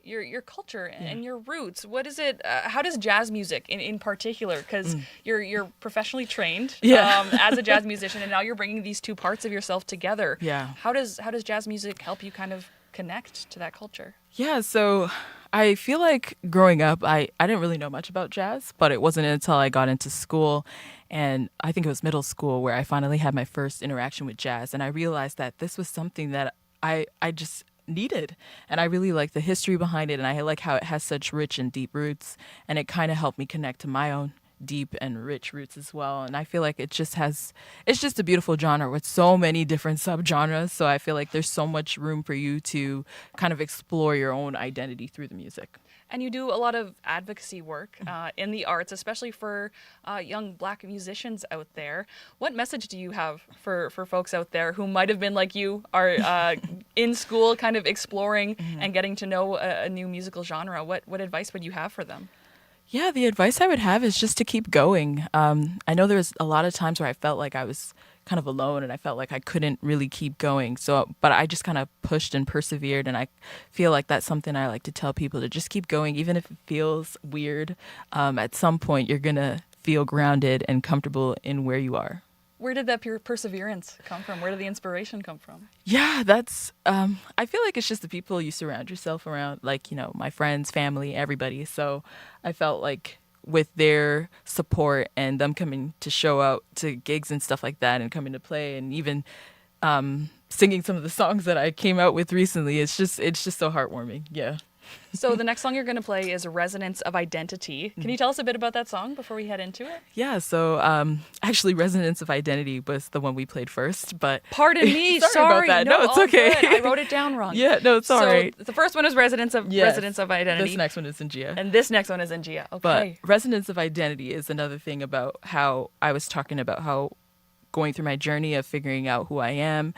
your culture and your roots. What is it? How does jazz music in particular? Because you're professionally trained as a jazz musician, and now you're bringing these two parts of yourself together. Yeah. How does jazz music help you kind of connect to that culture? Yeah. So I feel like growing up, I didn't really know much about jazz, but it wasn't until I got into school, and I think it was middle school, where I finally had my first interaction with jazz, and I realized that this was something that I just needed, and I really like the history behind it, and I like how it has such rich and deep roots, and it kind of helped me connect to my own deep and rich roots as well. And I feel like it's just a beautiful genre with so many different subgenres, so I feel like there's so much room for you to kind of explore your own identity through the music. And you do a lot of advocacy work in the arts, especially for young Black musicians out there. What message do you have for folks out there who might have been like you, are in school kind of exploring and getting to know a new musical genre? What advice would you have for them? Yeah, the advice I would have is just to keep going. I know there's a lot of times where I felt like I was kind of alone and I felt like I couldn't really keep going. But I just kind of pushed and persevered, and I feel like that's something I like to tell people, to just keep going, even if it feels weird. At some point, you're going to feel grounded and comfortable in where you are. Where did that pure perseverance come from? Where did the inspiration come from? Yeah, that's, I feel like it's just the people you surround yourself around, like, my friends, family, everybody. So I felt like with their support and them coming to show out to gigs and stuff like that and coming to play and even singing some of the songs that I came out with recently, it's just so heartwarming. Yeah. So the next song you're going to play is Resonance of Identity. Can you tell us a bit about that song before we head into it? Yeah, so actually Resonance of Identity was the one we played first, but... Pardon me, sorry about that. No, it's okay. Good. I wrote it down wrong. Yeah, no, it's all right. The first one is Resonance of Identity. This next one is Inia. And this next one is Inia. Okay. But Resonance of Identity is another thing about how I was talking about how going through my journey of figuring out who I am,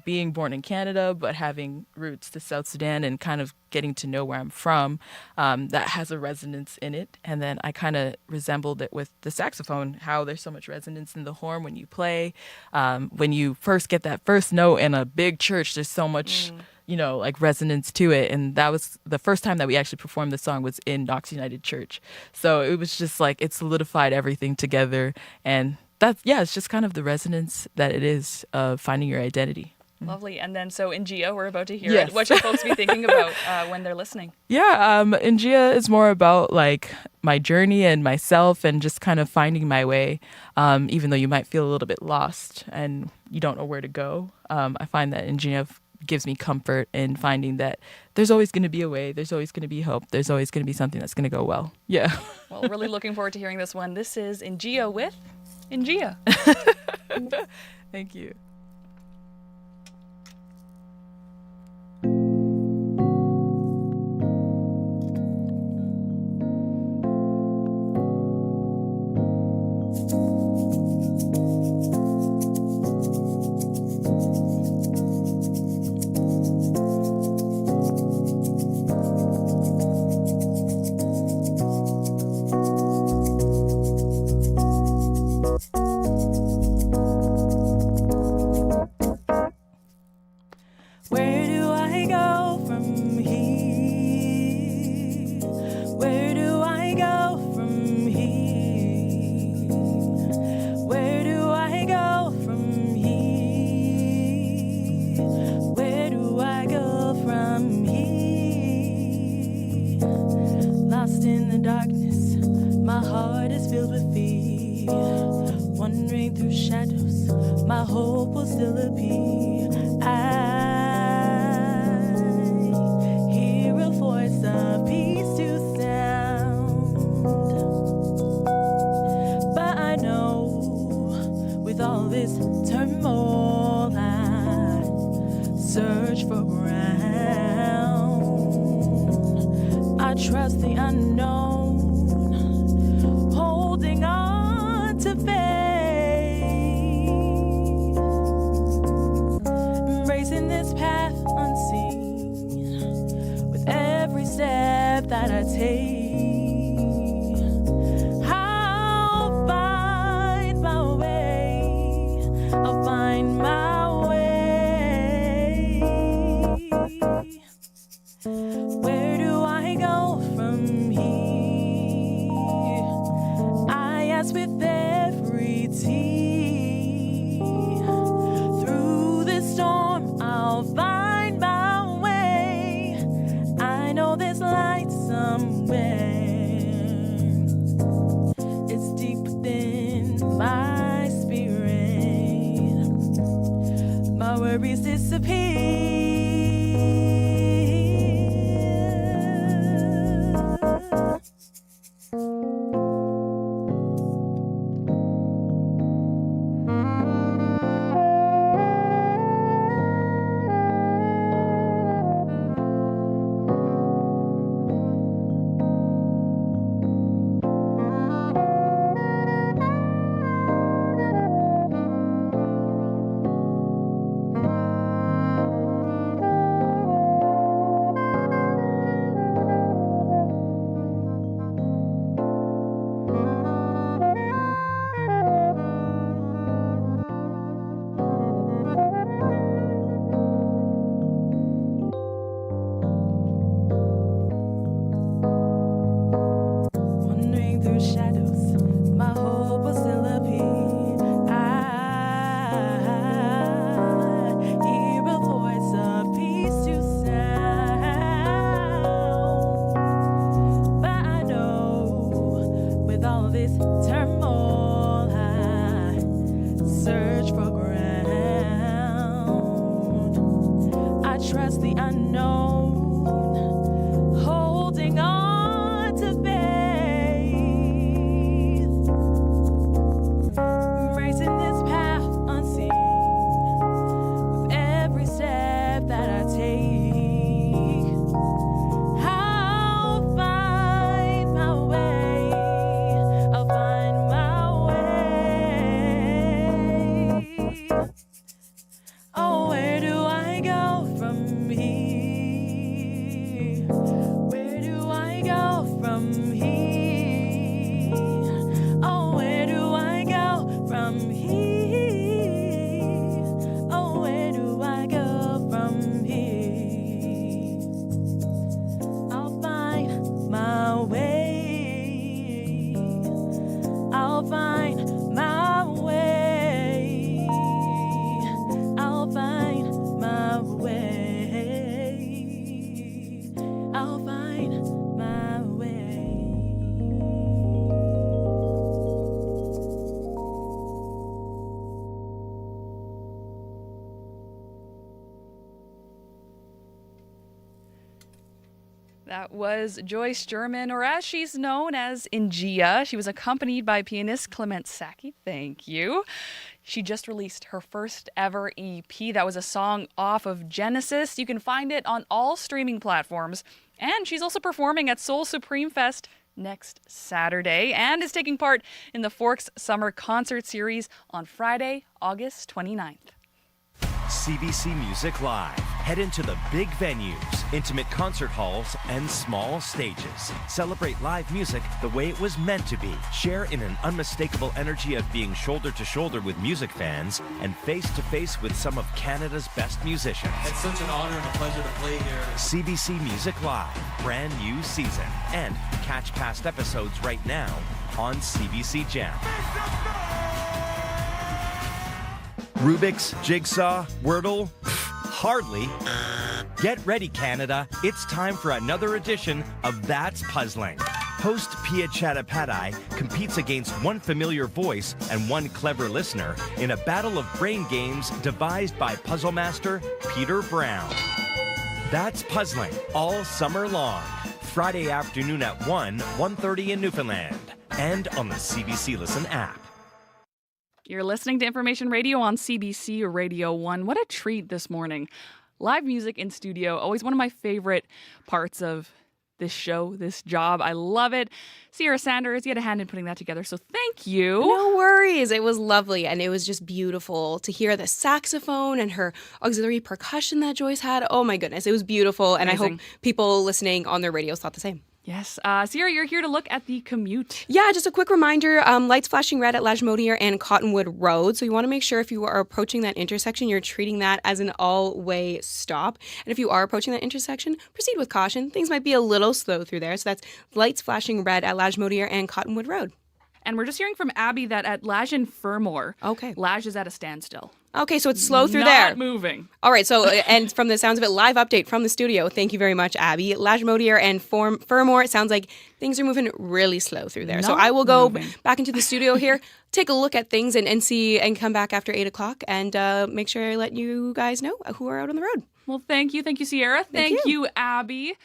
being born in Canada, but having roots to South Sudan and kind of getting to know where I'm from, that has a resonance in it. And then I kind of resembled it with the saxophone, how there's so much resonance in the horn when you play. When you first get that first note in a big church, there's so much, like resonance to it. And that was the first time that we actually performed the song was in Knox United Church. So it was just like, it solidified everything together. And it's just kind of the resonance that it is of finding your identity. Lovely. And then, so Inia, we're about to hear it. What should folks be thinking about when they're listening? Yeah, Inia is more about like my journey and myself and just kind of finding my way, even though you might feel a little bit lost and you don't know where to go. I find that Inia gives me comfort in finding that there's always going to be a way, there's always going to be hope, there's always going to be something that's going to go well. Yeah. Well, really looking forward to hearing this one. This is Ingia with Ingia. Thank you. Where do I go from here? Where do I go from here? Where do I go from here? Where do I go from here? Lost in the darkness, my heart is filled with fear. Wandering through shadows, my hope will still appear. I hear a voice of peace to sound, but I know with all this turmoil I search for ground. I trust the unknown, holding on to faith. Embracing this path unseen with every step that I take. I'll find my way. I'll find my way. Where do I go from here? I ask with every tear. Through this storm, I'll find my way. I know there's light somewhere. It's deep within my spirit. My worries disappear. Wandering through shadows, my hope will still appear. I hear a voice of peace to sound, but I know with all this turmoil I search for ground. I trust the unknown, holding on to faith. Embracing this path unseen with every step that I take. I'll find my way. I'll find my way. Oh, where do I go from here? Where do I go from here? Oh, where do I go from here? Oh, where do I go from here? I'll find my way. I'll find my way. I'll find my way. I'll find my way. That was Joyce German, or as she's known as Inia. She was accompanied by pianist Clement Saki. Thank you. She just released her first ever EP. That was a song off of Genesis. You can find it on all streaming platforms. And she's also performing at Soul Supreme Fest next Saturday and is taking part in the Forks Summer Concert Series on Friday, August 29th. CBC Music Live. Head into the big venues, intimate concert halls, and small stages. Celebrate live music the way it was meant to be. Share in an unmistakable energy of being shoulder to shoulder with music fans and face to face with some of Canada's best musicians. It's such an honor and a pleasure to play here. CBC Music Live, brand new season. And catch past episodes right now on CBC Gem. Rubik's, Jigsaw, Wordle? Hardly. Get ready, Canada. It's time for another edition of That's Puzzling. Host Pia Chattopadhyay competes against one familiar voice and one clever listener in a battle of brain games devised by puzzle master Peter Brown. That's Puzzling all summer long. Friday afternoon at 1:30 in Newfoundland. And on the CBC Listen app. You're listening to Information Radio on CBC Radio 1. What a treat this morning. Live music in studio, always one of my favorite parts of this show, this job. I love it. Sierra Sanders, you had a hand in putting that together, so thank you. No worries. It was lovely, and it was just beautiful to hear the saxophone and her auxiliary percussion that Joyce had. Oh my goodness, it was beautiful, and Amazing. I hope people listening on their radios thought the same. Yes. Sierra, you're here to look at the commute. Yeah, just a quick reminder, lights flashing red at Lagimodiere and Cottonwood Road. So you want to make sure if you are approaching that intersection, you're treating that as an all-way stop. And if you are approaching that intersection, proceed with caution. Things might be a little slow through there. So that's lights flashing red at Lagimodiere and Cottonwood Road. And we're just hearing from Abby that at Lage and Fermor, Lage is at a standstill. Okay, so it's slow through there. Not moving. All right, so, and from the sounds of it, live update from the studio. Thank you very much, Abby. Lagimodiere and Fermor, it sounds like things are moving really slow through there. So I will go back into the studio here, take a look at things and see, and come back after 8 o'clock and make sure I let you guys know who are out on the road. Well, thank you. Thank you, Sierra. Thank you, Abby.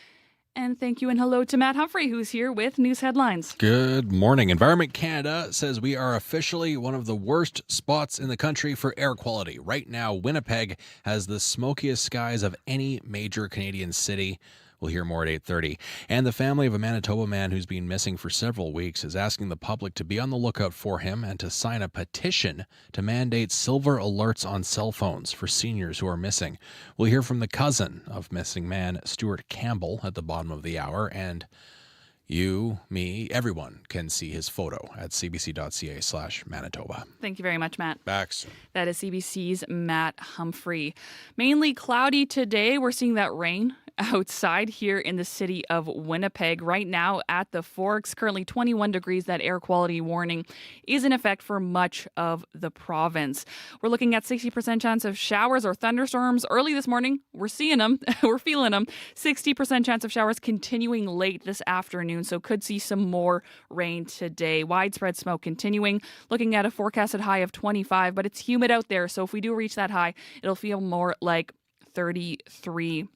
And thank you and hello to Matt Humphrey, who's here with news headlines. Good morning. Environment Canada says we are officially one of the worst spots in the country for air quality. Right now, Winnipeg has the smokiest skies of any major Canadian city. We'll hear more at 8:30. And the family of a Manitoba man who's been missing for several weeks is asking the public to be on the lookout for him and to sign a petition to mandate silver alerts on cell phones for seniors who are missing. We'll hear from the cousin of missing man, Stuart Campbell, at the bottom of the hour. And you, me, everyone can see his photo at cbc.ca/Manitoba. Thank you very much, Matt. Back soon. That is CBC's Matt Humphrey. Mainly cloudy today. We're seeing that rain outside here in the city of Winnipeg. Right now at the Forks, currently 21 degrees. That air quality warning is in effect for much of the province. We're looking at 60% chance of showers or thunderstorms early this morning. We're seeing them. We're feeling them. 60% chance of showers continuing late this afternoon, so could see some more rain today. Widespread smoke continuing. Looking at a forecasted high of 25, but it's humid out there, so if we do reach that high, it'll feel more like 33.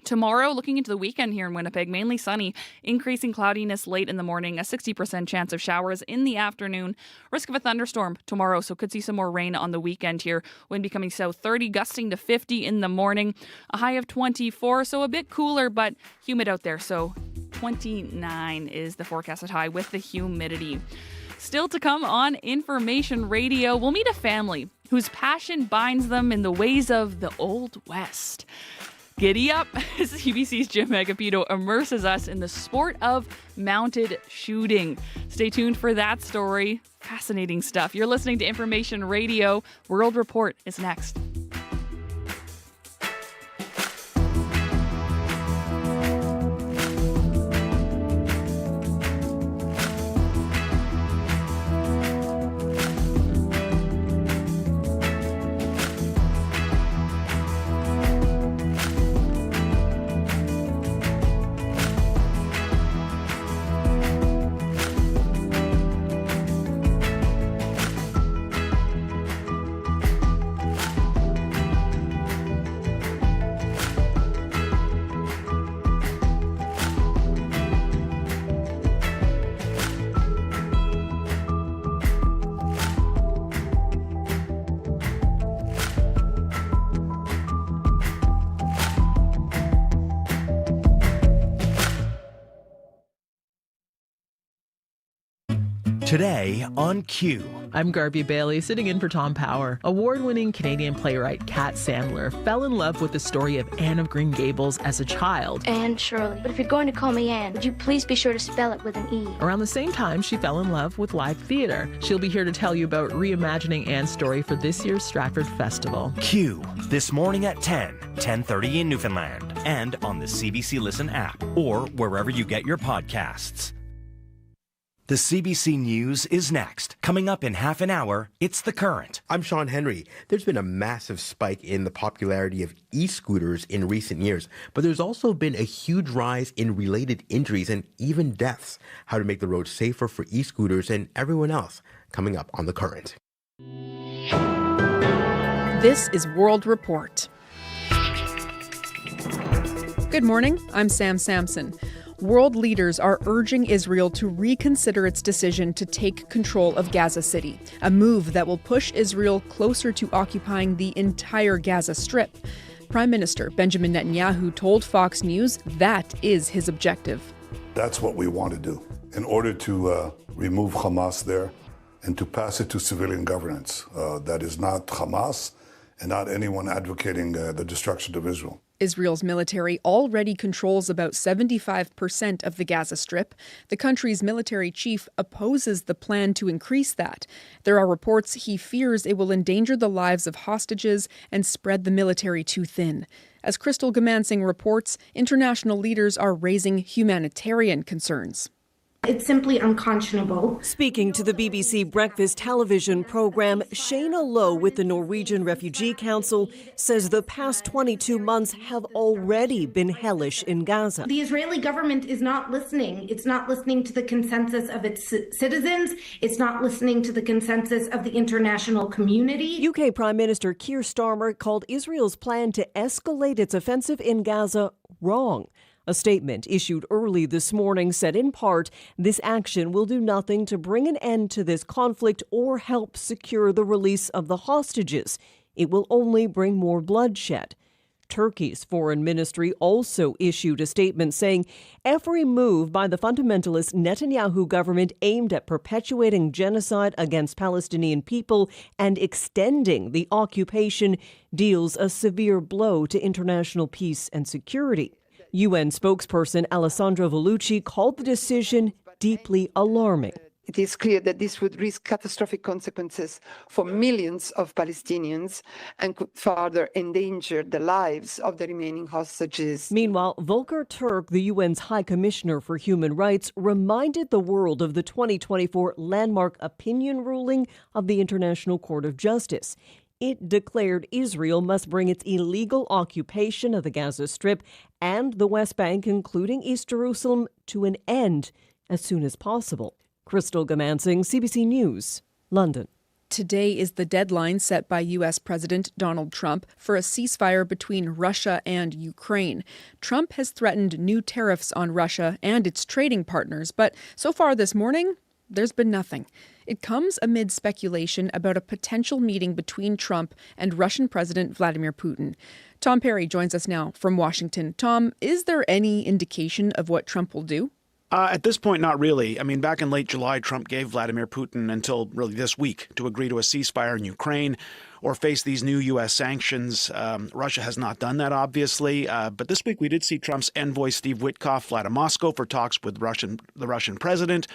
Tomorrow, looking into the weekend here in Winnipeg, mainly sunny, increasing cloudiness late in the morning, a 60% chance of showers in the afternoon, risk of a thunderstorm tomorrow, so could see some more rain on the weekend here. Wind becoming south 30, gusting to 50 in the morning, a high of 24, so a bit cooler, but humid out there, so 29 is the forecasted high with the humidity. Still to come on Information Radio, we'll meet a family whose passion binds them in the ways of the Old West. Giddy up! CBC's Jim Agapito immerses us in the sport of mounted shooting. Stay tuned for that story. Fascinating stuff. You're listening to Information Radio. World Report is next. Today on Q. I'm Garby Bailey, sitting in for Tom Power. Award-winning Canadian playwright Kat Sandler fell in love with the story of Anne of Green Gables as a child. Anne Shirley. But if you're going to call me Anne, would you please be sure to spell it with an E? Around the same time, she fell in love with live theater. She'll be here to tell you about reimagining Anne's story for this year's Stratford Festival. Q, this morning at 10:30 in Newfoundland, and on the CBC Listen app, or wherever you get your podcasts. The CBC News is next. Coming up in half an hour, it's The Current. I'm Sean Henry. There's been a massive spike in the popularity of e-scooters in recent years, but there's also been a huge rise in related injuries and even deaths. How to make the road safer for e-scooters and everyone else, coming up on The Current. This is World Report. Good morning, I'm Sam Sampson. World leaders are urging Israel to reconsider its decision to take control of Gaza City, a move that will push Israel closer to occupying the entire Gaza Strip. Prime Minister Benjamin Netanyahu told Fox News that is his objective. That's what we want to do in order to remove Hamas there and to pass it to civilian governance. That is not Hamas and not anyone advocating the destruction of Israel. Israel's military already controls about 75% of the Gaza Strip. The country's military chief opposes the plan to increase that. There are reports he fears it will endanger the lives of hostages and spread the military too thin. As Crystal Gamansing reports, international leaders are raising humanitarian concerns. It's simply unconscionable. Speaking to the BBC Breakfast television program, Shayna Lowe with the Norwegian Refugee Council says the past 22 months have already been hellish in Gaza. The Israeli government is not listening. It's not listening to the consensus of its citizens. It's not listening to the consensus of the international community. UK Prime Minister Keir Starmer called Israel's plan to escalate its offensive in Gaza wrong. A statement issued early this morning said in part, this action will do nothing to bring an end to this conflict or help secure the release of the hostages. It will only bring more bloodshed. Turkey's foreign ministry also issued a statement saying every move by the fundamentalist Netanyahu government aimed at perpetuating genocide against Palestinian people and extending the occupation deals a severe blow to international peace and security. UN spokesperson Alessandra Vellucci called the decision deeply alarming. It is clear that this would risk catastrophic consequences for millions of Palestinians and could further endanger the lives of the remaining hostages. Meanwhile, Volker Turk, the UN's High Commissioner for Human Rights, reminded the world of the 2024 landmark opinion ruling of the International Court of Justice. It declared Israel must bring its illegal occupation of the Gaza Strip and the West Bank, including East Jerusalem, to an end as soon as possible. Crystal Gamansing, CBC News, London. Today is the deadline set by U.S. President Donald Trump for a ceasefire between Russia and Ukraine. Trump has threatened new tariffs on Russia and its trading partners, but so far this morning, there's been nothing. It comes amid speculation about a potential meeting between Trump and Russian President Vladimir Putin. Tom Perry joins us now from Washington. Tom, is there any indication of what Trump will do? At this point, not really. I mean, back in late July, Trump gave Vladimir Putin until really this week to agree to a ceasefire in Ukraine or face these new U.S. sanctions. Russia has not done that, obviously. But this week, we did see Trump's envoy, Steve Witkoff, fly to Moscow for talks with the Russian president.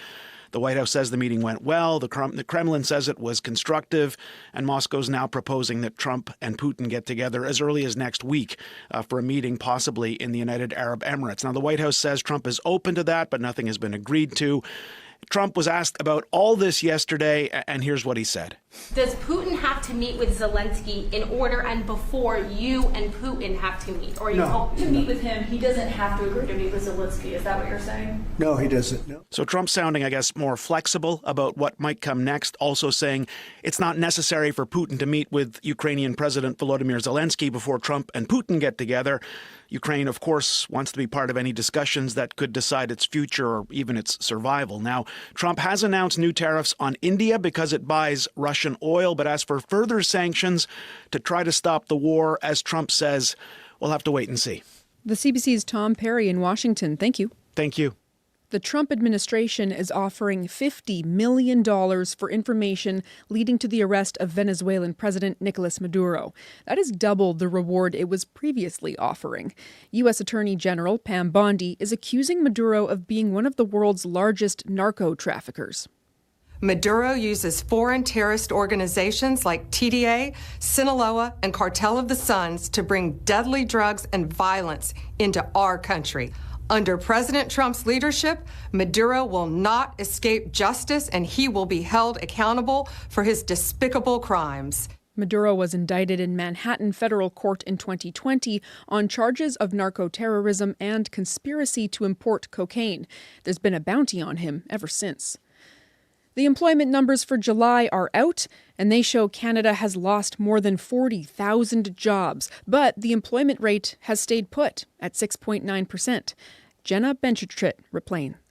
The White House says the meeting went well. The Kremlin says it was constructive. And Moscow's now proposing that Trump and Putin get together as early as next week for a meeting possibly in the United Arab Emirates. Now, the White House says Trump is open to that, but nothing has been agreed to. Trump was asked about all this yesterday, and here's what he said. Does Putin have to meet with Zelensky in order and before you and Putin have to meet? Or you hope to meet with him, he doesn't have to agree to meet with Zelensky. Is that what you're saying? No, he doesn't. No. So Trump's sounding, I guess, more flexible about what might come next, also saying it's not necessary for Putin to meet with Ukrainian President Volodymyr Zelensky before Trump and Putin get together. Ukraine, of course, wants to be part of any discussions that could decide its future or even its survival. Now, Trump has announced new tariffs on India because it buys Russian oil, but as for further sanctions to try to stop the war, as Trump says, we'll have to wait and see. The CBC's Tom Perry in Washington. Thank you. Thank you. The Trump administration is offering $50 million for information leading to the arrest of Venezuelan President Nicolas Maduro. That is double the reward it was previously offering. U.S. Attorney General Pam Bondi is accusing Maduro of being one of the world's largest narco traffickers. Maduro uses foreign terrorist organizations like TDA, Sinaloa, and Cartel of the Suns to bring deadly drugs and violence into our country. Under President Trump's leadership, Maduro will not escape justice and he will be held accountable for his despicable crimes. Maduro was indicted in Manhattan federal court in 2020 on charges of narco-terrorism and conspiracy to import cocaine. There's been a bounty on him ever since. The employment numbers for July are out, and they show Canada has lost more than 40,000 jobs, but the employment rate has stayed put at 6.9%. Jenna Benchetrit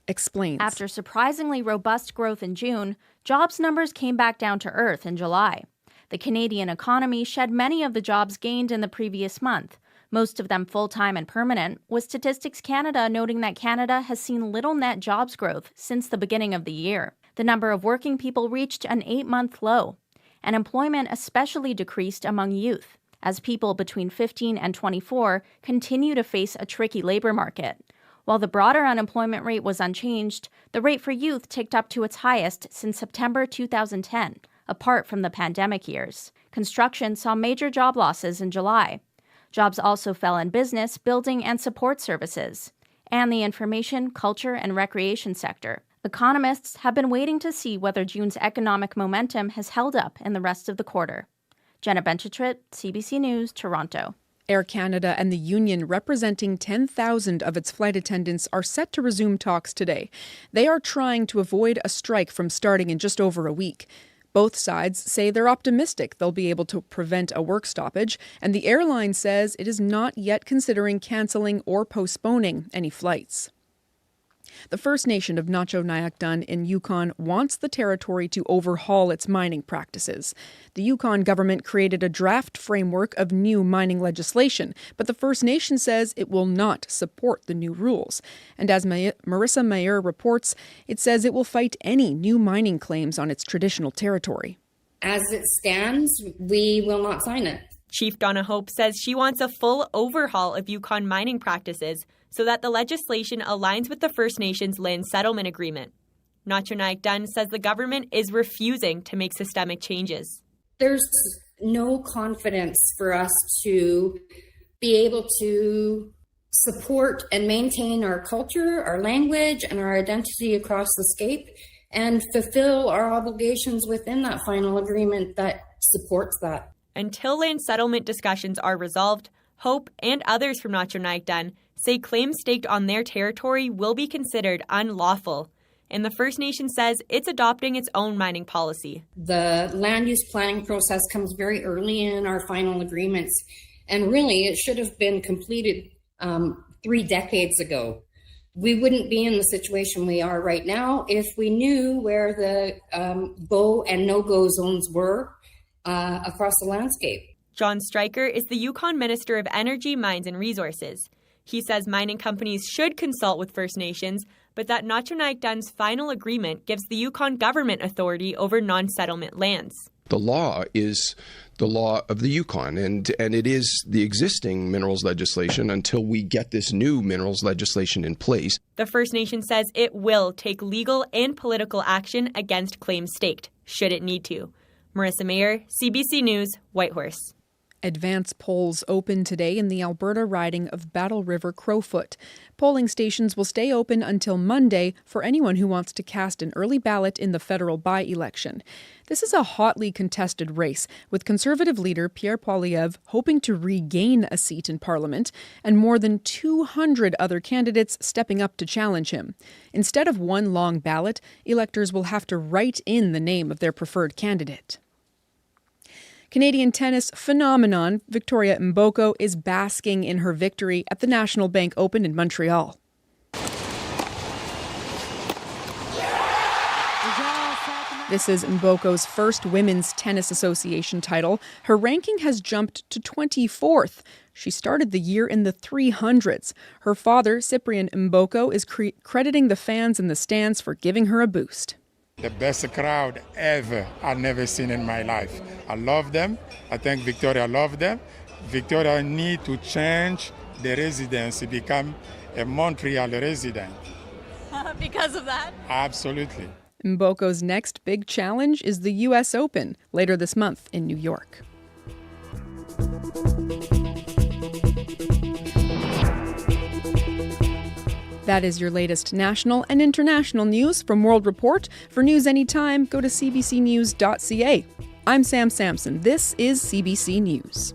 explains. After surprisingly robust growth in June, jobs numbers came back down to earth in July. The Canadian economy shed many of the jobs gained in the previous month, most of them full-time and permanent, with Statistics Canada noting that Canada has seen little net jobs growth since the beginning of the year. The number of working people reached an 8-month low, and employment especially decreased among youth, as people between 15 and 24 continue to face a tricky labor market. While the broader unemployment rate was unchanged, the rate for youth ticked up to its highest since September 2010, apart from the pandemic years. Construction saw major job losses in July. Jobs also fell in business, building, and support services, and the information, culture, and recreation sector. Economists have been waiting to see whether June's economic momentum has held up in the rest of the quarter. Jenna Benchetrit, CBC News, Toronto. Air Canada and the union representing 10,000 of its flight attendants are set to resume talks today. They are trying to avoid a strike from starting in just over a week. Both sides say they're optimistic they'll be able to prevent a work stoppage, and the airline says it is not yet considering canceling or postponing any flights. The First Nation of Nacho-Nayakdun in Yukon wants the territory to overhaul its mining practices. The Yukon government created a draft framework of new mining legislation, but the First Nation says it will not support the new rules. And as Marissa Mayer reports, it says it will fight any new mining claims on its traditional territory. As it stands, we will not sign it. Chief Donna Hope says she wants a full overhaul of Yukon mining practices so that the legislation aligns with the First Nations land settlement agreement. Nacho-Nayakdun says the government is refusing to make systemic changes. There's no confidence for us to be able to support and maintain our culture, our language, and our identity across the scape and fulfill our obligations within that final agreement that supports that. Until land settlement discussions are resolved, Hope and others from Nacho-Nayakdun say claims staked on their territory will be considered unlawful, and the First Nation says it's adopting its own mining policy. The land use planning process comes very early in our final agreements, and really it should have been completed 3 decades ago. We wouldn't be in the situation we are right now if we knew where the go and no-go zones were across the landscape. John Stryker is the Yukon Minister of Energy, Mines and Resources. He says mining companies should consult with First Nations, but that Nacho-Nayakdun's final agreement gives the Yukon government authority over non-settlement lands. The law is the law of the Yukon, and it is the existing minerals legislation until we get this new minerals legislation in place. The First Nation says it will take legal and political action against claims staked, should it need to. Marissa Mayer, CBC News, Whitehorse. Advance polls open today in the Alberta riding of Battle River Crowfoot. Polling stations will stay open until Monday for anyone who wants to cast an early ballot in the federal by-election. This is a hotly contested race, with Conservative leader Pierre Poilievre hoping to regain a seat in Parliament and more than 200 other candidates stepping up to challenge him. Instead of one long ballot, electors will have to write in the name of their preferred candidate. Canadian tennis phenomenon Victoria Emboko is basking in her victory at the National Bank Open in Montreal. This is Emboko's first Women's Tennis Association title. Her ranking has jumped to 24th. She started the year in the 300s. Her father, Cyprian Emboko, is crediting the fans in the stands for giving her a boost. The best crowd ever I've never seen in my life. I love them. I think Victoria loved them. Victoria need to change the residency, become a Montreal resident. Because of that? Absolutely. Mboko's next big challenge is the U.S. Open later this month in New York. That is your latest national and international news from World Report. For news anytime, go to cbcnews.ca. I'm Sam Sampson. This is CBC News.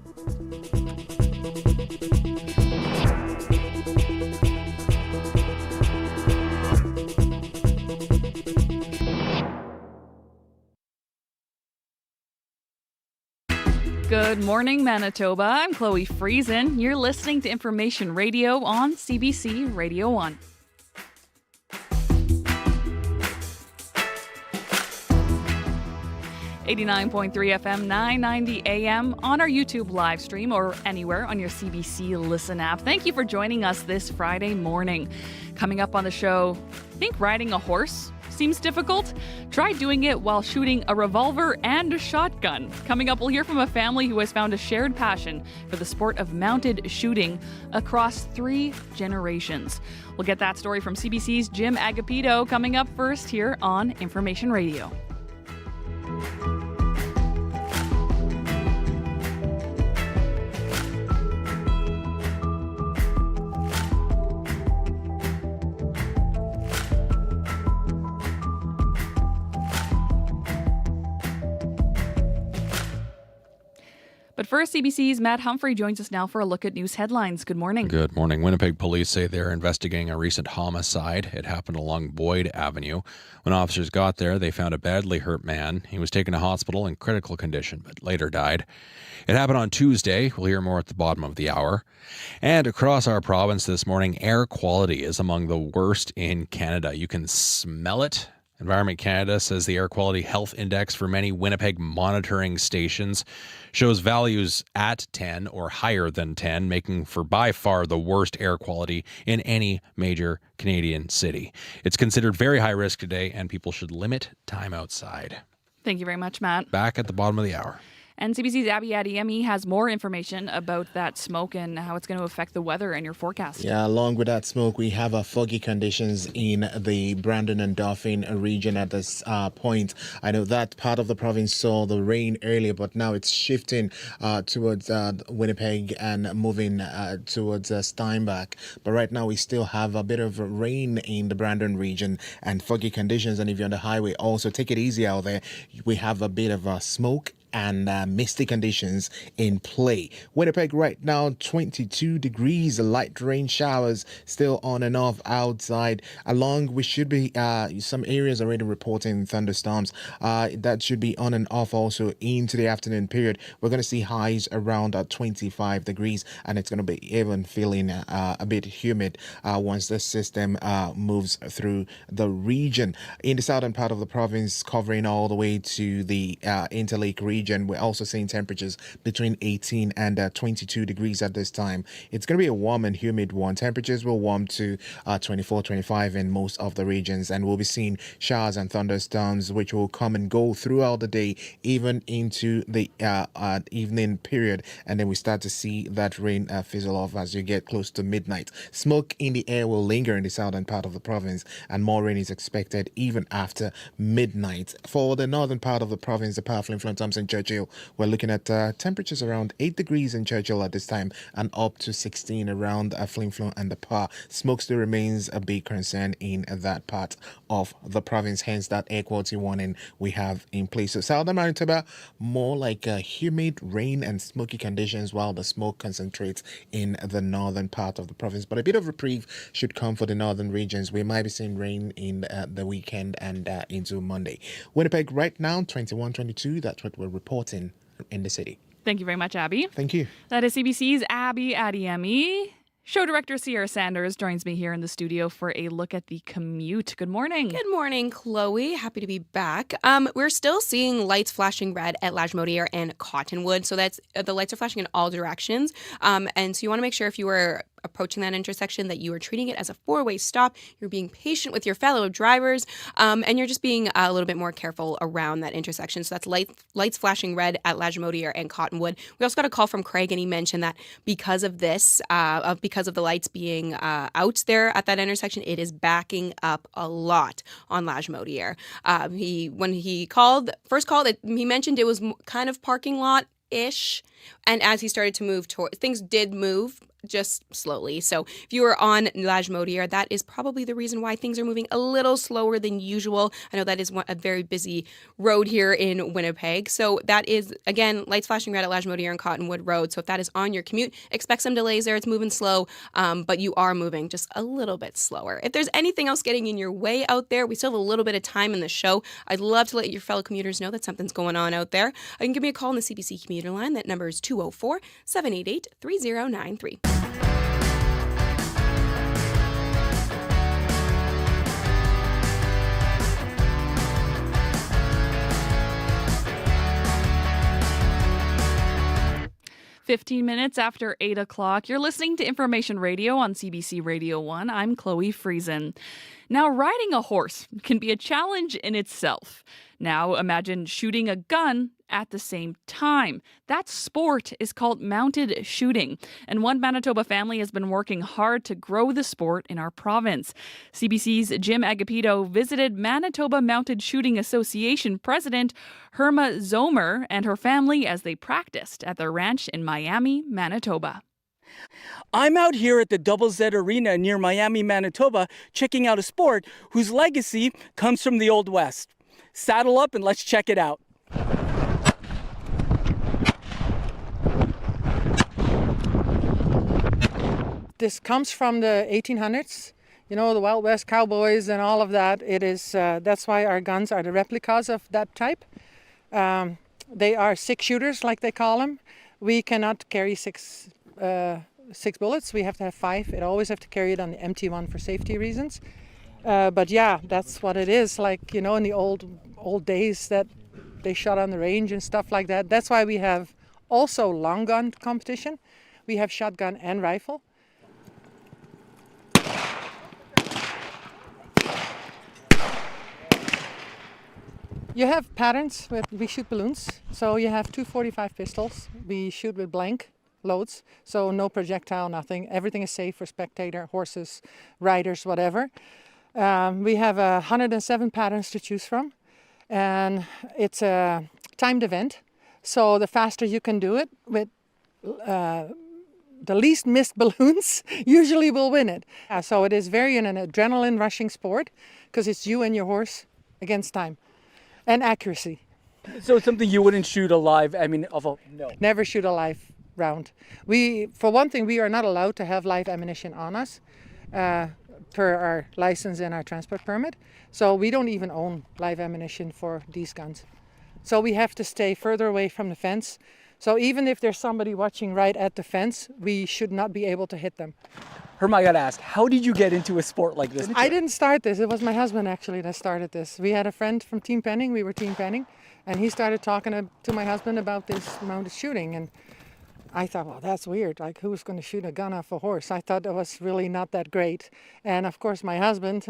Good morning, Manitoba. I'm Chloe Friesen. You're listening to Information Radio on CBC Radio 1. .3 FM, 990 AM on our YouTube live stream or anywhere on your CBC Listen app. Thank you for joining us this Friday morning. Coming up on the show, think riding a horse seems difficult? Try doing it while shooting a revolver and a shotgun. Coming up, we'll hear from a family who has found a shared passion for the sport of mounted shooting across 3 generations. We'll get that story from CBC's Jim Agapito coming up first here on Information Radio. But first, CBC's Matt Humphrey joins us now for a look at news headlines. Good morning. Good morning. Winnipeg police say they're investigating a recent homicide. It happened along Boyd Avenue. When officers got there, they found a badly hurt man. He was taken to hospital in critical condition, but later died. It happened on Tuesday. We'll hear more at the bottom of the hour. And across our province this morning, air quality is among the worst in Canada. You can smell it. Environment Canada says the Air Quality Health Index for many Winnipeg monitoring stations shows values at 10 or higher than 10, making for by far the worst air quality in any major Canadian city. It's considered very high risk today, and people should limit time outside. Thank you very much, Matt. Back at the bottom of the hour. And CBC's Abby Adiemi has more information about that smoke and how it's going to affect the weather and your forecast. Yeah, along with that smoke, we have foggy conditions in the Brandon and Dauphin region at this point. I know that part of the province saw the rain earlier, but now it's shifting towards Winnipeg and moving towards Steinbach. But right now, we still have a bit of rain in the Brandon region and foggy conditions. And if you're on the highway, also take it easy out there. We have a bit of smoke and misty conditions in play. Winnipeg right now, 22 degrees, light rain showers still on and off outside. Along, we should be, some areas already reporting thunderstorms. That should be on and off also into the afternoon period. We're going to see highs around 25 degrees, and it's going to be even feeling a bit humid once the system moves through the region. In the southern part of the province, covering all the way to the Interlake region, we're also seeing temperatures between 18 and 22 degrees at this time. It's going to be a warm and humid one. Temperatures will warm to 24, 25 in most of the regions, and we'll be seeing showers and thunderstorms which will come and go throughout the day, even into the evening period, and then we start to see that rain fizzle off as you get close to midnight. Smoke in the air will linger in the southern part of the province, and more rain is expected even after midnight. For the northern part of the province, the powerful influence in Churchill, we're looking at temperatures around 8 degrees in Churchill at this time and up to 16 around Flin-Flon and the Pa. Smoke still remains a big concern in that part of the province, hence that air quality warning we have in place. So southern Manitoba, more like humid rain and smoky conditions, while the smoke concentrates in the northern part of the province. But a bit of reprieve should come for the northern regions. We might be seeing rain in the weekend and into Monday. Winnipeg right now, 21, 22. That's what we're reporting in the city. Thank you very much, Abby. Thank you. That is CBC's Abby Adiemi. Show director Sierra Sanders joins me here in the studio for a look at the commute. Good morning. Good morning, Chloe. Happy to be back. We're still seeing lights flashing red at Lagimodiere and Cottonwood. So that's the lights are flashing in all directions. And so you want to make sure if you are approaching that intersection that you are treating it as a four-way stop. You're being patient with your fellow drivers, and you're just being a little bit more careful around that intersection. So that's lights flashing red at Lagimodiere and Cottonwood. We also got a call from Craig, and he mentioned that because of this, because of the lights being out there at that intersection, it is backing up a lot on Lagimodiere. When he first called, he mentioned it was kind of parking lot-ish, and as he started to move towards, things did move just slowly. So if you are on Lagimodiere, that is probably the reason why things are moving a little slower than usual. I know that is a very busy road here in Winnipeg. So that is, again, lights flashing red at Lagimodiere and Cottonwood Road. So if that is on your commute, expect some delays there. It's moving slow, but you are moving just a little bit slower. If there's anything else getting in your way out there, we still have a little bit of time in the show. I'd love to let your fellow commuters know that something's going on out there. You can give me a call on the CBC commuter line. That number is 204-788-3093. 15 minutes after 8 o'clock, you're listening to Information Radio on CBC Radio 1. I'm Chloe Friesen. Now, riding a horse can be a challenge in itself. Now, imagine shooting a gun at the same time. That sport is called mounted shooting, and one Manitoba family has been working hard to grow the sport in our province. CBC's Jim Agapito visited Manitoba Mounted Shooting Association President Herma Zomer and her family as they practiced at their ranch in Miami, Manitoba. I'm out here at the Double Z Arena near Miami, Manitoba, checking out a sport whose legacy comes from the Old West. Saddle up and let's check it out. This comes from the 1800s, you know, the Wild West cowboys and all of that. It is that's why our guns are the replicas of that type. They are 6 shooters, like they call them. We cannot carry 6 bullets. We have to have 5. It always have to carry it on the empty one for safety reasons. But yeah, that's what it is. Like, you know, in the old days that they shot on the range and stuff like that. That's why we have also long gun competition. We have shotgun and rifle. You have patterns. We shoot balloons. So you have 2 45 pistols. We shoot with blank loads. So no projectile, nothing. Everything is safe for spectator, horses, riders, whatever. We have 107 patterns to choose from. And it's a timed event. So the faster you can do it with the least missed balloons usually will win it. So it is very an adrenaline rushing sport because it's you and your horse against time. And accuracy. So it's something you wouldn't shoot alive, no. Never shoot a live round. For one thing, we are not allowed to have live ammunition on us per our license and our transport permit. So we don't even own live ammunition for these guns. So we have to stay further away from the fence. So even if there's somebody watching right at the fence, we should not be able to hit them. Herma, I gotta ask, how did you get into a sport like this? I didn't start this. It was my husband actually that started this. We had a friend from team penning. We were team penning, and he started talking to my husband about this mounted shooting. And I thought, well, that's weird. Like, who's going to shoot a gun off a horse? I thought it was really not that great. And of course, my husband,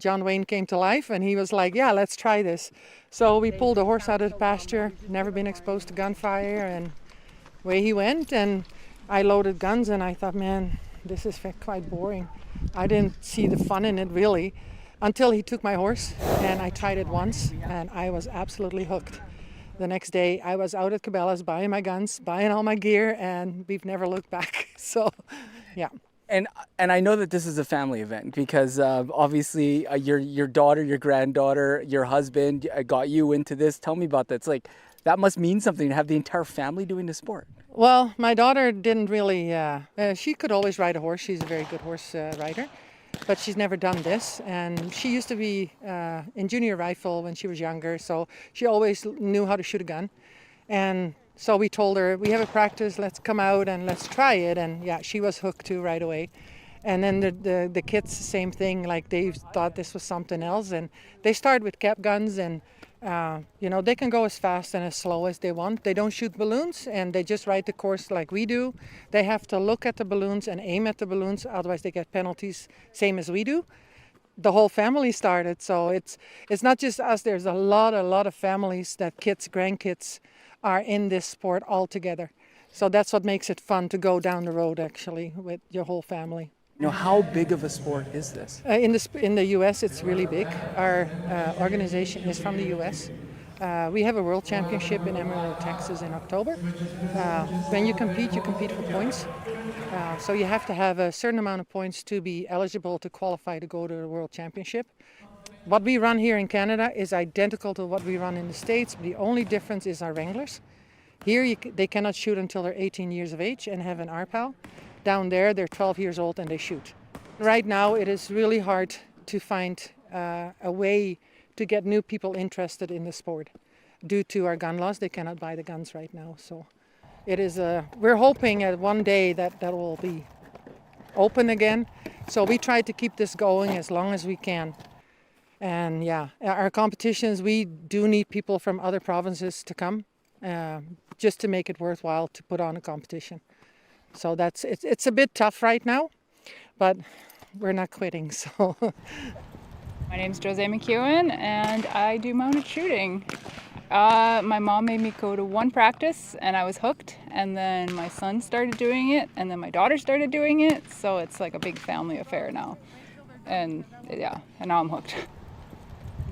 John Wayne, came to life, and he was like, yeah, let's try this. So we pulled a horse out of the pasture, never been exposed to gunfire, and away he went. And I loaded guns, and I thought, man, this is quite boring. I didn't see the fun in it really until he took my horse, and I tried it once, and I was absolutely hooked. The next day I was out at Cabela's buying my guns, buying all my gear, and we've never looked back. So, yeah. And I know that this is a family event because obviously your daughter, your granddaughter, your husband got you into this. Tell me about that. It's like, that must mean something to have the entire family doing the sport. Well, my daughter didn't really, she could always ride a horse. She's a very good horse rider, but she's never done this. And she used to be in junior rifle when she was younger, so she always knew how to shoot a gun. And So we told her, we have a practice, let's come out and let's try it. And yeah, she was hooked too right away. And then the kids, same thing, like they thought this was something else. And they start with cap guns and, they can go as fast and as slow as they want. They don't shoot balloons and they just ride the course like we do. They have to look at the balloons and aim at the balloons, otherwise they get penalties, same as we do. The whole family started, so it's not just us. There's a lot of families that kids, grandkids are in this sport all together. So that's what makes it fun to go down the road actually with your whole family. How big of a sport is this? In the U.S., it's really big. Our organization is from the U.S. We have a world championship in Amarillo, Texas in October. When you compete for points. So you have to have a certain amount of points to be eligible to qualify to go to the world championship. What we run here in Canada is identical to what we run in the States. The only difference is our wranglers. Here they cannot shoot until they're 18 years of age and have an RPAL. Down there, they're 12 years old and they shoot. Right now, it is really hard to find a way to get new people interested in the sport. Due to our gun laws, they cannot buy the guns right now. So it is we're hoping that one day that will be open again. So we try to keep this going as long as we can. And yeah, our competitions, we do need people from other provinces to come just to make it worthwhile to put on a competition. So it's a bit tough right now, but we're not quitting. So my name's Jose McEwen and I do mounted shooting. My mom made me go to one practice and I was hooked, and then my son started doing it, and then my daughter started doing it. So it's like a big family affair now. And yeah, and now I'm hooked.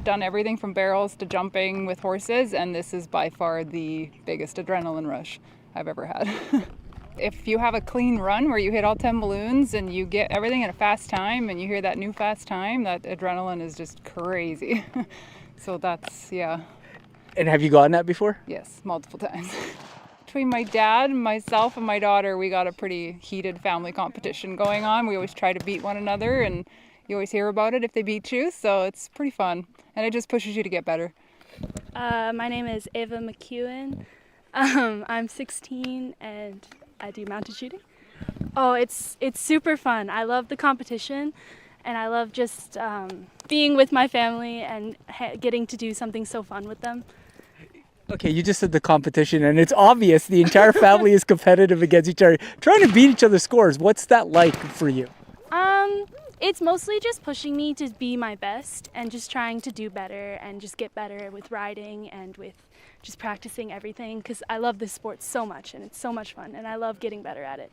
Done everything from barrels to jumping with horses, and this is by far the biggest adrenaline rush I've ever had. If you have a clean run where you hit all 10 balloons and you get everything at a fast time and you hear that new fast time, that adrenaline is just crazy. So that's, yeah. And have you gotten that before? Yes, multiple times. Between my dad, myself, and my daughter, we got a pretty heated family competition going on. We always try to beat one another, and you always hear about it if they beat you, so it's pretty fun. And it just pushes you to get better. My name is Ava McEwen. I'm 16 and I do mounted shooting. Oh, it's super fun. I love the competition, and I love just being with my family and getting to do something so fun with them. Okay, you just said the competition, and it's obvious the entire family is competitive against each other, trying to beat each other's scores. What's that like for you? It's mostly just pushing me to be my best and just trying to do better and just get better with riding and with just practicing everything, because I love this sport so much and it's so much fun and I love getting better at it.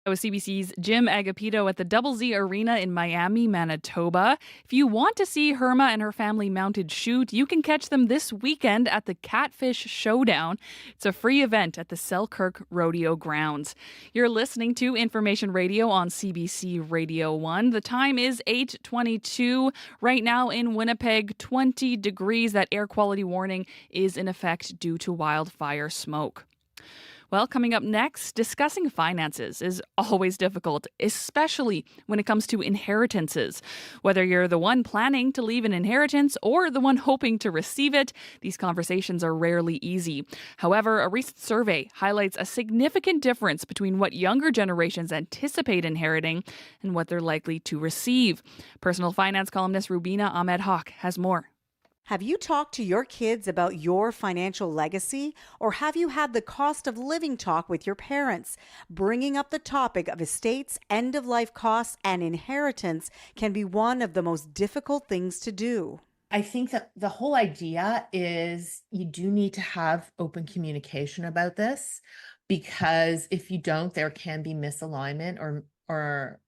That was CBC's Jim Agapito at the Double Z Arena in Miami, Manitoba. If you want to see Herma and her family mounted shoot, you can catch them this weekend at the Catfish Showdown. It's a free event at the Selkirk Rodeo Grounds. You're listening to Information Radio on CBC Radio 1. The time is 8:22. Right now in Winnipeg, 20 degrees. That air quality warning is in effect due to wildfire smoke. Well, coming up next, discussing finances is always difficult, especially when it comes to inheritances. Whether you're the one planning to leave an inheritance or the one hoping to receive it, these conversations are rarely easy. However, a recent survey highlights a significant difference between what younger generations anticipate inheriting and what they're likely to receive. Personal finance columnist Rubina Ahmed Haq has more. Have you talked to your kids about your financial legacy, or have you had the cost of living talk with your parents? Bringing up the topic of estates, end-of-life costs, and inheritance can be one of the most difficult things to do. I think that the whole idea is you do need to have open communication about this, because if you don't, there can be misalignment or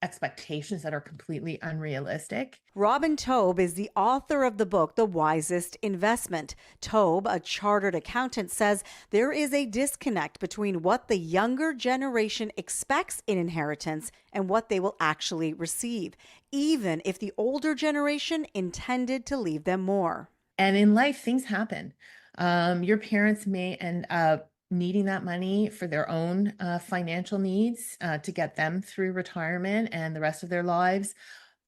expectations that are completely unrealistic. Robin Taube is the author of the book, The Wisest Investment. Taube, a chartered accountant, says there is a disconnect between what the younger generation expects in inheritance and what they will actually receive, even if the older generation intended to leave them more. And in life, things happen. Your parents may end up needing that money for their own financial needs to get them through retirement and the rest of their lives.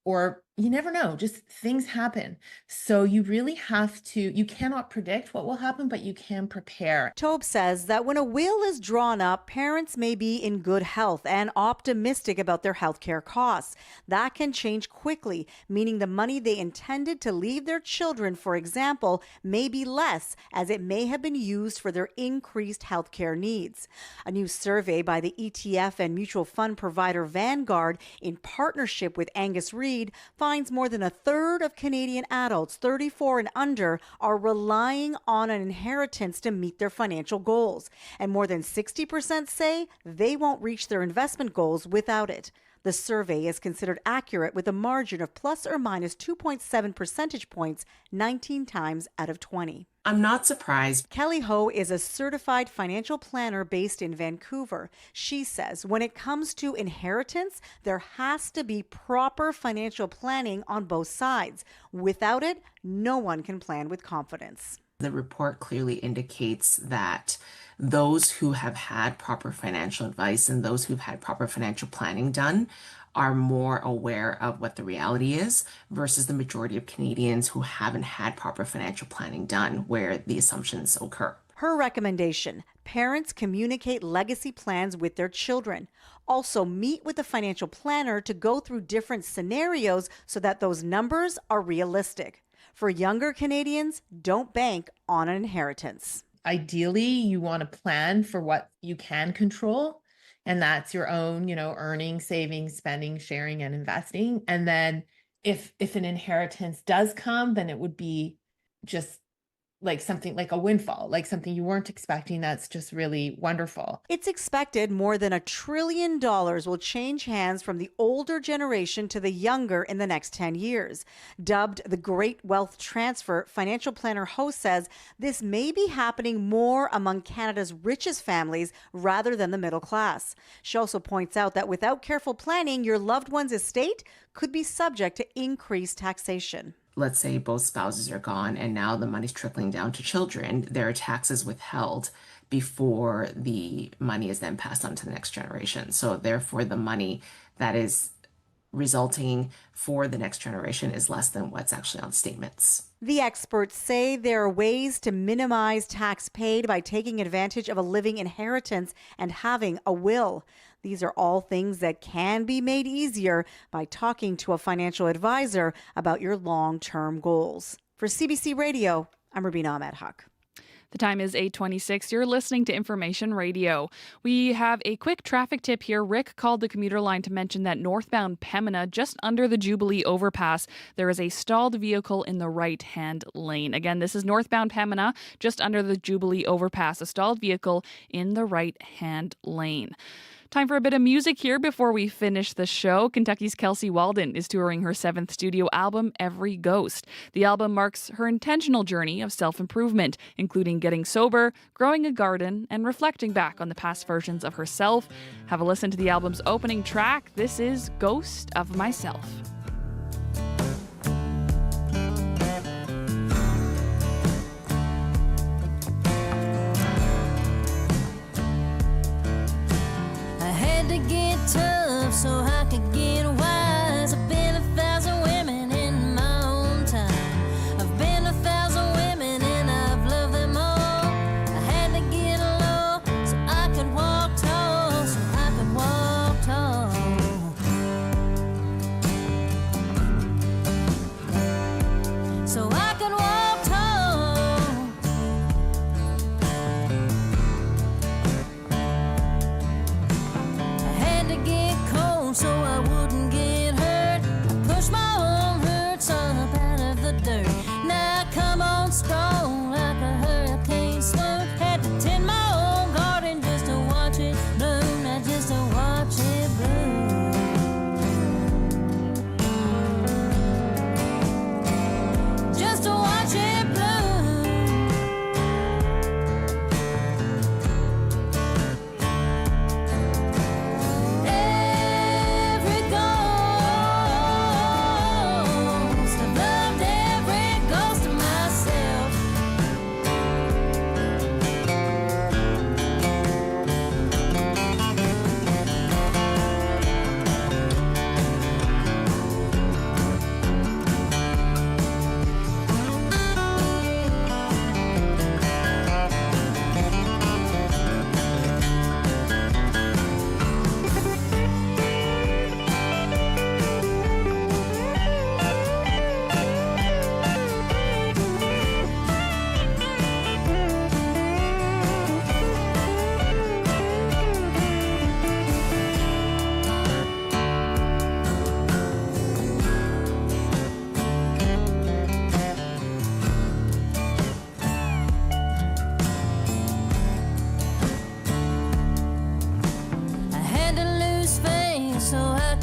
Or you never know, just things happen. So you really have to, you cannot predict what will happen, but you can prepare. Tobe says that when a will is drawn up, parents may be in good health and optimistic about their healthcare costs. That can change quickly, meaning the money they intended to leave their children, for example, may be less, as it may have been used for their increased healthcare needs. A new survey by the ETF and mutual fund provider Vanguard, in partnership with Angus Reid, finds more than a third of Canadian adults 34 and under are relying on an inheritance to meet their financial goals. And more than 60% say they won't reach their investment goals without it. The survey is considered accurate with a margin of plus or minus 2.7 percentage points 19 times out of 20. I'm not surprised. Kelly Ho is a certified financial planner based in Vancouver. She says when it comes to inheritance, there has to be proper financial planning on both sides. Without it, no one can plan with confidence. The report clearly indicates that those who have had proper financial advice and those who've had proper financial planning done are more aware of what the reality is versus the majority of Canadians who haven't had proper financial planning done, where the assumptions occur. Her recommendation: parents communicate legacy plans with their children. Also, meet with a financial planner to go through different scenarios so that those numbers are realistic. For younger Canadians, don't bank on an inheritance. Ideally, you want to plan for what you can control, and that's your own, earning, saving, spending, sharing, and investing. And then if an inheritance does come, then it would be just like something like a windfall, like something you weren't expecting. That's just really wonderful. It's expected more than $1 trillion will change hands from the older generation to the younger in the next 10 years. Dubbed the Great Wealth Transfer, financial planner Ho says this may be happening more among Canada's richest families rather than the middle class. She also points out that without careful planning, your loved one's estate could be subject to increased taxation. Let's say both spouses are gone and now the money's trickling down to children. There are taxes withheld before the money is then passed on to the next generation. So therefore, the money that is resulting for the next generation is less than what's actually on statements. The experts say there are ways to minimize tax paid by taking advantage of a living inheritance and having a will. These are all things that can be made easier by talking to a financial advisor about your long-term goals. For CBC Radio, I'm Rubina Ahmed-Haq. The time is 8:26. You're listening to Information Radio. We have a quick traffic tip here. Rick called the commuter line to mention that northbound Pembina, just under the Jubilee overpass, there is a stalled vehicle in the right-hand lane. Again, this is northbound Pembina, just under the Jubilee overpass, a stalled vehicle in the right-hand lane. Time for a bit of music here before we finish the show. Kentucky's Kelsey Walden is touring her 7th studio album, Every Ghost. The album marks her intentional journey of self-improvement, including getting sober, growing a garden, and reflecting back on the past versions of herself. Have a listen to the album's opening track. This is Ghost of Myself. So I could get wise. I've been 1,000 women in my own time. I've been 1,000 women and I've loved them all. I had to get low so I could walk tall, so I could walk tall.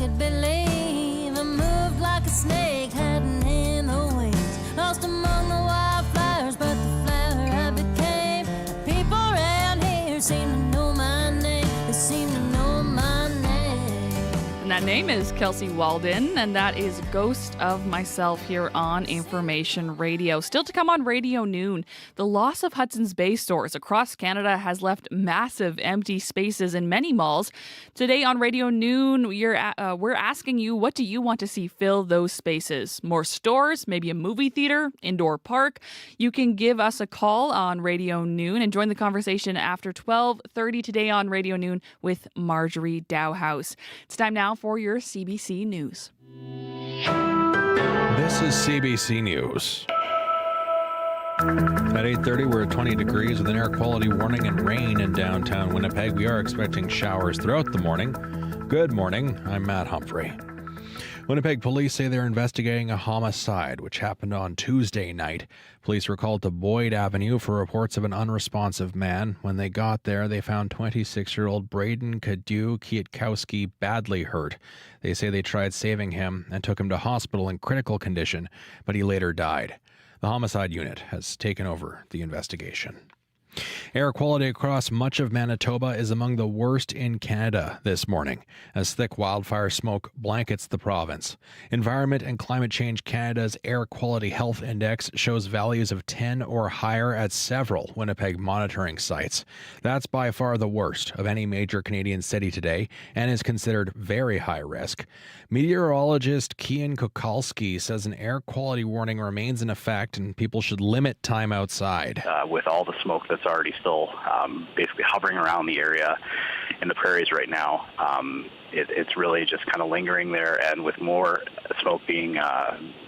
could believe. I moved like a snake hiding in the weeds, lost among the wildflowers, but the flower I became. The people around here seem to know my name. They seem to know my name. And that name is Kelsey Walden, and that is Ghost of Myself here on Information Radio. Still to come on Radio Noon, the loss of Hudson's Bay stores across Canada has left massive empty spaces in many malls. Today on Radio Noon, we're asking you, what do you want to see fill those spaces? More stores, maybe a movie theater, indoor park? You can give us a call on Radio Noon and join the conversation after 12:30 today on Radio Noon with Marjorie Dowhouse. It's time now for your CBC News. This is CBC News. At 8:30, we're at 20 degrees with an air quality warning and rain in downtown Winnipeg. We are expecting showers throughout the morning. Good morning. I'm Matt Humphrey. Winnipeg police say they're investigating a homicide which happened on Tuesday night. Police were called to Boyd Avenue for reports of an unresponsive man. When they got there, they found 26-year-old Braden Kietkowski badly hurt. They say they tried saving him and took him to hospital in critical condition, but he later died. The homicide unit has taken over the investigation. Air quality across much of Manitoba is among the worst in Canada this morning, as thick wildfire smoke blankets the province. Environment and Climate Change Canada's Air Quality Health Index shows values of 10 or higher at several Winnipeg monitoring sites. That's by far the worst of any major Canadian city today and is considered very high risk. Meteorologist Kian Kukalski says an air quality warning remains in effect and people should limit time outside. With all the smoke that's already still basically hovering around the area in the prairies right now, it's really just kind of lingering there, and with more smoke being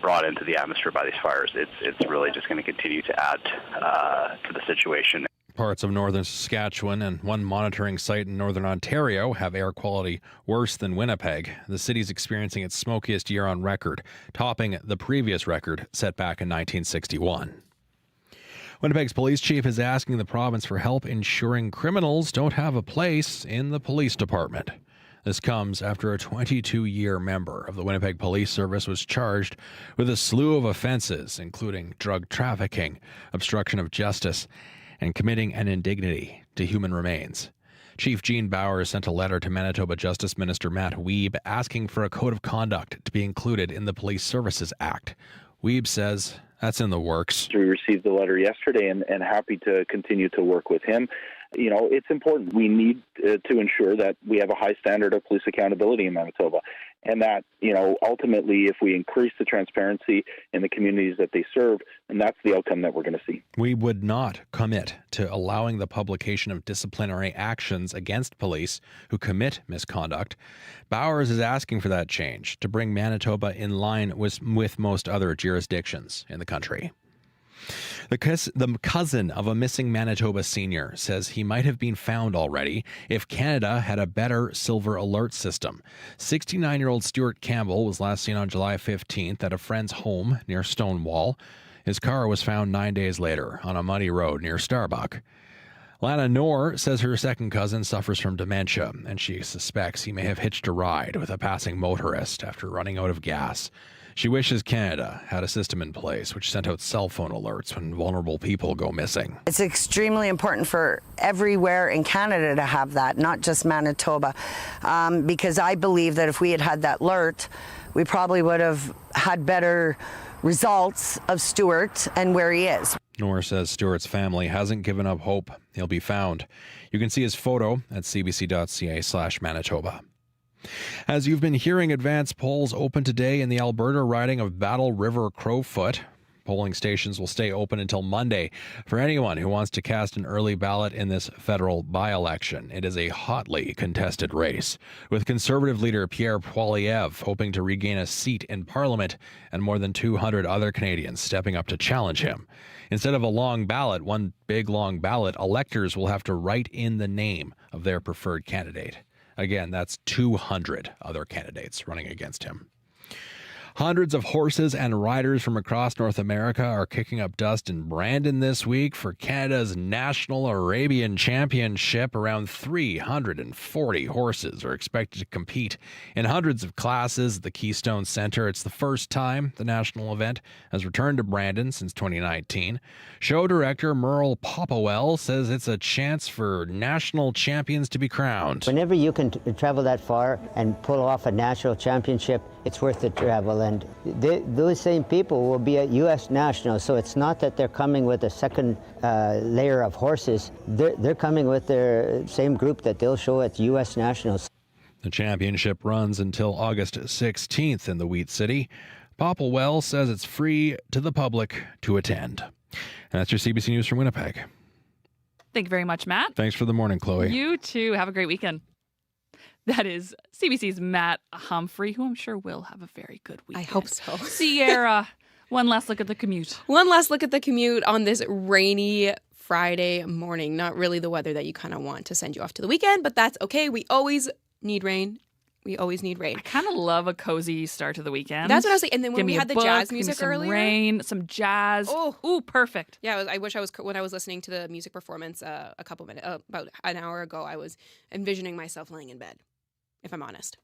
brought into the atmosphere by these fires, it's really just going to continue to add to the situation. Parts of northern Saskatchewan and one monitoring site in northern Ontario have air quality worse than Winnipeg. The city's experiencing its smokiest year on record, topping the previous record set back in 1961. Winnipeg's police chief is asking the province for help ensuring criminals don't have a place in the police department. This comes after a 22-year member of the Winnipeg Police Service was charged with a slew of offenses, including drug trafficking, obstruction of justice, and committing an indignity to human remains. Chief Gene Bowers sent a letter to Manitoba Justice Minister Matt Wiebe asking for a code of conduct to be included in the Police Services Act. Wiebe says that's in the works. We received the letter yesterday and happy to continue to work with him. You know, it's important. We need to ensure that we have a high standard of police accountability in Manitoba. And that, you know, ultimately, if we increase the transparency in the communities that they serve, and that's the outcome that we're going to see. We would not commit to allowing the publication of disciplinary actions against police who commit misconduct. Bowers is asking for that change to bring Manitoba in line with most other jurisdictions in the country. The cousin of a missing Manitoba senior says he might have been found already if Canada had a better silver alert system. 69-year-old Stuart Campbell was last seen on July 15th at a friend's home near Stonewall. His car was found 9 days later on a muddy road near Starbuck. Lana Knorr says her second cousin suffers from dementia, and she suspects he may have hitched a ride with a passing motorist after running out of gas. She wishes Canada had a system in place which sent out cell phone alerts when vulnerable people go missing. It's extremely important for everywhere in Canada to have that, not just Manitoba, because I believe that if we had had that alert, we probably would have had better results of Stuart and where he is. Knorr says Stuart's family hasn't given up hope. He'll be found. You can see his photo at cbc.ca/Manitoba. As you've been hearing, advance polls open today in the Alberta riding of Battle River Crowfoot. Polling stations will stay open until Monday for anyone who wants to cast an early ballot in this federal by-election. It is a hotly contested race, with Conservative leader Pierre Poilievre hoping to regain a seat in Parliament and more than 200 other Canadians stepping up to challenge him. Instead of a long ballot, one big long ballot, electors will have to write in the name of their preferred candidate. Again, that's 200 other candidates running against him. Hundreds of horses and riders from across North America are kicking up dust in Brandon this week for Canada's National Arabian Championship. Around 340 horses are expected to compete in hundreds of classes at the Keystone Centre. It's the first time the national event has returned to Brandon since 2019. Show director Merle Popowell says it's a chance for national champions to be crowned. Whenever you can travel that far and pull off a national championship, it's worth the travel. And those same people will be at U.S. Nationals, so it's not that they're coming with a second layer of horses. They're coming with their same group that they'll show at U.S. Nationals. The championship runs until August 16th in the Wheat City. Popplewell says it's free to the public to attend. And that's your CBC News from Winnipeg. Thank you very much, Matt. Thanks for the morning, Chloe. You too. Have a great weekend. That is CBC's Matt Humphrey, who I'm sure will have a very good weekend. I hope so. Sierra, one last look at the commute. One last look at the commute on this rainy Friday morning. Not really the weather that you kind of want to send you off to the weekend, but that's okay. We always need rain. We always need rain. I kind of love a cozy start to the weekend. That's what I was saying. And then when Give we me had a the jazz book, give me music some earlier. rain, some jazz. Oh, ooh, perfect. Yeah, when I was listening to the music performance about an hour ago, I was envisioning myself laying in bed, if I'm honest.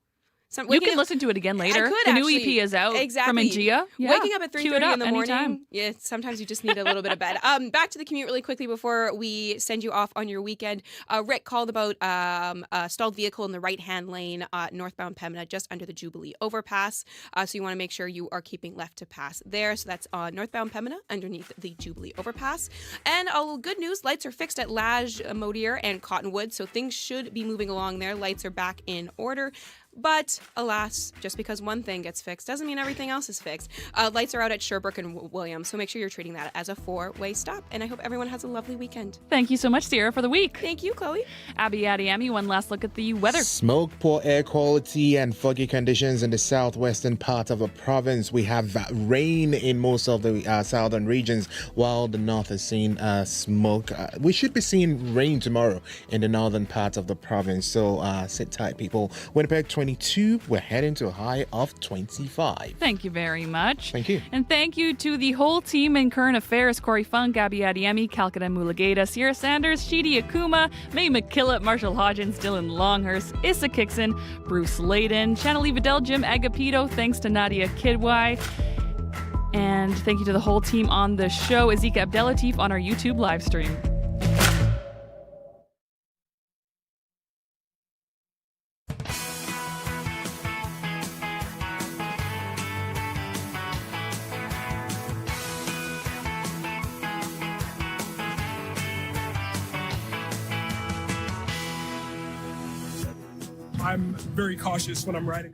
So You can listen to it again later. I could, the new actually. EP is out from Exactly. Ingia. Yeah. Waking up at Cue it 3:30 up in the morning. anytime. Yeah, sometimes you just need a little bit of bed. Back to the commute really quickly before we send you off on your weekend. Rick called about a stalled vehicle in the right-hand lane northbound Pembina just under the Jubilee overpass. So you want to make sure you are keeping left to pass there. So that's northbound Pembina underneath the Jubilee overpass. And good news, lights are fixed at Lage, Modier, and Cottonwood. So things should be moving along there. Lights are back in order. But alas, just because one thing gets fixed doesn't mean everything else is fixed. Lights are out at Sherbrooke and Williams, so make sure you're treating that as a 4-way stop. And I hope everyone has a lovely weekend. Thank you so much, Sierra, for the week. Thank you, Chloe. Abby Adiami, one last look at the weather. Smoke, poor air quality, and foggy conditions in the southwestern part of the province. We have rain in most of the southern regions, while the north is seeing smoke. We should be seeing rain tomorrow in the northern part of the province, so sit tight, people. Winnipeg 22, we're heading to a high of 25. Thank you very much. Thank you. And thank you to the whole team in Current Affairs: Corey Funk, Abby Adiemi, Calcutta Mulugeta, Sierra Sanders, Shidi Akuma, May McKillop, Marshall Hodgins, Dylan Longhurst, Issa Kixon, Bruce Layden, Channelie Vidal, Jim Agapito. Thanks to Nadia Kidwai. And thank you to the whole team on the show. Azika Abdelatif on our YouTube live stream. I'm very cautious when I'm riding.